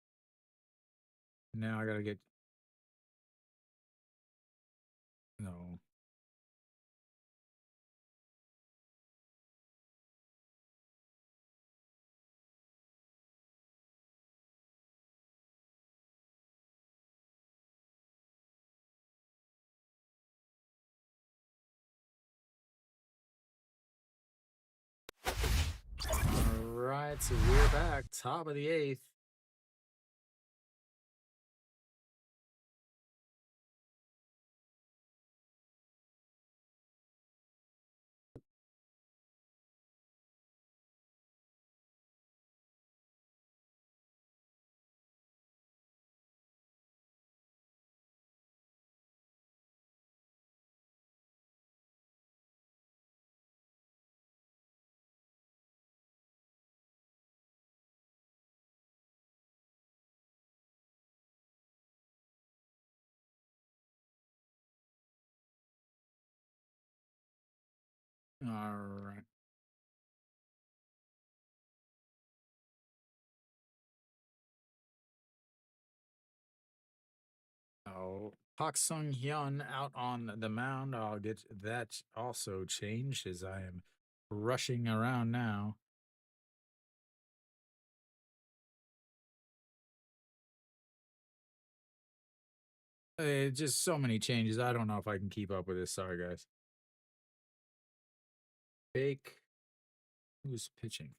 Now I got to get. No. All right. So, we're back. Top of the eighth. All right. Oh, Park Sung Hyun out on the mound. I'll get that also changed as I am rushing around now. Just so many changes. I don't know if I can keep up with this. Sorry, guys. Fake. Who's pitching?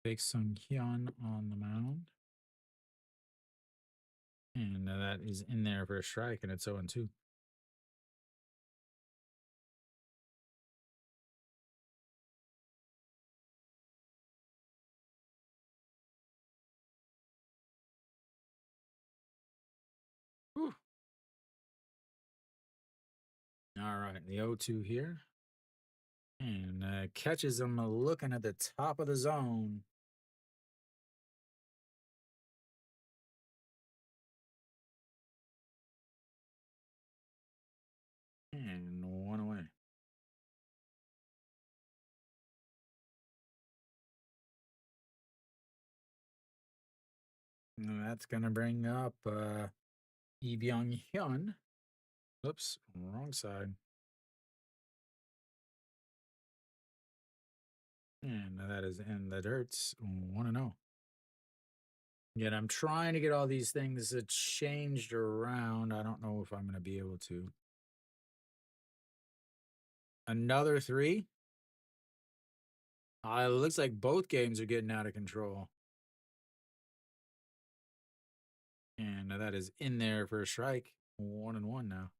Fake Sung Hyun on the mound. And that is in there for a strike, and it's 0-2. Whew. All right, the 0-2 here. And catches him looking at the top of the zone. And one away. And that's going to bring up Lee Byung Hyun. Oops, wrong side. And that is in the dirts 1-0. Yet I'm trying to get all these things changed around. I don't know if I'm going to be able to. Another 3. It looks like both games are getting out of control. And that is in there for a strike. 1-1 now.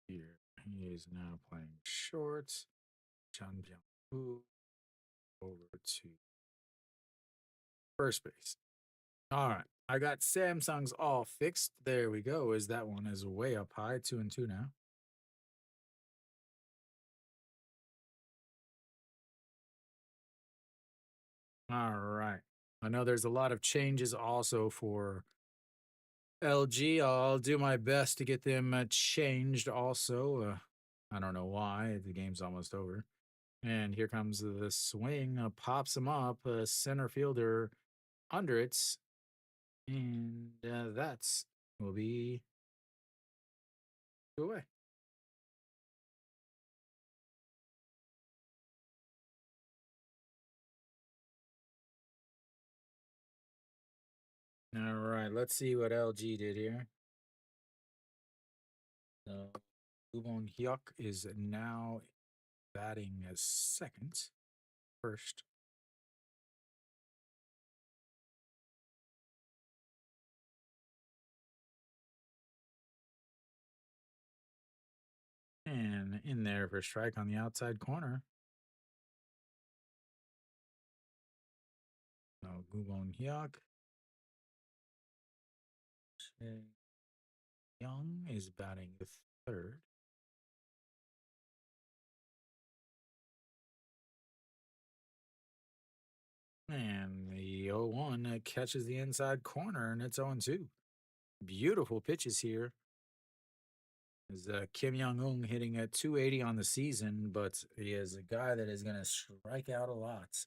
Here. He is now playing short. Chan Byung-woo over to first base. All right. I got Samsung's all fixed. There we go. Is that one is way up high, 2-2 now. All right. I know there's a lot of changes also for LG. I'll do my best to get them changed also. I don't know why. The game's almost over. And here comes the swing. Pops him up. Center fielder under it. And that's will be away. All right, let's see what LG did here. So, Ubon Hyuk is now batting as second. First. And in there for a strike on the outside corner. So, Ubon Hyuk. Young is batting the third. And the 0-1 catches the inside corner, and it's 0-2. Beautiful pitches here. Is Kim Young-un hitting a 280 on the season, but he is a guy that is going to strike out a lot.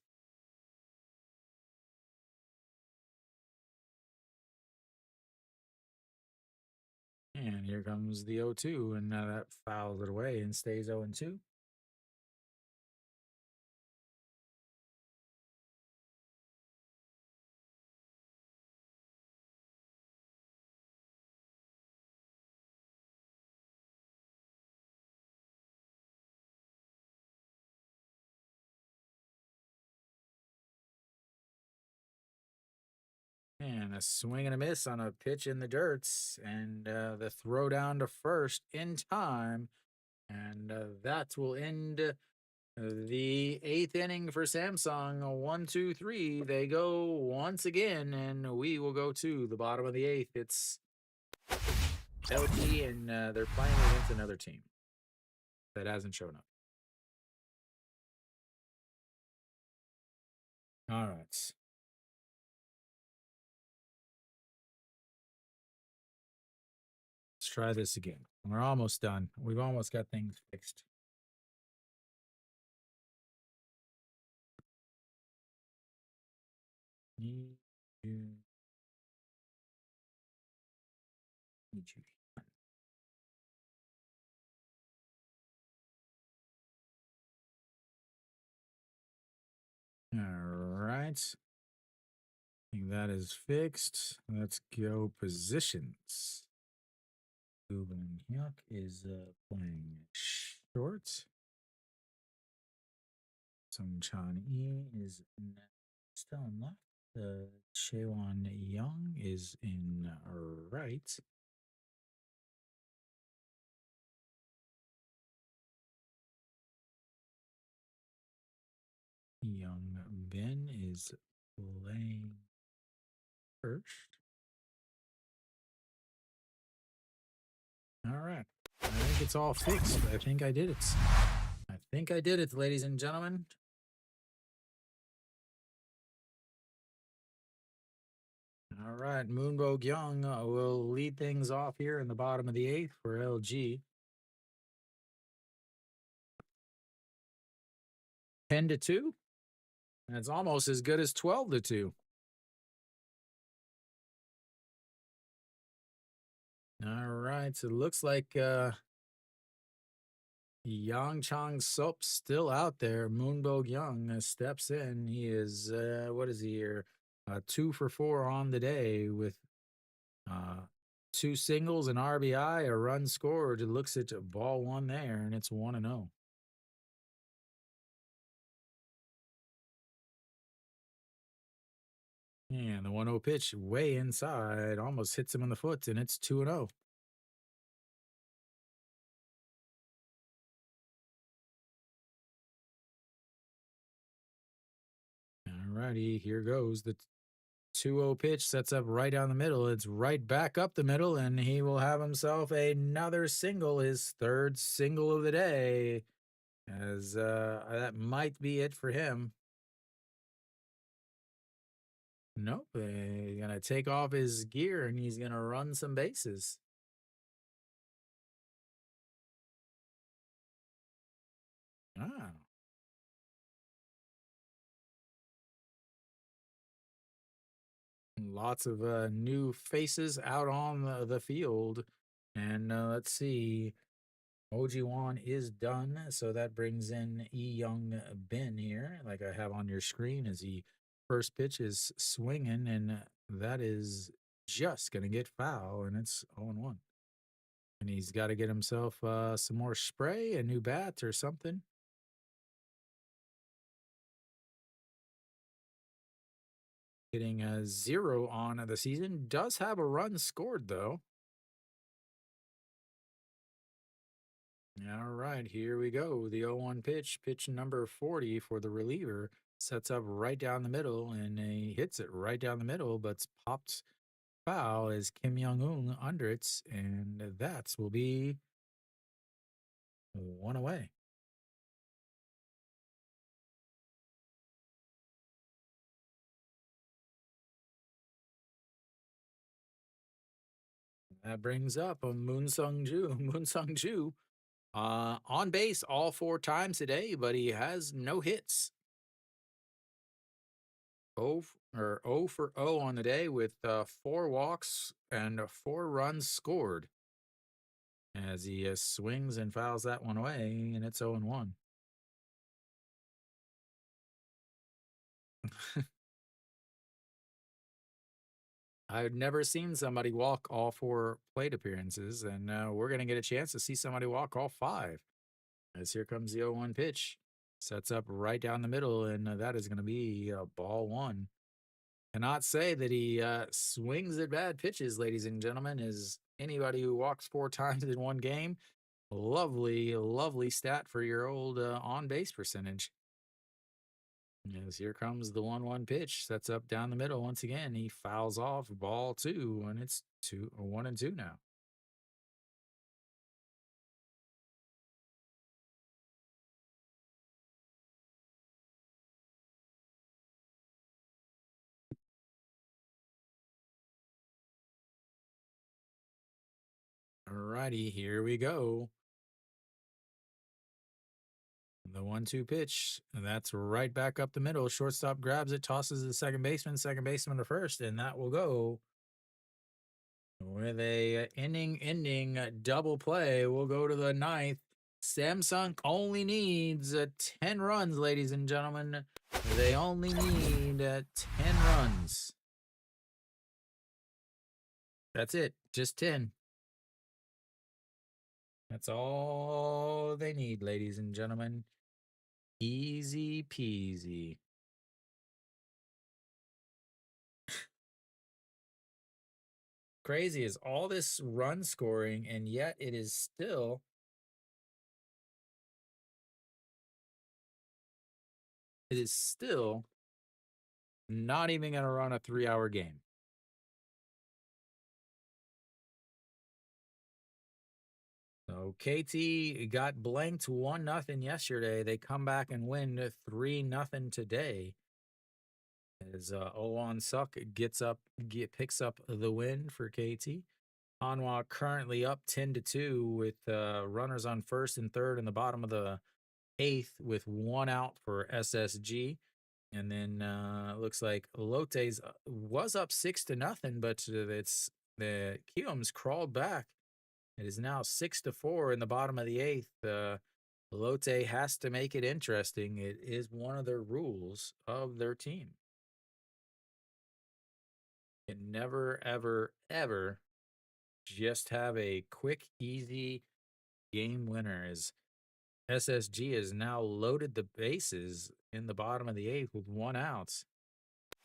And here comes the 0-2, and that fouls it away and stays 0-2. And a swing and a miss on a pitch in the dirts, and the throw down to first in time. And that will end the 8th inning for Samsung. 1, 2, 3. They go once again, and we will go to the bottom of the 8th. It's LG, and they're playing against another team that hasn't shown up. All right. Let's try this again. We're almost done. We've almost got things fixed. Need you. Need you. All right. I think that is fixed. Let's go positions. Ruben Hyuk is playing short. Sung Chan Yi is still in left. Chaewon Young is in right. Young Ben is playing first. All right. I think it's all fixed. I think I did it. I think I did it, ladies and gentlemen. All right. Moonbo Young will lead things off here in the bottom of the eighth for LG. 10-2. And it's almost as good as 12-2. All right. So it looks like Yang Chang Sop's still out there. Moonbo Young steps in. He is, what is he here? 2 for 4 on the day with uh, 2 singles, an RBI, a run scored. It looks at ball one there, and it's 1-0. And the 1-0 pitch way inside almost hits him in the foot, and it's 2-0. All righty, here goes. The 2-0 pitch sets up right down the middle. It's right back up the middle, and he will have himself another single, his third single of the day. As that might be it for him. Nope, he's gonna take off his gear and he's gonna run some bases. Ah, lots of new faces out on the field. And let's see. Oji is done, so that brings in Young Bin here, like I have on your screen, as he first pitch is swinging, and that is just gonna get foul, and it's 0-1. And he's got to get himself some more spray, a new bat, or something. Hitting a 0 on the season. Does have a run scored, though. All right, here we go. The 0-1 pitch, pitch number 40 for the reliever. Sets up right down the middle, and he hits it right down the middle, but it's popped foul as Kim Young-un under it, and that will be 1 away. That brings up a Moon Sung Ju. Moon Sung Ju on base all 4 times today, but he has no hits. 0 for 0 on the day with 4 walks and 4 runs scored. As he swings and fouls that one away, and it's 0-1. I've never seen somebody walk all 4 plate appearances, and we're going to get a chance to see somebody walk all 5. As here comes the 0-1 pitch. Sets up right down the middle, and that is going to be ball 1. Cannot say that he swings at bad pitches, ladies and gentlemen, as anybody who walks 4 times in one game. Lovely, lovely stat for your old on base percentage. As here comes the 1-1 pitch, sets up down the middle once again. He fouls off ball 2, and it's 1-2 now. righty, here we go. The 1-2 pitch. And that's right back up the middle. Shortstop grabs it, tosses the second baseman to first, and that will go with a inning double play. We'll go to the ninth. Samsung only needs 10 runs, ladies and gentlemen. They only need 10 runs. That's it. Just 10. That's all they need, ladies and gentlemen. Easy peasy. Crazy is all this run scoring, and yet it is still not even going to run a 3-hour game. So KT got blanked 1-0 yesterday. They come back and win 3-0 today. As Owan Suk picks up the win for KT. Hanwha currently up 10-2 with runners on first and third in the bottom of the eighth with 1 out for SSG. And then looks like Lote's was up 6-0, but it's the Kiyoms crawled back. It is now 6-4 in the bottom of the eighth. Lotte has to make it interesting. It is one of their rules of their team. You never, ever, ever just have a quick, easy game winner. As SSG has now loaded the bases in the bottom of the eighth with 1 out.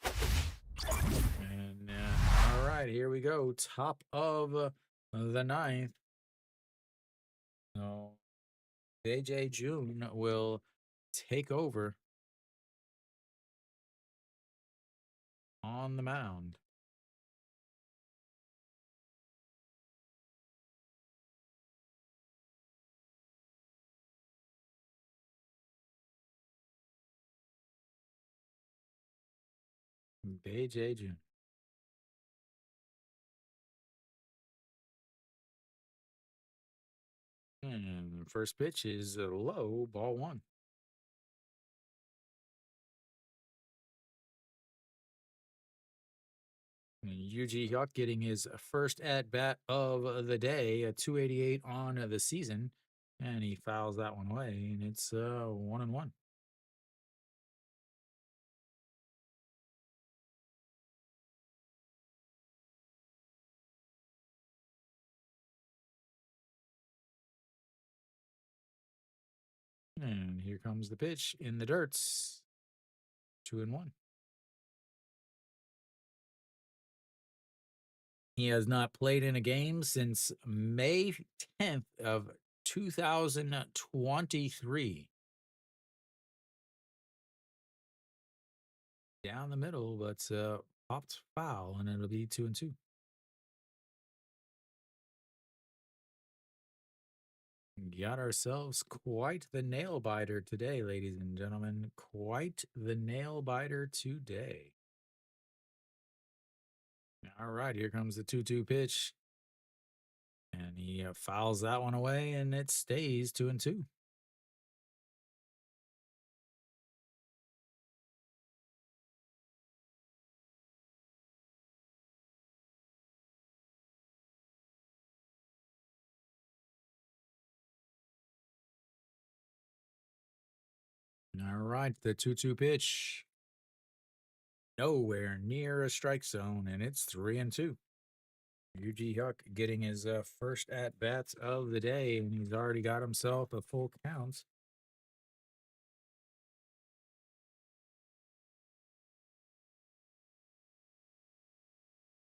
And all right, here we go. Top of the ninth. So JJ June will take over on the mound. JJ June. And the first pitch is a low, ball 1. Yuji Hyuk getting his first at bat of the day, a 288 on the season, and he fouls that one away, and it's 1-1. And here comes the pitch in the dirts. 2-1. He has not played in a game since May 10th of 2023. Down the middle, but popped foul, and it'll be 2-2. Got ourselves quite the nail biter today, ladies and gentlemen. Quite the nail biter today. All right, here comes the 2-2 pitch. And he fouls that one away, and it stays 2-2. All right, the 2-2 pitch. Nowhere near a strike zone, and it's 3-2. Yuji Hyuk getting his first at bats of the day, and he's already got himself a full count.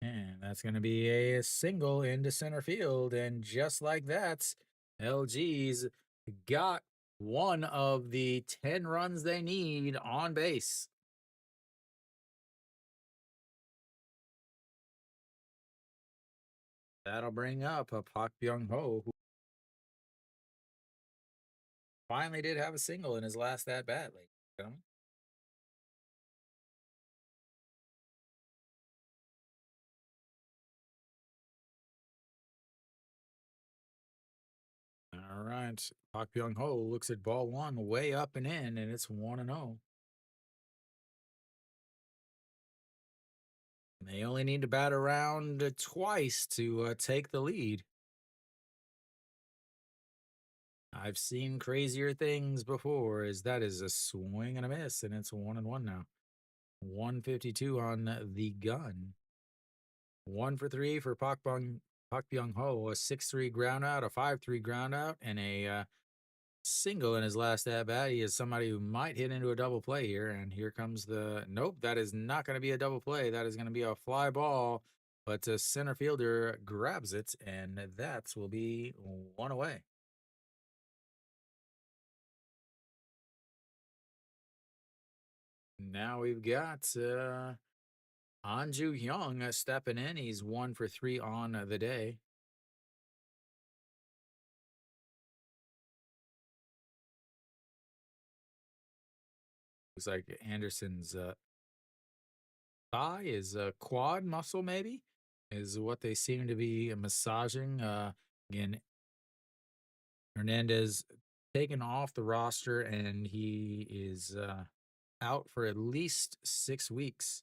And that's going to be a single into center field. And just like that, LG's got one of the 10 runs they need on base. That'll bring up a Pak Byung Ho, who finally did have a single in his last at bat, ladies and gentlemen. right. Pak Byung Ho looks at ball one way up and in, and it's 1 and 0. They only need to bat around twice to take the lead. I've seen crazier things before, as that is a swing and a miss, and it's 1 and 1 now. 152 on the gun. 1 for 3 for Pak Byung Ho, a 6-3 ground out, a 5-3 ground out, and a single in his last at bat. He is somebody who might hit into a double play here. And here comes the nope. That is not going to be a double play. That is going to be a fly ball. But the center fielder grabs it, and that will be 1 away. Now we've got Anju Hyung stepping in. He's 1 for 3 on the day. Looks like Anderson's thigh is a quad muscle, maybe, is what they seem to be massaging. Again, Hernandez taken off the roster, and he is out for at least 6 weeks.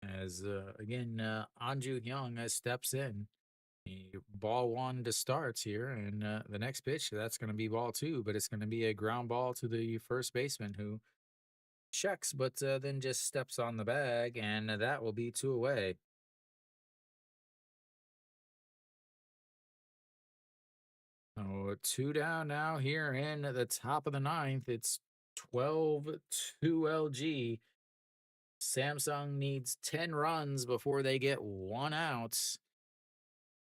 As again, Anju Hyung steps in. Ball one to starts here, and the next pitch that's going to be ball two, but it's going to be a ground ball to the first baseman who checks, but then just steps on the bag, and that will be 2 away. Oh, 2 down now here in the top of the ninth. It's 12-2 LG. Samsung needs 10 runs before they get 1 out.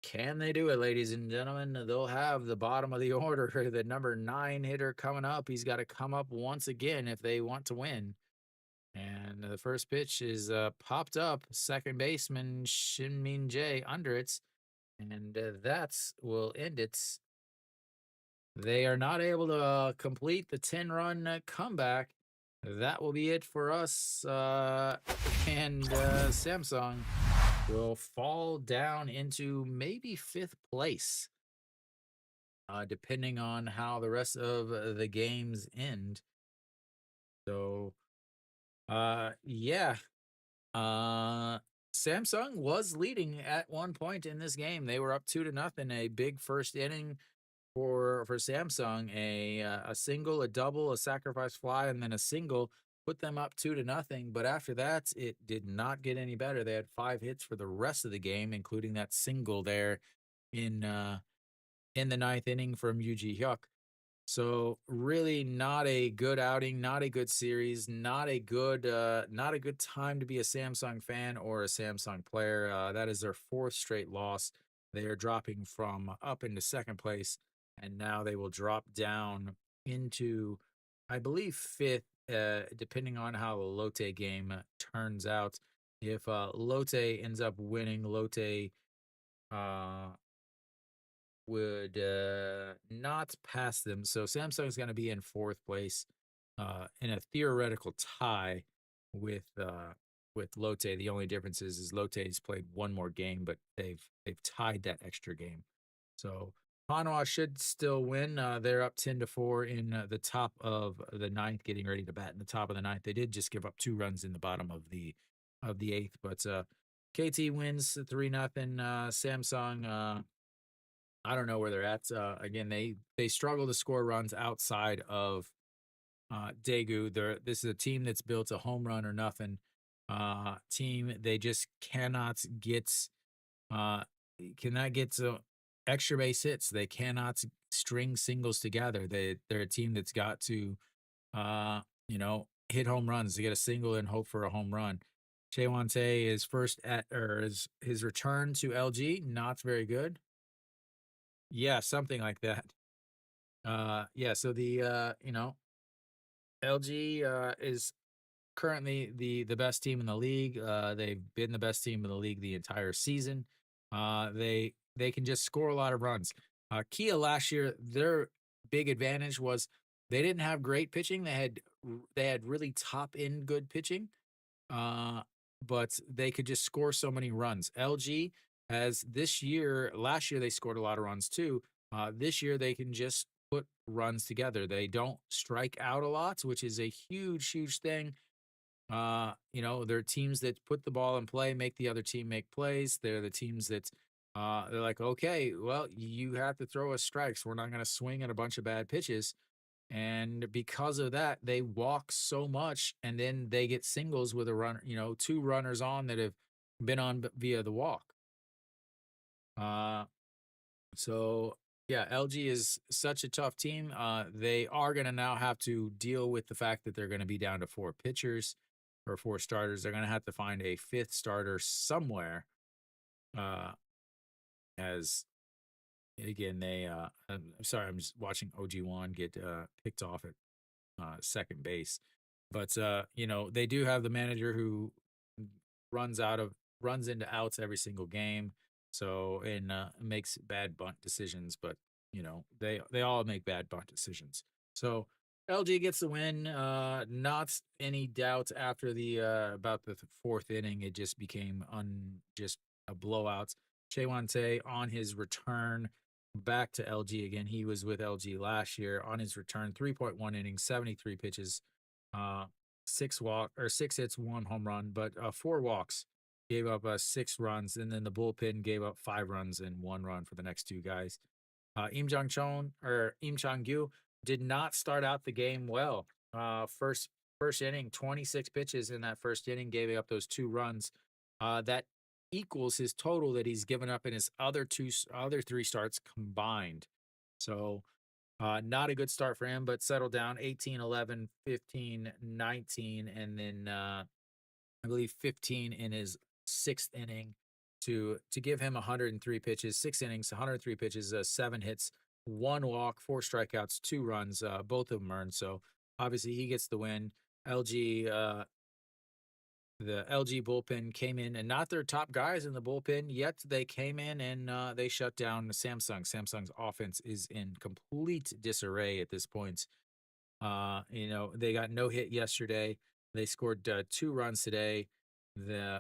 Can they do it, ladies and gentlemen? They'll have the bottom of the order, the number 9 hitter coming up. He's got to come up once again if they want to win. And the first pitch is popped up. Second baseman Shin Min Jae under it. And that will end it. They are not able to complete the 10-run comeback. That will be it for us. And Samsung will fall down into maybe 5th place, depending on how the rest of the games end. So, yeah. Samsung was leading at one point in this game. They were up 2-0. A big first inning for Samsung, a single, a double, a sacrifice fly, and then a single put them up 2-0. But after that, it did not get any better. They had 5 hits for the rest of the game, including that single there in the ninth inning from Yoo Ji-hyuk. So really not a good outing, not a good series, not a good time to be a Samsung fan or a Samsung player. That is their 4th straight loss. They are dropping from up into 2nd place, and now they will drop down into, I believe, 5th, depending on how the Lotte game turns out. If Lotte ends up winning, Lotte would not pass them. So Samsung's going to be in 4th place in a theoretical tie with Lotte. The only difference is Lotte's played 1 more game, but they've tied that extra game. So Hanwha should still win. They're up 10-4 in the top of the ninth, getting ready to bat in the top of the ninth. They did just give up 2 runs in the bottom of the 8th, but KT wins 3-0. Samsung, I don't know where they're at. Again, they struggle to score runs outside of Daegu. This is a team that's built a home run or nothing team. They just cannot get extra base hits. They cannot string singles together. They're a team that's got to hit home runs to get a single and hope for a home run. Chaewon Tae is his return to LG, not very good. Yeah, something like that. Yeah, so the LG is currently the best team in the league. They've been the best team in the league the entire season. They can just score a lot of runs. Kia last year, their big advantage was they didn't have great pitching. They had really top end good pitching. But they could just score so many runs. LG has last year they scored a lot of runs too, This year, they can just put runs together. They don't strike out a lot, which is a huge, huge thing. They're teams that put the ball in play, make the other team make plays. They're the teams that they're like, okay, well, you have to throw us strikes. We're not going to swing at a bunch of bad pitches. And because of that, they walk so much, and then they get singles with a runner, two runners on that have been on via the walk. Uh, so yeah, LG is such a tough team. They are going to now have to deal with the fact that they're going to be down to four pitchers or four starters. They're going to have to find a fifth starter somewhere. Uh, as again, I'm sorry, I'm just watching OG1 get picked off at second base. But they do have the manager who runs out of runs into outs every single game. So and makes bad bunt decisions, but they all make bad bunt decisions. So LG gets the win. Not any doubt after the about the fourth inning, it just became just a blowout. Chewante on his return back to LG again. He was with LG last year on his return, 3.1 innings, 73 pitches, uh, six hits, one home run, but four walks. Gave up 6 runs, and then the bullpen gave up 5 runs and 1 run for the next two guys. Im Chang Gyu did not start out the game well. First inning, 26 pitches in that first inning, gave up those 2 runs. That equals his total that he's given up in his other 3 starts combined. So not a good start for him, but settled down 18, 11, 15, 19, and then I believe 15 in his sixth inning to give him 103 pitches, 6 innings, 103 pitches, 7 hits, 1 walk, 4 strikeouts, 2 runs, both of them earned. So obviously he gets the win. LG the LG bullpen came in, and not their top guys in the bullpen, yet they came in and they shut down Samsung. Samsung's offense is in complete disarray at this point. They got no hit yesterday. They scored 2 runs today.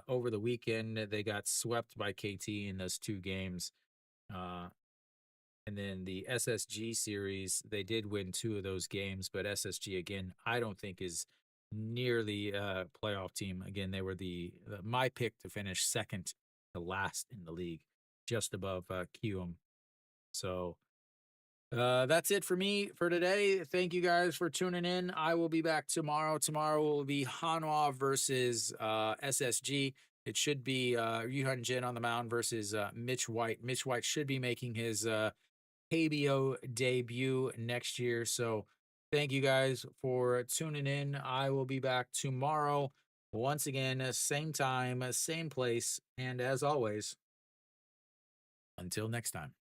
Over the weekend, they got swept by KT in those 2 games. Uh, and then the SSG series, they did win 2 of those games, but SSG again, I don't think is nearly a playoff team. Again, they were my pick to finish second to last in the league, just above QM. So that's it for me for today. Thank you guys for tuning in. I will be back tomorrow. Tomorrow will be Hanwha versus SSG. It should be Yuhan Jin on the mound versus Mitch White. Mitch White should be making his KBO debut next year. So thank you guys for tuning in. I will be back tomorrow. Once again, same time, same place. And as always, until next time.